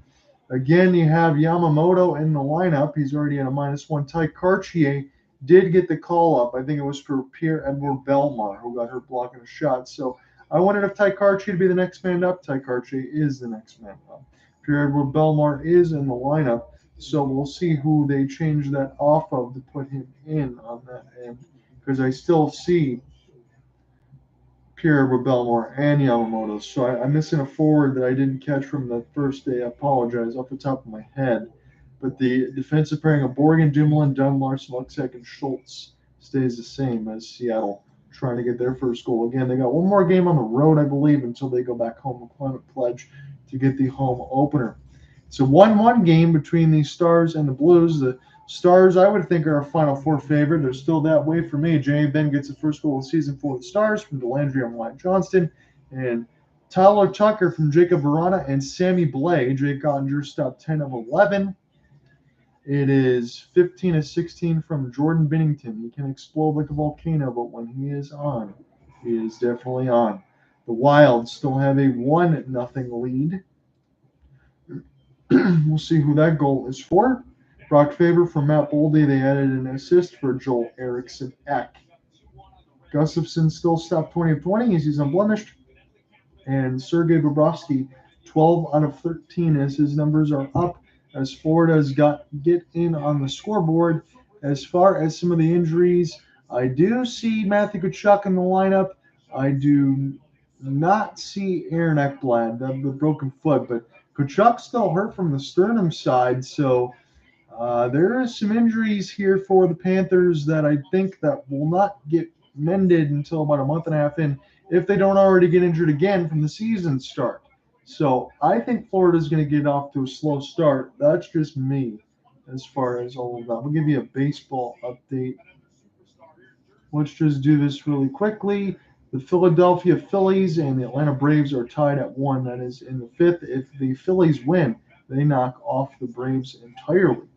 [SPEAKER 1] Again, you have Yamamoto in the lineup. He's already at a -1. Ty Cartier did get the call-up. I think it was for Pierre-Edouard Bellemare, who got hurt blocking a shot. So I wondered if Ty Cartier to be the next man up. Ty Cartier is the next man up. Pierre-Edouard Bellemare is in the lineup, so we'll see who they change that off of to put him in on that end, because I still see Pierre Bellemare and Yamamoto. So I'm missing a forward that I didn't catch from the first day. I apologize off the top of my head. But the defensive pairing of Borgen, Dumoulin, Dunn, Luxek, and Schultz stays the same as Seattle trying to get their first goal. Again, they got one more game on the road, I believe, until they go back home with Climate Pledge to get the home opener. It's a 1-1 game between the Stars and the Blues. The Stars, I would think, are a Final Four favorite. They're still that way for me. Jamie Benn gets the first goal of the season for the Stars from Delandry and Wyatt Johnston. And Tyler Tucker from Jacob Verana and Sammy Blais. Jake Ottinger stopped 10 of 11. It is 15 of 16 from Jordan Binnington. He can explode like a volcano, but when he is on, he is definitely on. The Wild still have a 1-0 lead. We'll see who that goal is for. Brock Faber from Matt Boldy. They added an assist for Joel Eriksson Ek. Gustafsson still stopped 20 of 20 as he's unblemished. And Sergei Bobrovsky, 12 out of 13 as his numbers are up as Florida's get in on the scoreboard. As far as some of the injuries, I do see Matthew Tkachuk in the lineup. I do not see Aaron Ekblad, the broken foot, but Tkachuk's still hurt from the sternum side, so there are some injuries here for the Panthers that I think that will not get mended until about a month and a half in, if they don't already get injured again from the season start. So I think Florida's going to get off to a slow start. That's just me as far as all of that. We'll give you a baseball update Let's just do this really quickly. The Philadelphia Phillies and the Atlanta Braves are tied at 1. That is in the 5th. If the Phillies win, they knock off the Braves entirely.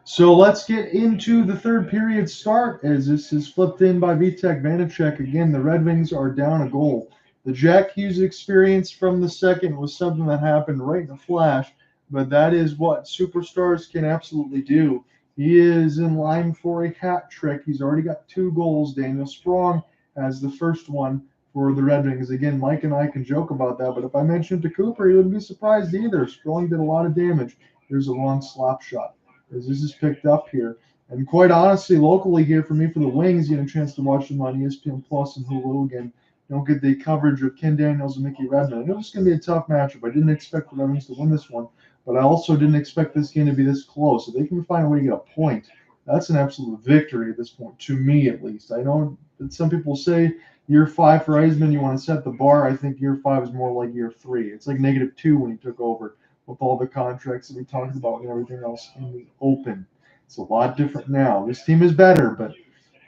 [SPEAKER 1] So let's get into the third period start as this is flipped in by Vitek Vanacek. Again, the Red Wings are down a goal. The Jack Hughes experience from the second was something that happened right in a flash, but that is what superstars can absolutely do. He is in line for a hat trick. He's already got 2 goals. Daniel Sprong has the first one for the Red Wings. Again, Mike and I can joke about that, but if I mentioned to Cooper, he wouldn't be surprised either. Sprong did a lot of damage. Here's a long slap shot as this is picked up here. And quite honestly, locally here for me for the Wings, you get a chance to watch them on ESPN Plus and Hulu again. You don't get the coverage of Ken Daniels and Mickey Redmond. It was going to be a tough matchup. I didn't expect the Red Wings to win this one, but I also didn't expect this game to be this close. If they can find a way to get a point, that's an absolute victory at this point, to me at least. I know that some people say year 5 for Eisman, you want to set the bar. I think year 5 is more like year 3. It's like -2 when he took over, with all the contracts that we talked about and everything else in the open. It's a lot different now. This team is better, but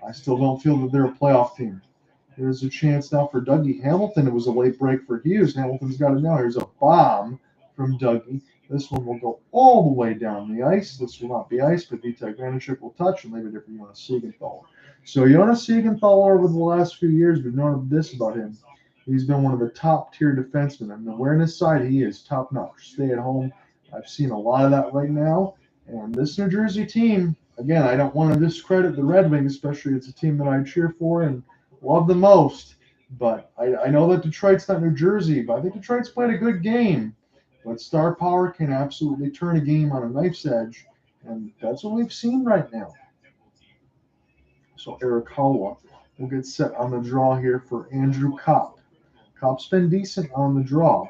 [SPEAKER 1] I still don't feel that they're a playoff team. There's a chance now for Dougie Hamilton. It was a late break for Hughes. Hamilton's got it now. Here's a bomb from Dougie. This one will go all the way down the ice. This will not be ice, but Vitek Vanacek will touch and leave it there for Jonas Siegenthaler. So Jonas Siegenthaler over the last few years, we've known this about him. He's been one of the top-tier defensemen. On the awareness side, he is top-notch. Stay at home. I've seen a lot of that right now. And this New Jersey team, again, I don't want to discredit the Red Wings, especially it's a team that I cheer for and love the most. But I know that Detroit's not New Jersey, but I think Detroit's played a good game. But star power can absolutely turn a game on a knife's edge, and that's what we've seen right now. So Eric Holla will get set on the draw here for Andrew Kopp. Kopp's been decent on the draw.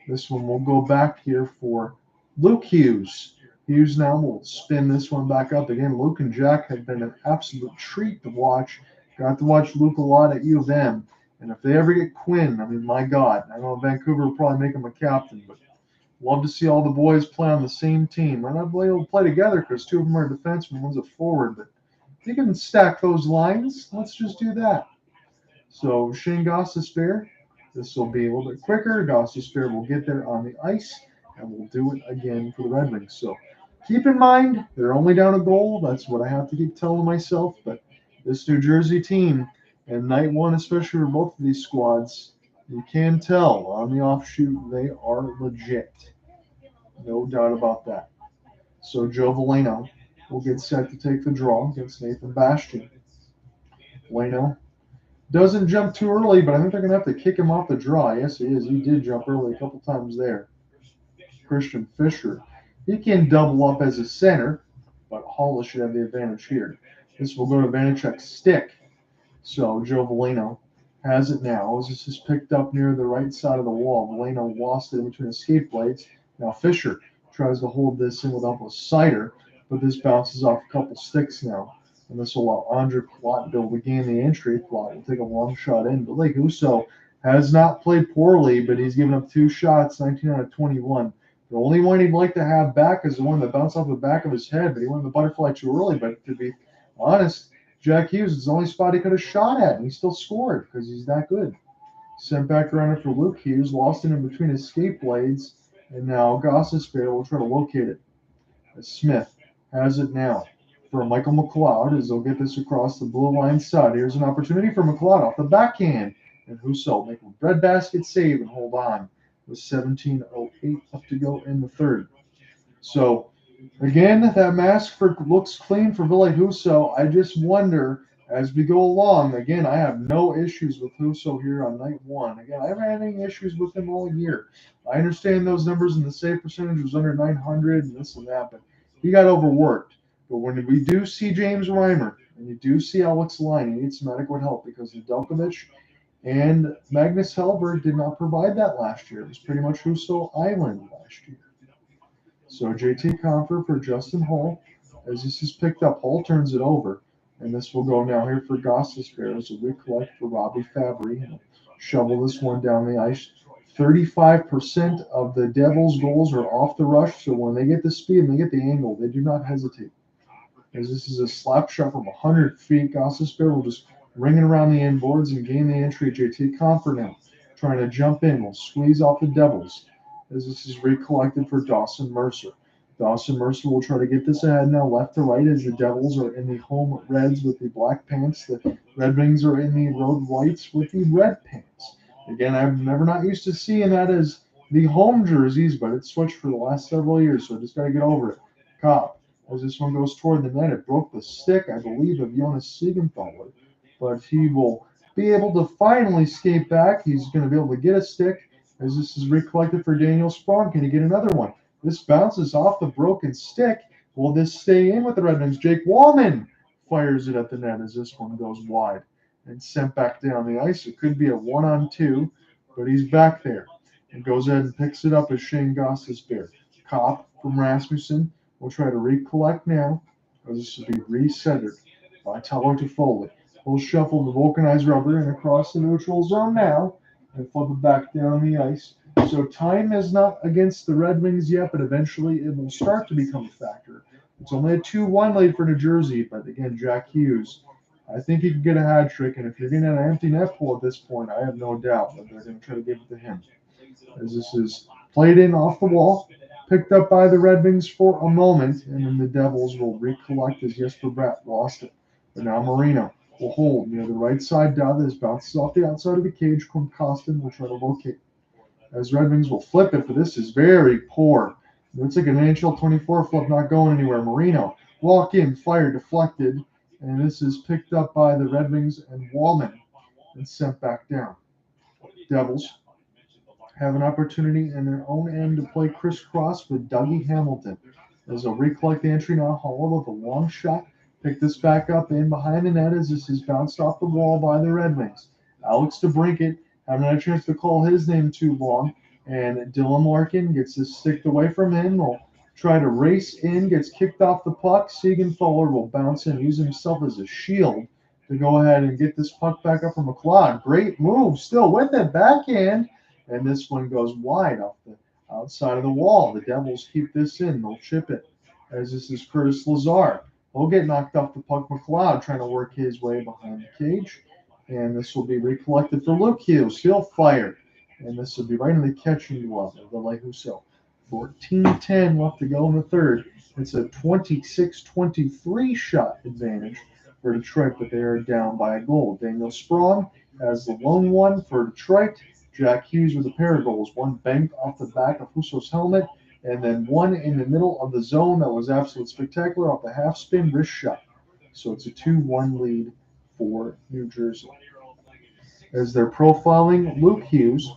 [SPEAKER 1] This one will go back here for Luke Hughes. Hughes now will spin this one back up again. Luke and Jack have been an absolute treat to watch. Got to watch Luke a lot at U of M. And if they ever get Quinn, I mean, my God, I know Vancouver will probably make him a captain, but love to see all the boys play on the same team. Might not be able to play together because 2 of them are defensemen, one's a forward, but if you can stack those lines, let's just do that. So Shane Gostisbehere, this will be a little bit quicker. Gostisbehere will get there on the ice, and we'll do it again for the Red Wings. So keep in mind, they're only down a goal. That's what I have to keep telling myself. But this New Jersey team, and night 1, especially for both of these squads, you can tell on the offshoot they are legit. No doubt about that. So Joe Veleno will get set to take the draw against Nathan Bastian. Veleno doesn't jump too early, but I think they're going to have to kick him off the draw. Yes, he is. He did jump early a couple times there. Christian Fisher. He can double up as a center, but Hollis should have the advantage here. This will go to Vanacek's stick. So Joe Veleno has it now as this is picked up near the right side of the wall. Veleno lost it in between the skate blades. Now Fisher tries to hold this in with a cider, but this bounces off a couple sticks now. And this will allow Andre Plottville to gain the entry. Plot will take a long shot in. But Lake Uso has not played poorly, but he's given up 2 shots, 19 out of 21. The only one he'd like to have back is the one that bounced off the back of his head, but he went the butterfly too early. But to be honest, Jack Hughes is the only spot he could have shot at, and he still scored because he's that good. Sent back around it for Luke Hughes, lost it in between his skate blades, and now Gostisbehere will try to locate it. As Smith has it now for Michael McLeod as they'll get this across the blue line side. Here's an opportunity for McLeod off the backhand, and Husso make a breadbasket save and hold on with 17:08 left to go in the third. So again, that mask looks clean for Ville Husso. I just wonder as we go along. Again, I have no issues with Husso here on night 1. Again, I haven't had any issues with him all year. I understand those numbers and the save percentage was under 900 and this and that, but he got overworked. But when we do see James Reimer and you do see Alex Line, he needs some adequate help because Nedeljkovic and Magnus Hellberg did not provide that last year. It was pretty much Husso Island last year. So JT Compher for Justin Hull. As this is picked up, Hull turns it over. And this will go now here for Gostisbehere as a recollect for Robbie Fabry. And shovel this one down the ice. 35% of the Devils' goals are off the rush, so when they get the speed and they get the angle, they do not hesitate. As this is a slap shot from 100 feet, Gostisbehere will just ring it around the inboards and gain the entry. JT Comfort now trying to jump in, will squeeze off the Devils as this is recollected for Dawson Mercer. Dawson Mercer will try to get this ahead now left to right as the Devils are in the home reds with the black pants. The Red Wings are in the road whites with the red pants. Again, I'm never not used to seeing that as the home jerseys, but it's switched for the last several years, so I just got to get over it. Cobb, as this one goes toward the net, it broke the stick, I believe, of Jonas Siegenthaler, but he will be able to finally skate back. He's going to be able to get a stick as this is recollected for Daniel Sprong. Can he get another one? This bounces off the broken stick. Will this stay in with the Red Wings? Jake Wallman fires it at the net as this one goes wide and sent back down the ice. It could be a 1-on-2, but he's back there and goes ahead and picks it up as Shane Gostisbehere. Kopp from Rasmussen will try to recollect now, as this will be recentered by Tyler Toffoli. He'll shuffle the vulcanized rubber and across the neutral zone now and flip it back down the ice. So time is not against the Red Wings yet, but eventually it will start to become a factor. It's only a 2-1 lead for New Jersey, but again, Jack Hughes, I think he can get a hat trick, and if you're getting an empty net pool at this point, I have no doubt that they're going to try to give it to him. As this is played in off the wall, picked up by the Red Wings for a moment, and then the Devils will recollect as Jesper Bratt lost it. But now Marino will hold near the right side dot. This bounces off the outside of the cage. Costin will try to locate. As Red Wings will flip it, but this is very poor. It's like an NHL 24 flip, not going anywhere. Marino, walk in, fire deflected, and this is picked up by the Red Wings and Wallman and sent back down. Devils have an opportunity in their own end to play crisscross with Dougie Hamilton. As they'll recollect the entry now, Hall with a long shot. Pick this back up in behind the net as this is bounced off the wall by the Red Wings. Alex DeBrincat haven't had a chance to call his name too long, and Dylan Larkin gets this sticked away from him. Will try to race in, gets kicked off the puck. Siegenthaler will bounce in, use himself as a shield to go ahead and get this puck back up from McLeod. Great move, still with it, backhand, and this one goes wide off the outside of the wall. The Devils keep this in, they'll chip it, as this is Curtis Lazar. He'll get knocked off the puck. McLeod trying to work his way behind the cage. And this will be recollected for Luke Hughes. He'll fire. And this will be right in the catching glove of the Husso. 14-10 left to go in the third. It's a 26-23 shot advantage for Detroit, but they are down by a goal. Daniel Sprong has the lone one for Detroit. Jack Hughes with a pair of goals. One banked off the back of Husso's helmet, and then one in the middle of the zone that was absolutely spectacular off the half-spin wrist shot. So it's a 2-1 lead for New Jersey. As they're profiling Luke Hughes,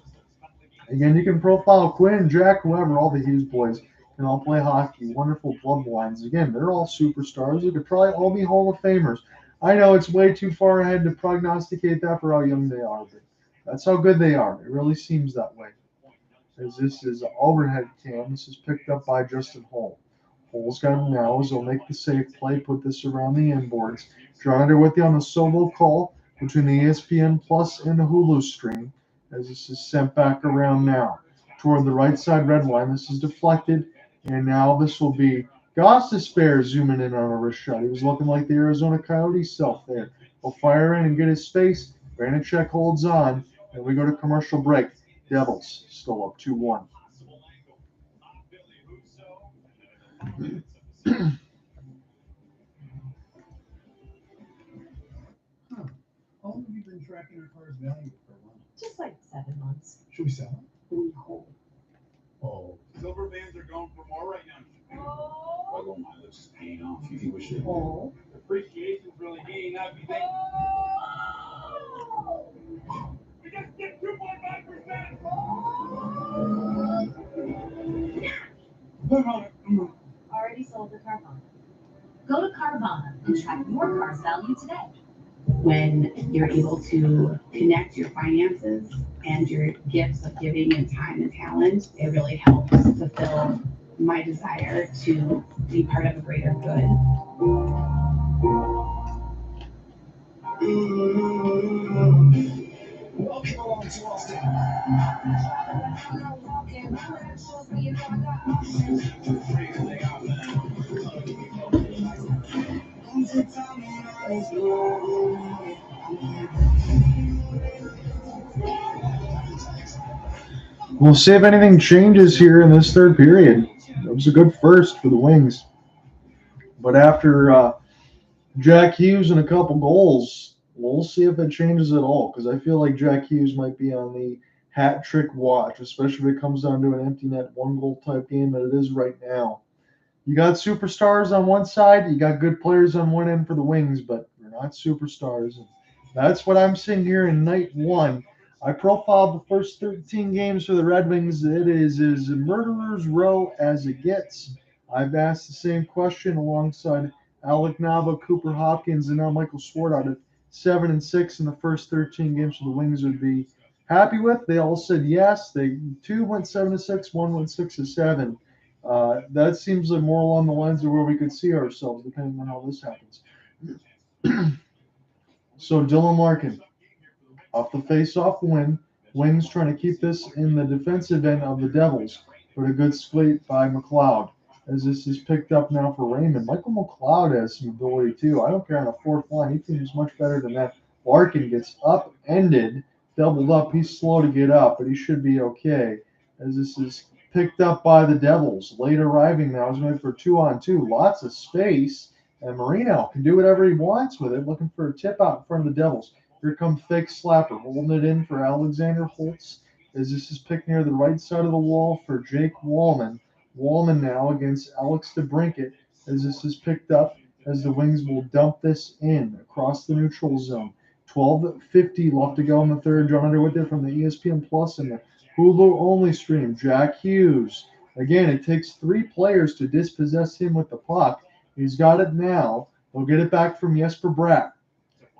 [SPEAKER 1] again, you can profile Quinn, Jack, whoever, all the Hughes boys can all play hockey. Wonderful bloodlines. Again, they're all superstars. They could probably all be Hall of Famers. I know it's way too far ahead to prognosticate that for how young they are, but that's how good they are. It really seems that way. As this is an overhead cam, this is picked up by Justin Hall. Hall's got him now as he'll make the safe play, put this around the inboards. John under with you on the solo call between the ESPN Plus and the Hulu stream, as this is sent back around now toward the right side red line. This is deflected, and now this will be Gostisbehere zooming in on a wrist shot. He was looking like the Arizona Coyotes self there. He'll fire in and get his space. Vanacek holds on, and we go to commercial break. Devils still up 2-1.
[SPEAKER 3] How long have you been tracking our car's value for a while?
[SPEAKER 2] Just like 7 months.
[SPEAKER 3] Should we sell it?
[SPEAKER 2] No.
[SPEAKER 3] Oh.
[SPEAKER 9] Silver bands are going for more right now.
[SPEAKER 2] Oh.
[SPEAKER 4] Although my list is paying off, you think we should?
[SPEAKER 2] Oh.
[SPEAKER 9] Appreciation's really heating up. You think? We just get 2.5%. Put on it.
[SPEAKER 2] Already sold the Carvana. Go to Carvana and track your car's value today.
[SPEAKER 11] When you're able to connect your finances and your gifts of giving and time and talent, it really helps fulfill my desire to be part of a greater good.
[SPEAKER 10] Welcome along to Austin.
[SPEAKER 1] We'll see if anything changes here in this third period. It was a good first for the Wings. But after Jack Hughes and a couple goals, we'll see if it changes at all. Because I feel like Jack Hughes might be on the hat trick watch, especially if it comes down to an empty net, one goal type game that it is right now. You got superstars on one side, you got good players on one end for the Wings, but they're not superstars. And that's what I'm seeing here in night one. I profiled the first 13 games for the Red Wings. It is as murderer's row as it gets. I've asked the same question alongside Alec Nava, Cooper Hopkins, and now Michael Swart at 7-6 in the first 13 games for the Wings would be happy with. They all said yes. Two went 7-6, one went 6-7. That seems like more along the lines of where we could see ourselves, depending on how this happens. So Dylan Larkin, off the face-off win. Wings trying to keep this in the defensive end of the Devils. But a good split by McLeod. As this is picked up now for Raymond. Michael McLeod has some ability too. I don't care on the fourth line. He seems much better than that. Larkin gets upended, doubled up. He's slow to get up, but he should be okay. As this is picked up by the Devils. Late arriving now is going for 2-on-2. Lots of space. And Marino can do whatever he wants with it. Looking for a tip out in front of the Devils. Here comes fake slapper. Holding it in for Alexander Holtz. As this is picked near the right side of the wall for Jake Wallman. Wallman now against Alex DeBrincat. As this is picked up. As the Wings will dump this in across the neutral zone. 12:50 left to go in the third. John Underwood there from the ESPN Plus and the Hulu only stream. Jack Hughes. Again, it takes three players to dispossess him with the puck. He's got it now. We'll get it back from Jesper Bratt.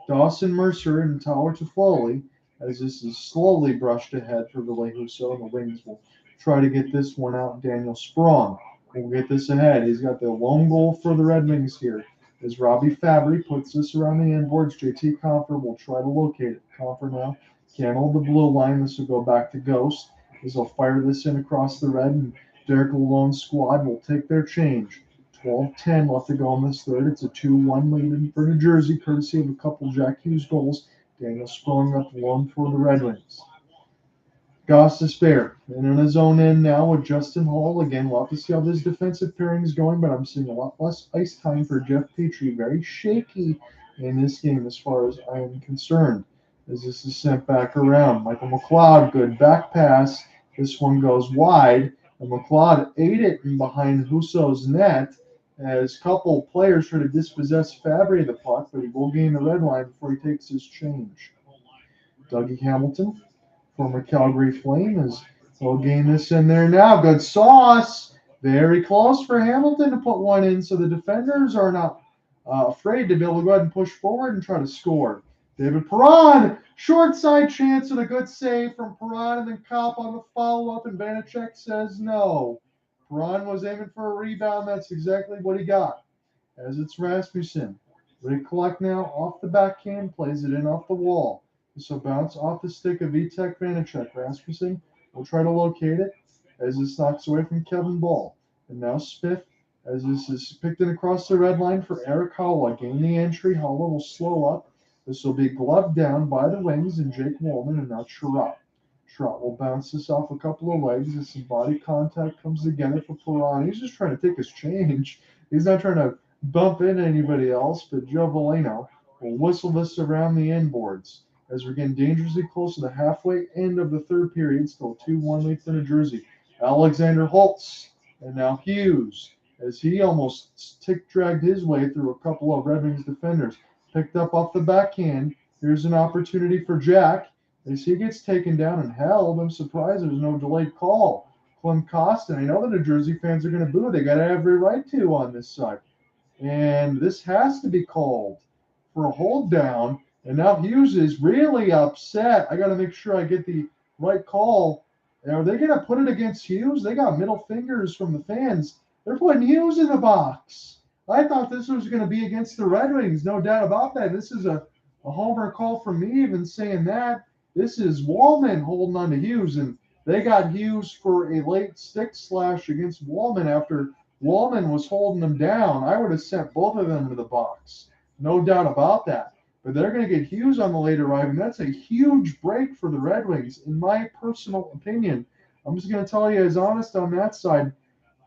[SPEAKER 1] Dawson Mercer and Tyler Toffoli, as this is slowly brushed ahead for Ville Husso, and the Wings will try to get this one out. Daniel Sprong will get this ahead. He's got the lone goal for the Red Wings here. As Robbie Fabry puts this around the end boards, JT Compher will try to locate it. Compher now can't hold the blue line. This will go back to Ghost as they'll fire this in across the red, and Derek Lalone's squad will take their change. 12:10 left to go in this third. It's a 2-1 lead for New Jersey, courtesy of a couple Jack Hughes goals. Daniel Sprung up alone for the Red Wings. Goss is fair. And in his own end now with Justin Hall. Again, we'll have to see how this defensive pairing is going, but I'm seeing a lot less ice time for Jeff Petrie. Very shaky in this game as far as I am concerned. As this is sent back around. Michael McLeod, good back pass. This one goes wide. And McLeod ate it in behind Husso's net. As a couple players try to dispossess Fabry of the puck, but he will gain the red line before he takes his change. Dougie Hamilton, former Calgary Flame, will gain this in there now. Good sauce. Very close for Hamilton to put one in, so the defenders are not afraid to be able to go ahead and push forward and try to score. David Perron, short side chance and a good save from Perron, and then Kopp on the follow-up, and Vanacek says no. Perron was aiming for a rebound. That's exactly what he got. As it's Rasmussen. Ready to collect now off the backhand, plays it in off the wall. This will bounce off the stick of Vitek Vanacek. Rasmussen will try to locate it as this knocks away from Kevin Ball. And now Smith, as this is picked in across the red line for Eric Holla. Gain the entry. Holla will slow up. This will be gloved down by the Wings and Jake Wallman, and now Sherratt. Sherratt will bounce this off a couple of legs as some body contact comes together for Perron. He's just trying to take his change. He's not trying to bump into anybody else, but Joe Veleno will whistle this around the end boards. As we're getting dangerously close to the halfway end of the third period, still 2-1 lead for New Jersey. Alexander Holtz and now Hughes, as he almost dragged his way through a couple of Red Wings defenders. Picked up off the backhand. Here's an opportunity for Jack as he gets taken down and held. I'm surprised there's no delayed call. Clem Costin, I know the New Jersey fans are going to boo. They got every right to on this side. And this has to be called for a hold down. And now Hughes is really upset. I got to make sure I get the right call. Are they going to put it against Hughes? They got middle fingers from the fans. They're putting Hughes in the box. I thought this was going to be against the Red Wings. No doubt about that. This is a homer call from me even saying that. This is Wallman holding on to Hughes, and they got Hughes for a late stick slash against Wallman after Wallman was holding them down. I would have sent both of them to the box. No doubt about that. But they're going to get Hughes on the late arriving. That's a huge break for the Red Wings, in my personal opinion. I'm just going to tell you as honest on that side.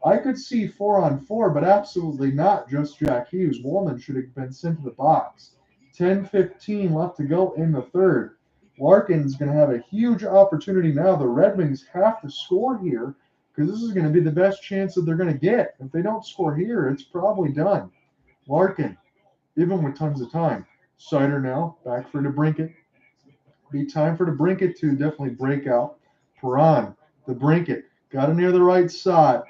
[SPEAKER 1] I could see 4-on-4, but absolutely not just Jack Hughes. Woolman should have been sent to the box. 10-15 left to go in the third. Larkin's going to have a huge opportunity now. The Red Wings have to score here because this is going to be the best chance that they're going to get. If they don't score here, it's probably done. Larkin, even with tons of time. Sider now, back for DeBrincat. Be time for DeBrincat to definitely break out. Perron, DeBrincat, got it near the right side.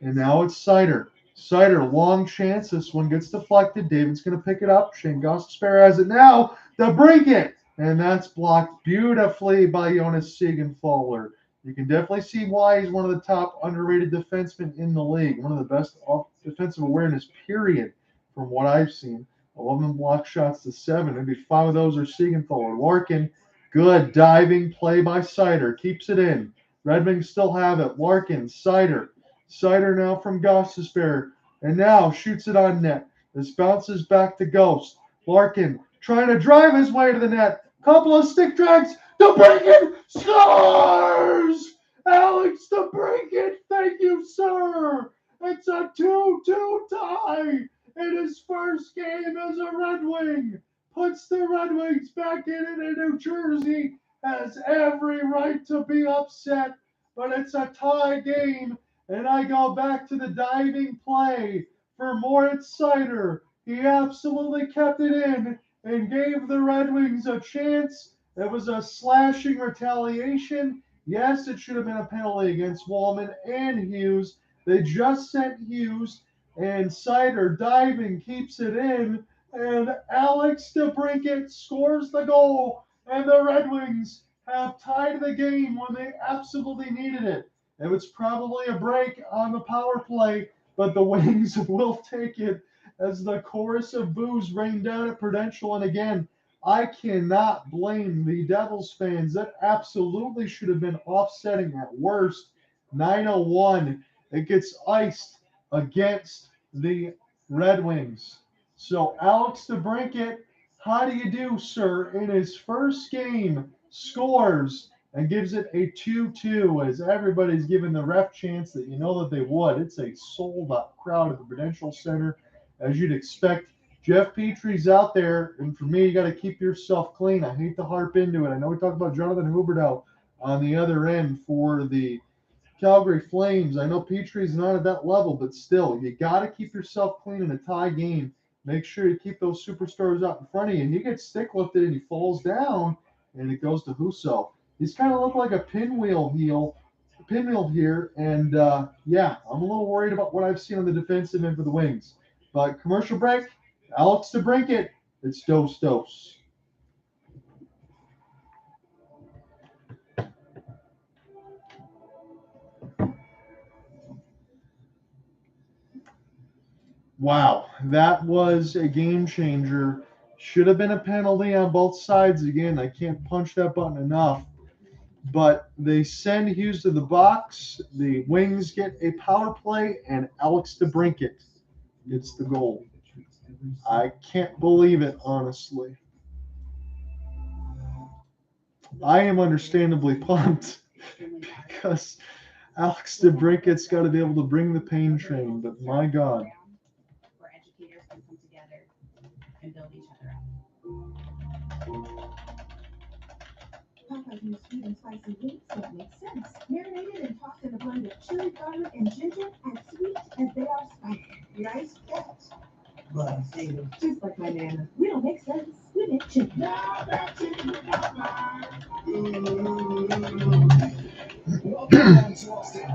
[SPEAKER 1] And now it's Sider. Sider, long chance. This one gets deflected. David's going to pick it up. Shane Gostisbehere has it now. DeBrincat. And that's blocked beautifully by Jonas Siegenthaler. You can definitely see why he's one of the top underrated defensemen in the league. One of the best defensive awareness, period, from what I've seen. 11 block shots to 7. Maybe 5 of those are Siegenthaler. Larkin, good diving play by Sider. Keeps it in. Red Wings still have it. Larkin, Sider. Sider now from Gostisbehere. And now shoots it on net. This bounces back to Ghost. Larkin trying to drive his way to the net. Couple of stick drags. DeBrincat scores! Alex DeBrincat, thank you, sir. It's a 2-2 tie in his first game as a Red Wing. Puts the Red Wings back in it, and New Jersey has every right to be upset. But it's a tie game, and I go back to the diving play for Moritz Seider. He absolutely kept it in and gave the Red Wings a chance. It was a slashing retaliation. Yes, it should have been a penalty against Woolman and Hughes. They just sent Hughes, and Seider diving keeps it in, and Alex DeBrincat scores the goal, and the Red Wings have tied the game when they absolutely needed it. It was probably a break on the power play, but the Wings will take it as the chorus of boos rained down at Prudential. And again, I cannot blame the Devils fans. That absolutely should have been offsetting at worst. 9-01. It gets iced against the Red Wings. So Alex DeBrincat, how do you do, sir? In his first game, scores and gives it a 2-2 as everybody's giving the ref chance that you know that they would. It's a sold-out crowd at the Prudential Center, as you'd expect. Jeff Petrie's out there, and for me, you got to keep yourself clean. I hate to harp into it. I know we talked about Jonathan Huberdeau on the other end for the Calgary Flames. I know Petrie's not at that level, but still, you got to keep yourself clean in a tie game. Make sure you keep those superstars out in front of you. And he gets stick lifted and he falls down, and it goes to Husso. He's kind of looked like a pinwheel here. And, yeah, I'm a little worried about what I've seen on the defensive end for the Wings. But commercial break, Alex DeBrincat, it's dose. Wow, that was a game changer. Should have been a penalty on both sides again. I can't punch that button enough. But they send Hughes to the box. The Wings get a power play, and Alex DeBrincat gets the goal. I can't believe it, honestly. I am understandably pumped because Alex DeBrincat's got to be able to bring the pain train, but my God.
[SPEAKER 11] Where educators can come together and build each other up.
[SPEAKER 2] Popeye's new sweet and spicy wings don't make sense. Marinated and tossed in a blend of chili, garlic, and ginger, as sweet as they are spicy. Nice catch.
[SPEAKER 3] But David,
[SPEAKER 2] Just like my nana. We don't make sense. We make chicken.
[SPEAKER 10] Now that chicken without mine.
[SPEAKER 8] Welcome to Austin.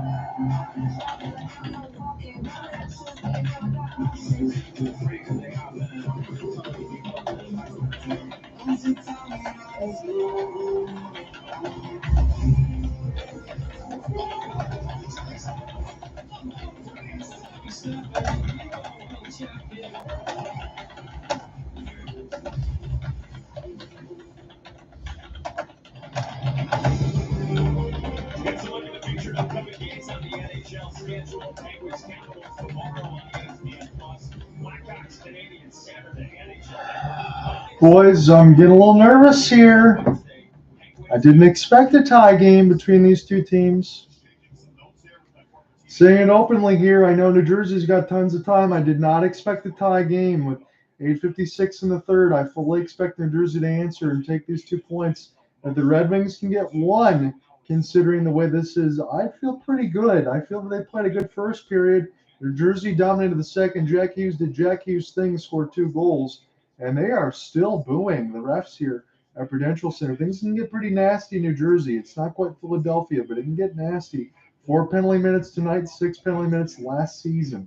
[SPEAKER 10] Let's look at the future upcoming games on the NHL schedule. Penguins Capitals tomorrow on ESPN Plus. Blackhawks Canadiens Saturday. NHL.
[SPEAKER 1] Boys, I'm getting a little nervous here. I didn't expect a tie game between these two teams. Saying it openly here, I know New Jersey's got tons of time. I did not expect a tie game with 8:56 in the third. I fully expect New Jersey to answer and take these 2 points. If the Red Wings can get one, considering the way this is, I feel pretty good. I feel that they played a good first period. New Jersey dominated the second. Jack Hughes did Jack Hughes thing, scored 2 goals, and they are still booing the refs here at Prudential Center. Things can get pretty nasty in New Jersey. It's not quite Philadelphia, but it can get nasty. 4 penalty minutes tonight, 6 penalty minutes last season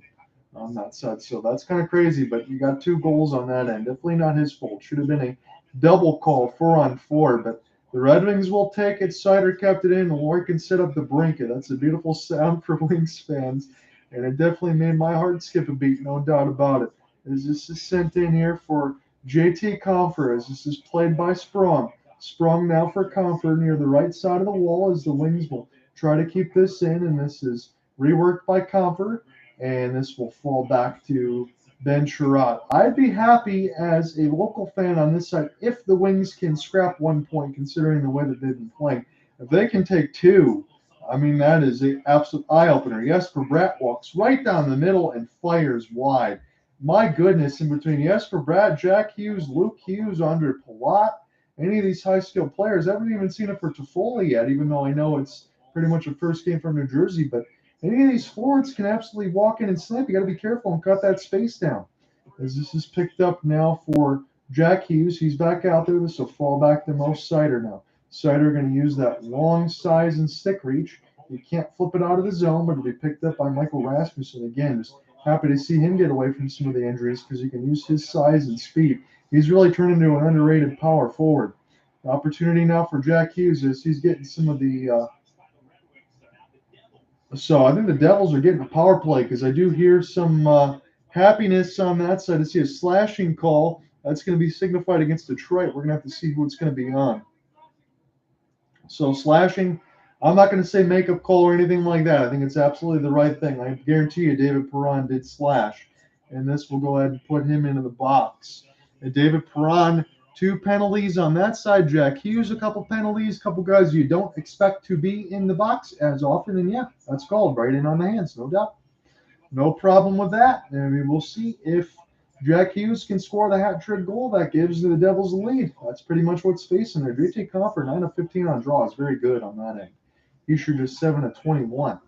[SPEAKER 1] on that side. So that's kind of crazy, but you got 2 goals on that end. Definitely not his fault. Should have been a double call, 4-on-4, but the Red Wings will take it. Sider kept it in. Larkin set up the brinket. That's a beautiful sound for Wings fans, and it definitely made my heart skip a beat, no doubt about it. As this is sent in here for JT Compher, as this is played by Sprong. Sprong now for Compher near the right side of the wall as the Wings will try to keep this in, and this is reworked by Compher, and this will fall back to Ben Sherratt. I'd be happy as a local fan on this side if the Wings can scrap 1 point, considering the way that they've been playing. If they can take 2, I mean, that is an absolute eye-opener. Jesper Bratt walks right down the middle and fires wide. My goodness, in between Jesper Bratt, Jack Hughes, Luke Hughes, Andre Palat, any of these high-skilled players. I haven't even seen it for Toffoli yet, even though I know it's pretty much a first game from New Jersey. But any of these forwards can absolutely walk in and snap. You got to be careful and cut that space down. As this is picked up now for Jack Hughes, he's back out there. This will fall back to Mo Sider now. Sider going to use that long size and stick reach. You can't flip it out of the zone, but it'll be picked up by Michael Rasmussen. Again, just happy to see him get away from some of the injuries because he can use his size and speed. He's really turned into an underrated power forward. The opportunity now for Jack Hughes is he's getting some of the so I think the Devils are getting a power play because I do hear some happiness on that side. I see a slashing call. That's going to be signified against Detroit. We're going to have to see who it's going to be on. So slashing, I'm not going to say makeup call or anything like that. I think it's absolutely the right thing. I guarantee you David Perron did slash. And this will go ahead and put him into the box. And David Perron, 2 penalties on that side. Jack Hughes, a couple penalties, a couple guys you don't expect to be in the box as often. And yeah, that's called right in on the hands, no doubt. No problem with that. I mean, we'll see if Jack Hughes can score the hat-trick goal that gives the Devils the lead. That's pretty much what's facing there. JT Compher, 9 of 15 on draws. Very good on that end. Hischier just 7 of 21.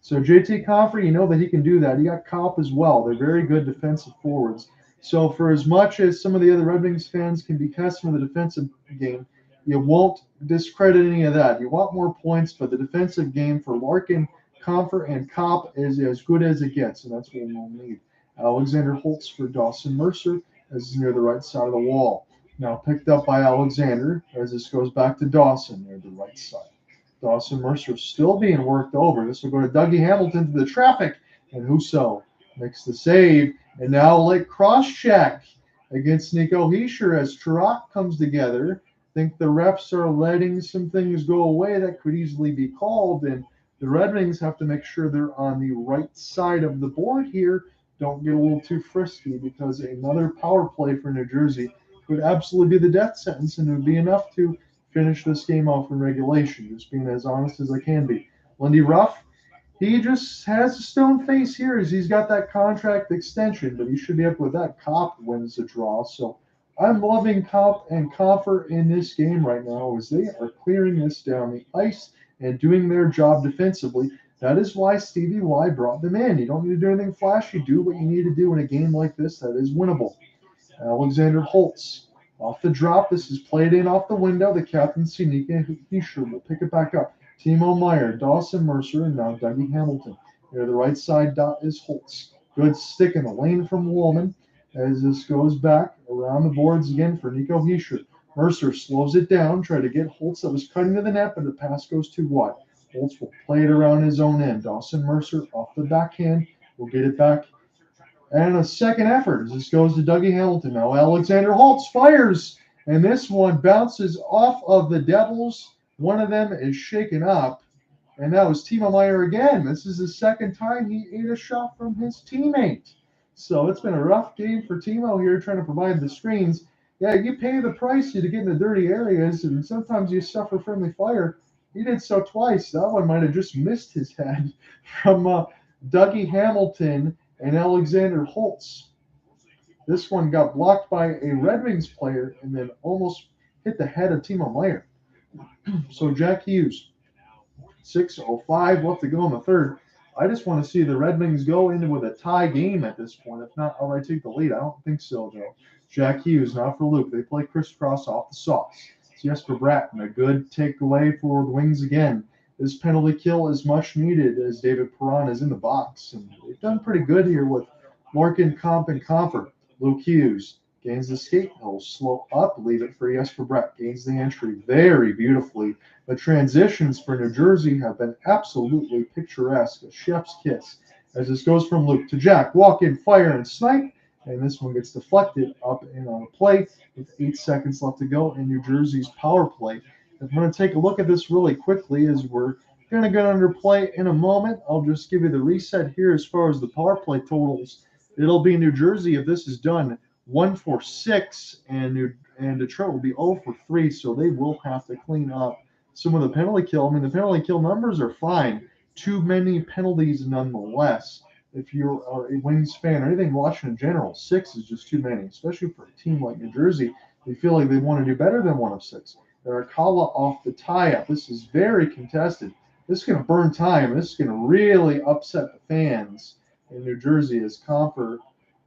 [SPEAKER 1] So JT Compher, you know that he can do that. You got Kopp as well. They're very good defensive forwards. So for as much as some of the other Red Wings fans can be customer of the defensive game, you won't discredit any of that. You want more points, but the defensive game for Larkin, Compher, and Kopp is as good as it gets, and that's what we'll need. Alexander Holtz for Dawson Mercer as near the right side of the wall. Now picked up by Alexander as this goes back to Dawson near the right side. Dawson Mercer still being worked over. This will go to Dougie Hamilton to the traffic, and Husso makes the save. And now like cross-check against Nico Hischier as Chirac comes together. I think the refs are letting some things go away that could easily be called, and the Red Wings have to make sure they're on the right side of the board here. Don't get a little too frisky because another power play for New Jersey could absolutely be the death sentence, and it would be enough to finish this game off in regulation, just being as honest as I can be. Lindy Ruff, he just has a stone face here as he's got that contract extension, but he should be up with that. Kopp wins the draw. So I'm loving Kopp and Compher in this game right now as they are clearing this down the ice and doing their job defensively. That is why Stevie Y brought them in. You don't need to do anything flashy. Do what you need to do in a game like this that is winnable. Alexander Holtz. Off the drop, this is played in off the window. The captaincy, Nico Hischier, will pick it back up. Timo Meier, Dawson Mercer, and now Dougie Hamilton. Near the right side dot is Holtz. Good stick in the lane from Woolman as this goes back around the boards again for Nico Hischier. Mercer slows it down, try to get Holtz that was cutting to the net, but the pass goes too wide. Holtz will play it around his own end. Dawson Mercer off the backhand will get it back. And a second effort. This goes to Dougie Hamilton. Now Alexander Holtz fires. And this one bounces off of the Devils. One of them is shaken up. And that was Timo Meier again. This is the second time he ate a shot from his teammate. So it's been a rough game for Timo here trying to provide the screens. Yeah, you pay the price to get in the dirty areas, and sometimes you suffer friendly fire. He did so twice. That one might have just missed his head from Dougie Hamilton and Alexander Holtz. This one got blocked by a Red Wings player and then almost hit the head of Timo Meyer. So Jack Hughes, 6:05 left to go in the third. I just want to see the Red Wings go into with a tie game at this point. If not, I'll take the lead. I don't think so, though. Jack Hughes, not for Luke. They play crisscross off the sauce. It's Jesper Bratt, and a good takeaway for the Wings again. This penalty kill is much needed as David Perron is in the box. And they've done pretty good here with Larkin, Comp, and Comfort. Luke Hughes gains the skate. He'll slow up, leave it for Jesper Bratt. Gains the entry very beautifully. The transitions for New Jersey have been absolutely picturesque. A chef's kiss as this goes from Luke to Jack. Walk in, fire, and snipe. And this one gets deflected up and on a play with 8 seconds left to go in New Jersey's power play. I'm going to take a look at this really quickly as we're going to get under play in a moment. I'll just give you the reset here as far as the power play totals. It'll be New Jersey, if this is done, 1 for 6, and Detroit will be 0 for 3, so they will have to clean up some of the penalty kill. I mean, the penalty kill numbers are fine. Too many penalties nonetheless. If you're a Wings fan or anything watching in general, 6 is just too many, especially for a team like New Jersey. They feel like they want to do better than 1 of 6. Arakawa off the tie-up. This is very contested. This is going to burn time. This is going to really upset the fans in New Jersey as Comfort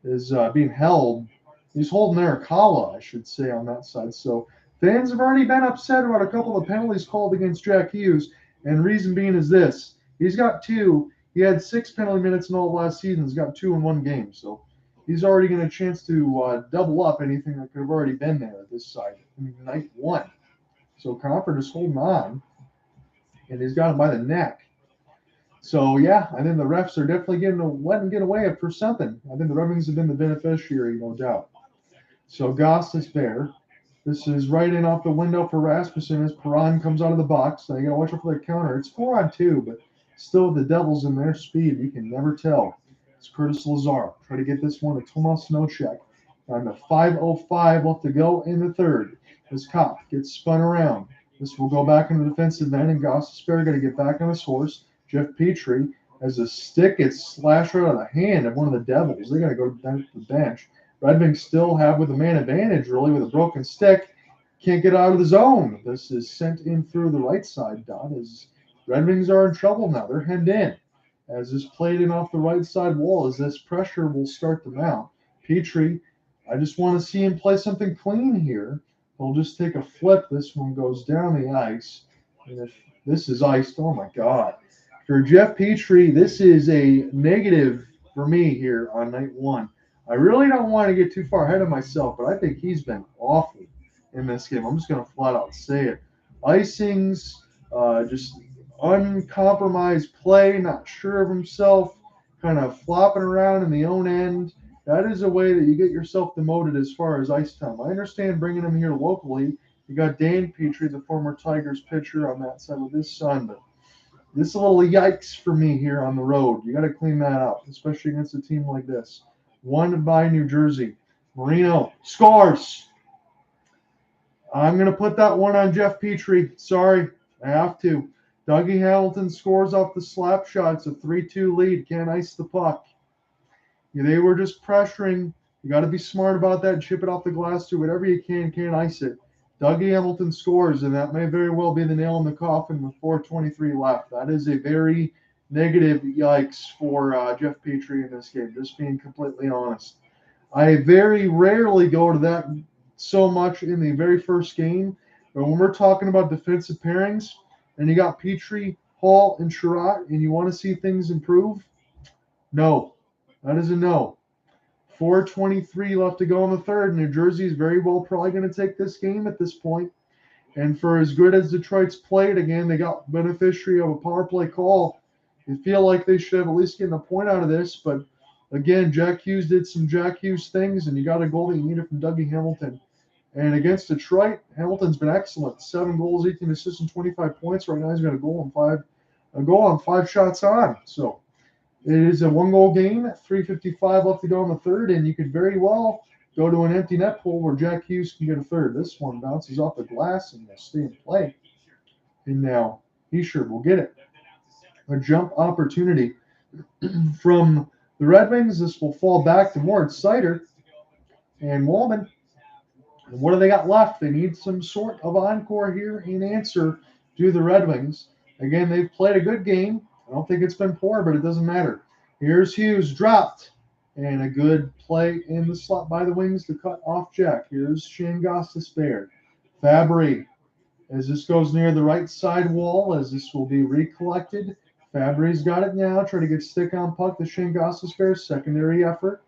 [SPEAKER 1] is being held. He's holding Arakawa, I should say, on that side. So fans have already been upset about a couple of penalties called against Jack Hughes, and reason being is this. He's got 2. He had 6 penalty minutes in all of last season. He's got 2 in 1 game. So he's already getting a chance to double up anything that could have already been there at this side in night 1. So Comfort is holding on, and he's got him by the neck. So, yeah, I think the refs are definitely letting get away for something. I think the Red Wings have been the beneficiary, no doubt. So Goss is there. This is right in off the window for Rasmussen as Perron comes out of the box. Now you got to watch out for the counter. It's 4-on-2, but still the Devils in their speed. You can never tell. It's Curtis Lazar. Try to get this one to Tomas Nosek. On the 5:05 left to go in the third. As Kopp gets spun around. This will go back into the defensive end, and Goss is got to get back on his horse. Jeff Petrie, as a stick gets slashed out of the hand of one of the Devils. They're going to go down to the bench. Red Wings still have with a man advantage, really, with a broken stick. Can't get out of the zone. This is sent in through the right side, Don, as Red Wings are in trouble now. They're hemmed in. As this played in off the right side wall, as this pressure will start to mount. Petrie, I just want to see him play something clean here. He'll just take a flip. This one goes down the ice. And if this is iced, oh my God. For Jeff Petrie, this is a negative for me here on night 1. I really don't want to get too far ahead of myself, but I think he's been awful in this game. I'm just going to flat out say it. Icings, just uncompromised play, not sure of himself, kind of flopping around in the own end. That is a way that you get yourself demoted as far as ice time. I understand bringing him here locally. You got Dan Petrie, the former Tigers pitcher, on that side with his son, but this is a little yikes for me here on the road. You got to clean that up, especially against a team like this. 1 by New Jersey. Marino scores. I'm going to put that one on Jeff Petrie. Sorry, I have to. Dougie Hamilton scores off the slap shot. It's a 3-2 lead. Can't ice the puck. They were just pressuring. You got to be smart about that and chip it off the glass too. Whatever you can, can't ice it. Dougie Hamilton scores, and that may very well be the nail in the coffin with 4:23 left. That is a very negative yikes for Jeff Petrie in this game, just being completely honest. I very rarely go to that so much in the very first game, but when we're talking about defensive pairings, and you got Petrie, Hall, and Sherratt, and you want to see things improve, no. That is a no. 4:23 left to go in the third. New Jersey is very well probably going to take this game at this point. And for as good as Detroit's played, again, they got beneficiary of a power play call. You feel like they should have at least gotten a point out of this. But, again, Jack Hughes did some Jack Hughes things, and you got a goal that you needed from Dougie Hamilton. And against Detroit, Hamilton's been excellent. 7 goals, 18 assists, and 25 points. Right now he's got a goal on 5 shots on. So it is a 1-goal game, 3:55 left to go in the third, and you could very well go to an empty net pool where Jack Hughes can get a third. This one bounces off the glass and will stay in play. And now He sure will get it. A jump opportunity from the Red Wings. This will fall back to Moritz Seider and Wallman. And what do they got left? They need some sort of encore here in answer to the Red Wings. Again, they've played a good game. I don't think it's been poor, but it doesn't matter. Here's Hughes dropped. And a good play in the slot by the Wings to cut off Jack. Here's Shane Goss to spare. Fabry, as this goes near the right side wall, as this will be recollected. Fabry's got it now. Try to get stick on puck to Shane Goss to spare. Secondary effort.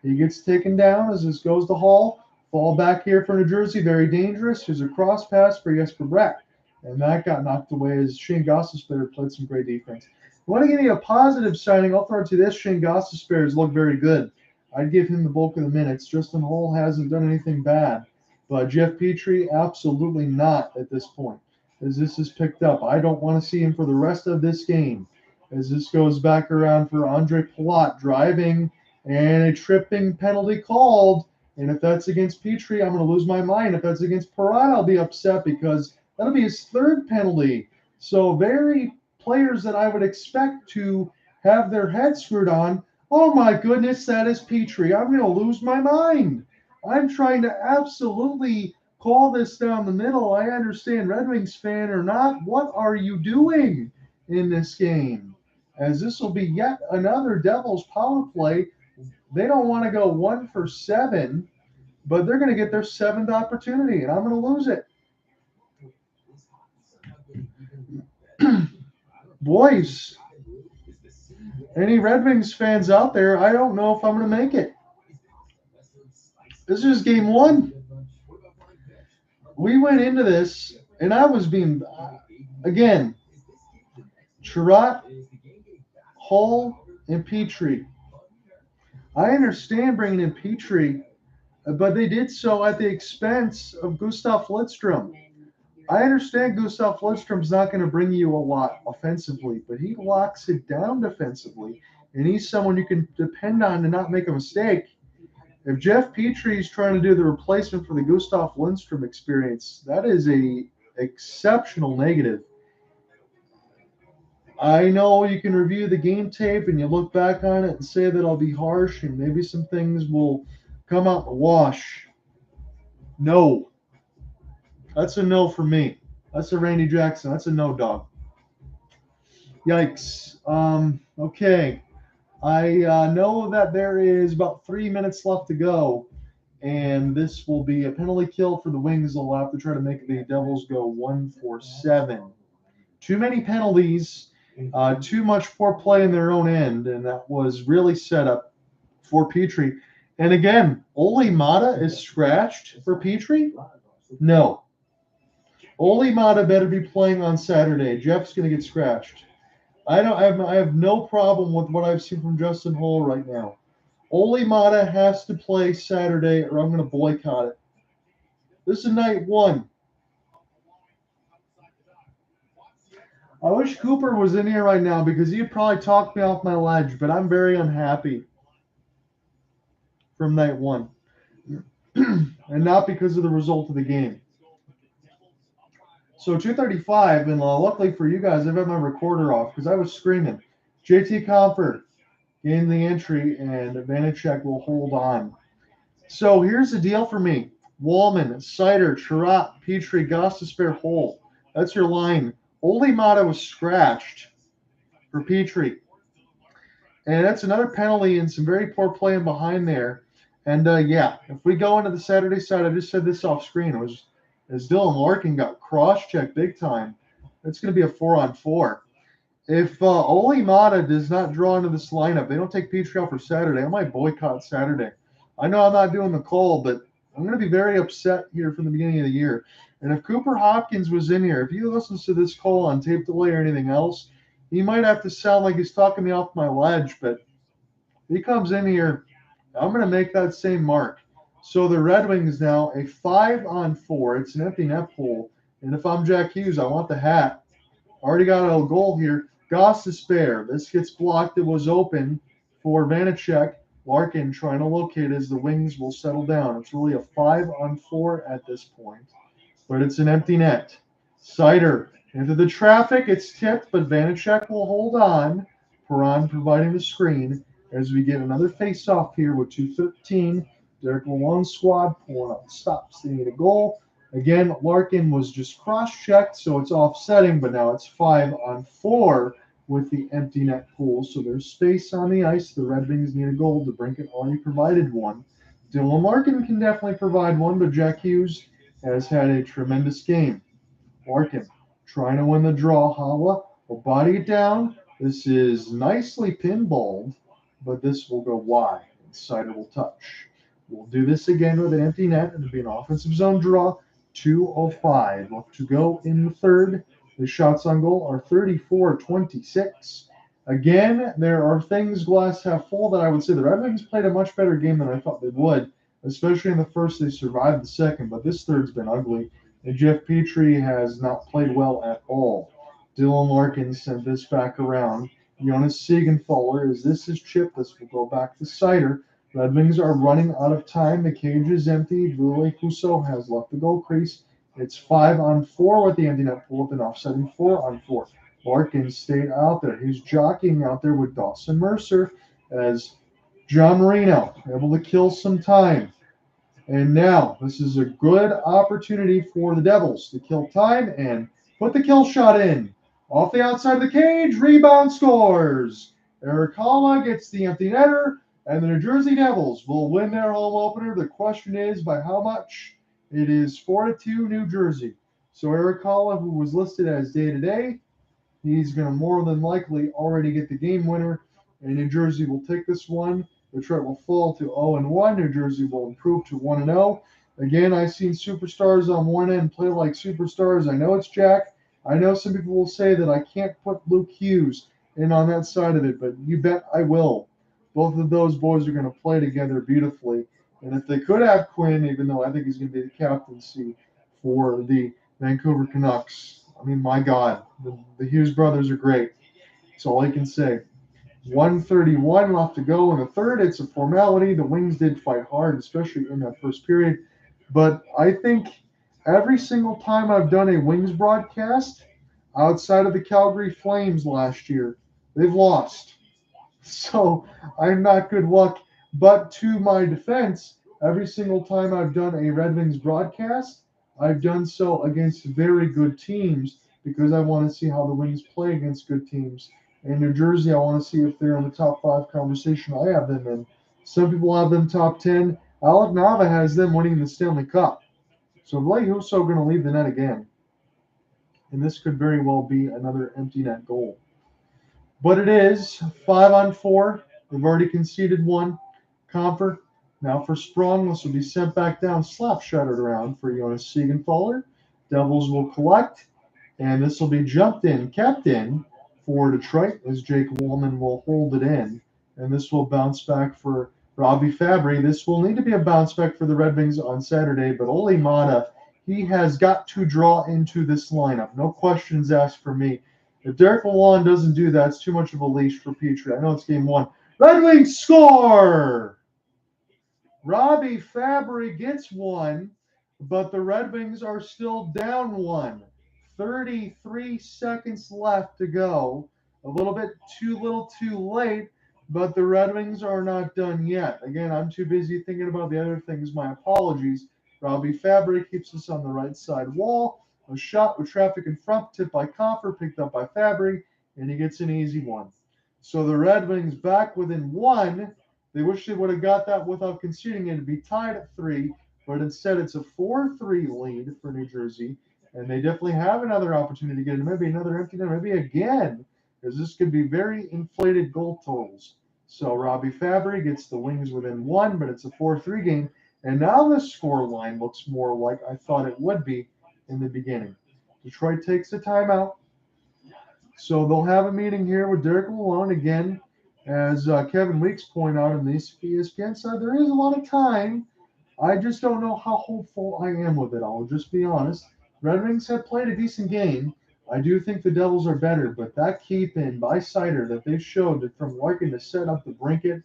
[SPEAKER 1] He gets taken down as this goes to Hall. Fall back here for New Jersey. Very dangerous. Here's a cross pass for Jesper Bratt. And that got knocked away as Shane Goss to spare played some great defense. I want to give you a positive signing. I'll throw it to this. Shane Goss to spare has looked very good. I'd give him the bulk of the minutes. Justin Hall hasn't done anything bad. But Jeff Petrie, absolutely not at this point. As this is picked up, I don't want to see him for the rest of this game. As this goes back around for Andre Palat driving and a tripping penalty called. And if that's against Petrie, I'm going to lose my mind. If that's against Palat, I'll be upset because that'll be his third penalty. So very players that I would expect to have their head screwed on. Oh my goodness, that is Petrie. I'm going to lose my mind. I'm trying to absolutely call this down the middle. I understand Red Wings fan or not. What are you doing in this game? As this will be yet another Devils power play. They don't want to go 1 for 7, but they're going to get their 7th opportunity, and I'm going to lose it. Boys, any Red Wings fans out there, I don't know if I'm going to make it. This is game 1. We went into this, and I was being, again, Chirot, Hall, and Petrie. I understand bringing in Petrie, but they did so at the expense of Gustav Lidstrom. I understand Gustav Lidstrom's not going to bring you a lot offensively, but he locks it down defensively, and he's someone you can depend on to not make a mistake. If Jeff Petrie is trying to do the replacement for the Gustav Lindstrom experience, that is a exceptional negative. I know you can review the game tape and you look back on it and say that I'll be harsh and maybe some things will come out in the wash. No. That's a no for me. That's a Randy Jackson. That's a no, dog. Yikes. Okay. I know that there is about 3 minutes left to go, and this will be a penalty kill for the Wings. They'll have to try to make the Devils go 1 for 7. Too many penalties, too much poor play in their own end, and that was really set up for Petrie. And again, Ole Mata is scratched for Petrie? No. Ole Mata better be playing on Saturday. Jeff's going to get scratched. I have no problem with what I've seen from Justin Hall right now. Ole Mata has to play Saturday or I'm going to boycott it. This is night 1. I wish Cooper was in here right now because he'd probably talk me off my ledge, but I'm very unhappy from night 1. And not because of the result of the game. So 2:35, and luckily for you guys, I've had my recorder off because I was screaming. JT Comfort gained the entry, and Vanacek will hold on. So here's the deal for me. Wallman, Seider, Chirot, Petrie, Goss to spare Hole. That's your line. Ole Mata was scratched for Petrie. And that's another penalty and some very poor play in behind there. And, yeah, if we go into the Saturday side, I just said this off screen. It was as Dylan Larkin got cross-checked big time. It's going to be a 4-on-4. If Ole Mata does not draw into this lineup, they don't take Petrie out for Saturday, I might boycott Saturday. I know I'm not doing the call, but I'm going to be very upset here from the beginning of the year. And if Cooper Hopkins was in here, if he listens to this call on tape delay or anything else, he might have to sound like he's talking me off my ledge. But if he comes in here, I'm going to make that same mark. So the Red Wings now, a 5-on-4. It's an empty net pool. And if I'm Jack Hughes, I want the hat. Already got a goal here. Goss to spare. This gets blocked. It was open for Vanacek. Larkin trying to locate as the Wings will settle down. It's really a 5-on-4 at this point. But it's an empty net. Seider Into the traffic, it's tipped, but Vanacek will hold on. Perron providing the screen as we get another face-off here with 2:13. Derek Lalonde's squad pulling up stops. They need a goal. Again, Larkin was just cross-checked, so it's offsetting, but now it's 5-on-4 with the empty net pool. So there's space on the ice. The Red Wings need a goal. DeBrincat already provided one. Dylan Larkin can definitely provide one, but Jack Hughes has had a tremendous game. Larkin trying to win the draw. Hala will body it down. This is nicely pinballed, but this will go wide. Sider will touch. We'll do this again with an empty net. It'll be an offensive zone draw. 2:05 left to go in the third. The shots on goal are 34-26. Again, there are things glass half full that I would say the Red Wings played a much better game than I thought they would, especially in the first. They survived the second, but this third's been ugly. And Jeff Petrie has not played well at all. Dylan Larkin sent this back around. Jonas Siegenthaler, as this is chipped, this will go back to Sider. Red Wings are running out of time. The cage is empty. Ville Husso has left the goal crease. It's 5-on-4 with the empty net pull up and offsetting 4-on-4. Larkin stayed out there. He's jockeying out there with Dawson Mercer as John Marino able to kill some time. And now this is a good opportunity for the Devils to kill time and put the kill shot in. Off the outside of the cage, rebound scores. Eric Halla gets the empty netter, and the New Jersey Devils will win their home opener. The question is by how much? It is 4-2 New Jersey. So Eric Halla, who was listed as day-to-day, he's going to more than likely already get the game winner, and New Jersey will take this one. Detroit will fall to 0-1. New Jersey will improve to 1-0. Again, I've seen superstars on one end play like superstars. I know it's Jack. I know some people will say that I can't put Luke Hughes in on that side of it, but you bet I will. Both of those boys are going to play together beautifully. And if they could have Quinn, even though I think he's going to be the captaincy for the Vancouver Canucks, I mean, my God, the Hughes brothers are great. That's all I can say. 1:31 left to go in the third. It's a formality. The Wings did fight hard, especially in that first period. But I think every single time I've done a Wings broadcast outside of the Calgary Flames last year, they've lost. So I'm not good luck. But to my defense, every single time I've done a Red Wings broadcast, I've done so against very good teams because I want to see how the Wings play against good teams. In New Jersey, I want to see if they're in the top 5 conversation I have them in. Some people have them top 10. Alec Nava has them winning the Stanley Cup. So Ville Husso going to leave the net again. And this could very well be another empty net goal. But it is 5-on-4. They've already conceded one. Comfort. Now for Sprong, this will be sent back down, slap shuttered around for Jonas Siegenthaler. Devils will collect, and this will be jumped in, kept in for Detroit as Jake Woolman will hold it in. And this will bounce back for Robbie Fabry. This will need to be a bounce back for the Red Wings on Saturday, but Ole Mata, he has got to draw into this lineup. No questions asked for me. If Derek Lalonde doesn't do that, it's too much of a leash for Petrie. I know it's game 1. Red Wings score! Robbie Fabry gets one, but the Red Wings are still down one. 33 seconds left to go. A little bit too little too late, but the Red Wings are not done yet. Again, I'm too busy thinking about the other things. My apologies. Robbie Fabry keeps us on the right side wall. A shot with traffic in front, tipped by Coffer, picked up by Fabry, and he gets an easy one. So the Red Wings back within one. They wish they would have got that without conceding it to be tied at 3, but instead it's a 4-3 lead for New Jersey, and they definitely have another opportunity to get it. Maybe another empty net, maybe again, because this could be very inflated goal totals. So Robbie Fabry gets the Wings within 1, but it's a 4-3 game, and now the score line looks more like I thought it would be in the beginning. Detroit takes a timeout, so they'll have a meeting here with Derek Lalonde again. As Kevin Weeks pointed out on the ESPN side, there is a lot of time. I just don't know how hopeful I am with it. I'll just be honest. Red Wings have played a decent game. I do think the Devils are better, but that keep in by Sider that they showed from Larkin to set up the Brinket,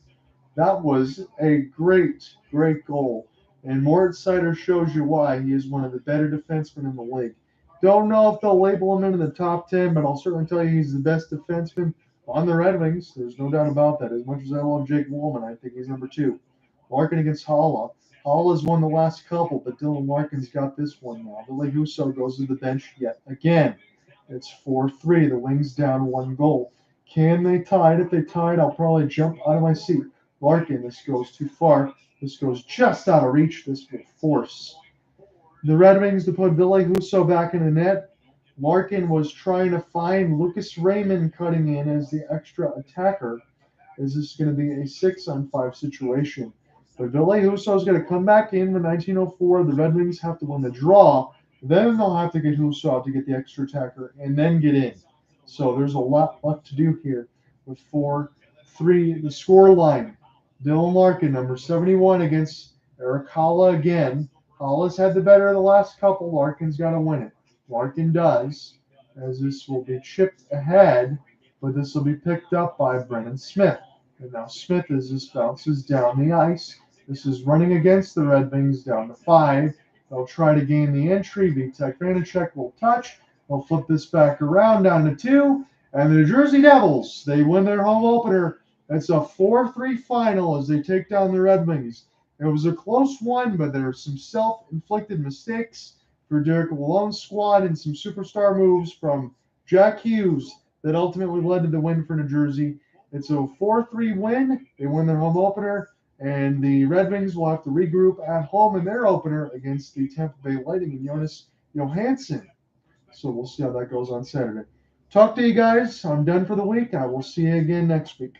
[SPEAKER 1] that was a great, great goal. And Moritz Sider shows you why he is one of the better defensemen in the league. Don't know if they'll label him into the top 10, but I'll certainly tell you he's the best defenseman on the Red Wings. There's no doubt about that. As much as I love Jake Woolman, I think he's number 2. Larkin against Holla. Holla's won the last couple, but Dylan Larkin's got this one now. Ville Husso goes to the bench yet again. It's 4-3. The Wings down 1 goal. Can they tie it? If they tie it, I'll probably jump out of my seat. Larkin, this goes too far. This goes just out of reach. This will force the Red Wings to put Ville Husso back in the net. Larkin was trying to find Lucas Raymond cutting in as the extra attacker. Is this going to be a 6-on-5 situation? But Ville Husso is going to come back in the 1904. The Red Wings have to win the draw. Then they'll have to get Husso out to get the extra attacker and then get in. So there's a lot left to do here with 4-3. The score line. Dylan Larkin, number 71, against Eric Holla again. Holla's had the better of the last couple. Larkin's got to win it. Larkin does, as this will be chipped ahead, but this will be picked up by Brennan Smith. And now Smith, as this bounces down the ice, this is running against the Red Wings down to 5. They'll try to gain the entry. Vitek Vanacek will touch. They'll flip this back around down to 2. And the New Jersey Devils, they win their home opener. It's a 4-3 final as they take down the Red Wings. It was a close one, but there are some self-inflicted mistakes for Derek Malone's squad and some superstar moves from Jack Hughes that ultimately led to the win for New Jersey. It's a 4-3 win. They win their home opener, and the Red Wings will have to regroup at home in their opener against the Tampa Bay Lightning and Jonas Johansson. So we'll see how that goes on Saturday. Talk to you guys. I'm done for the week. I will see you again next week.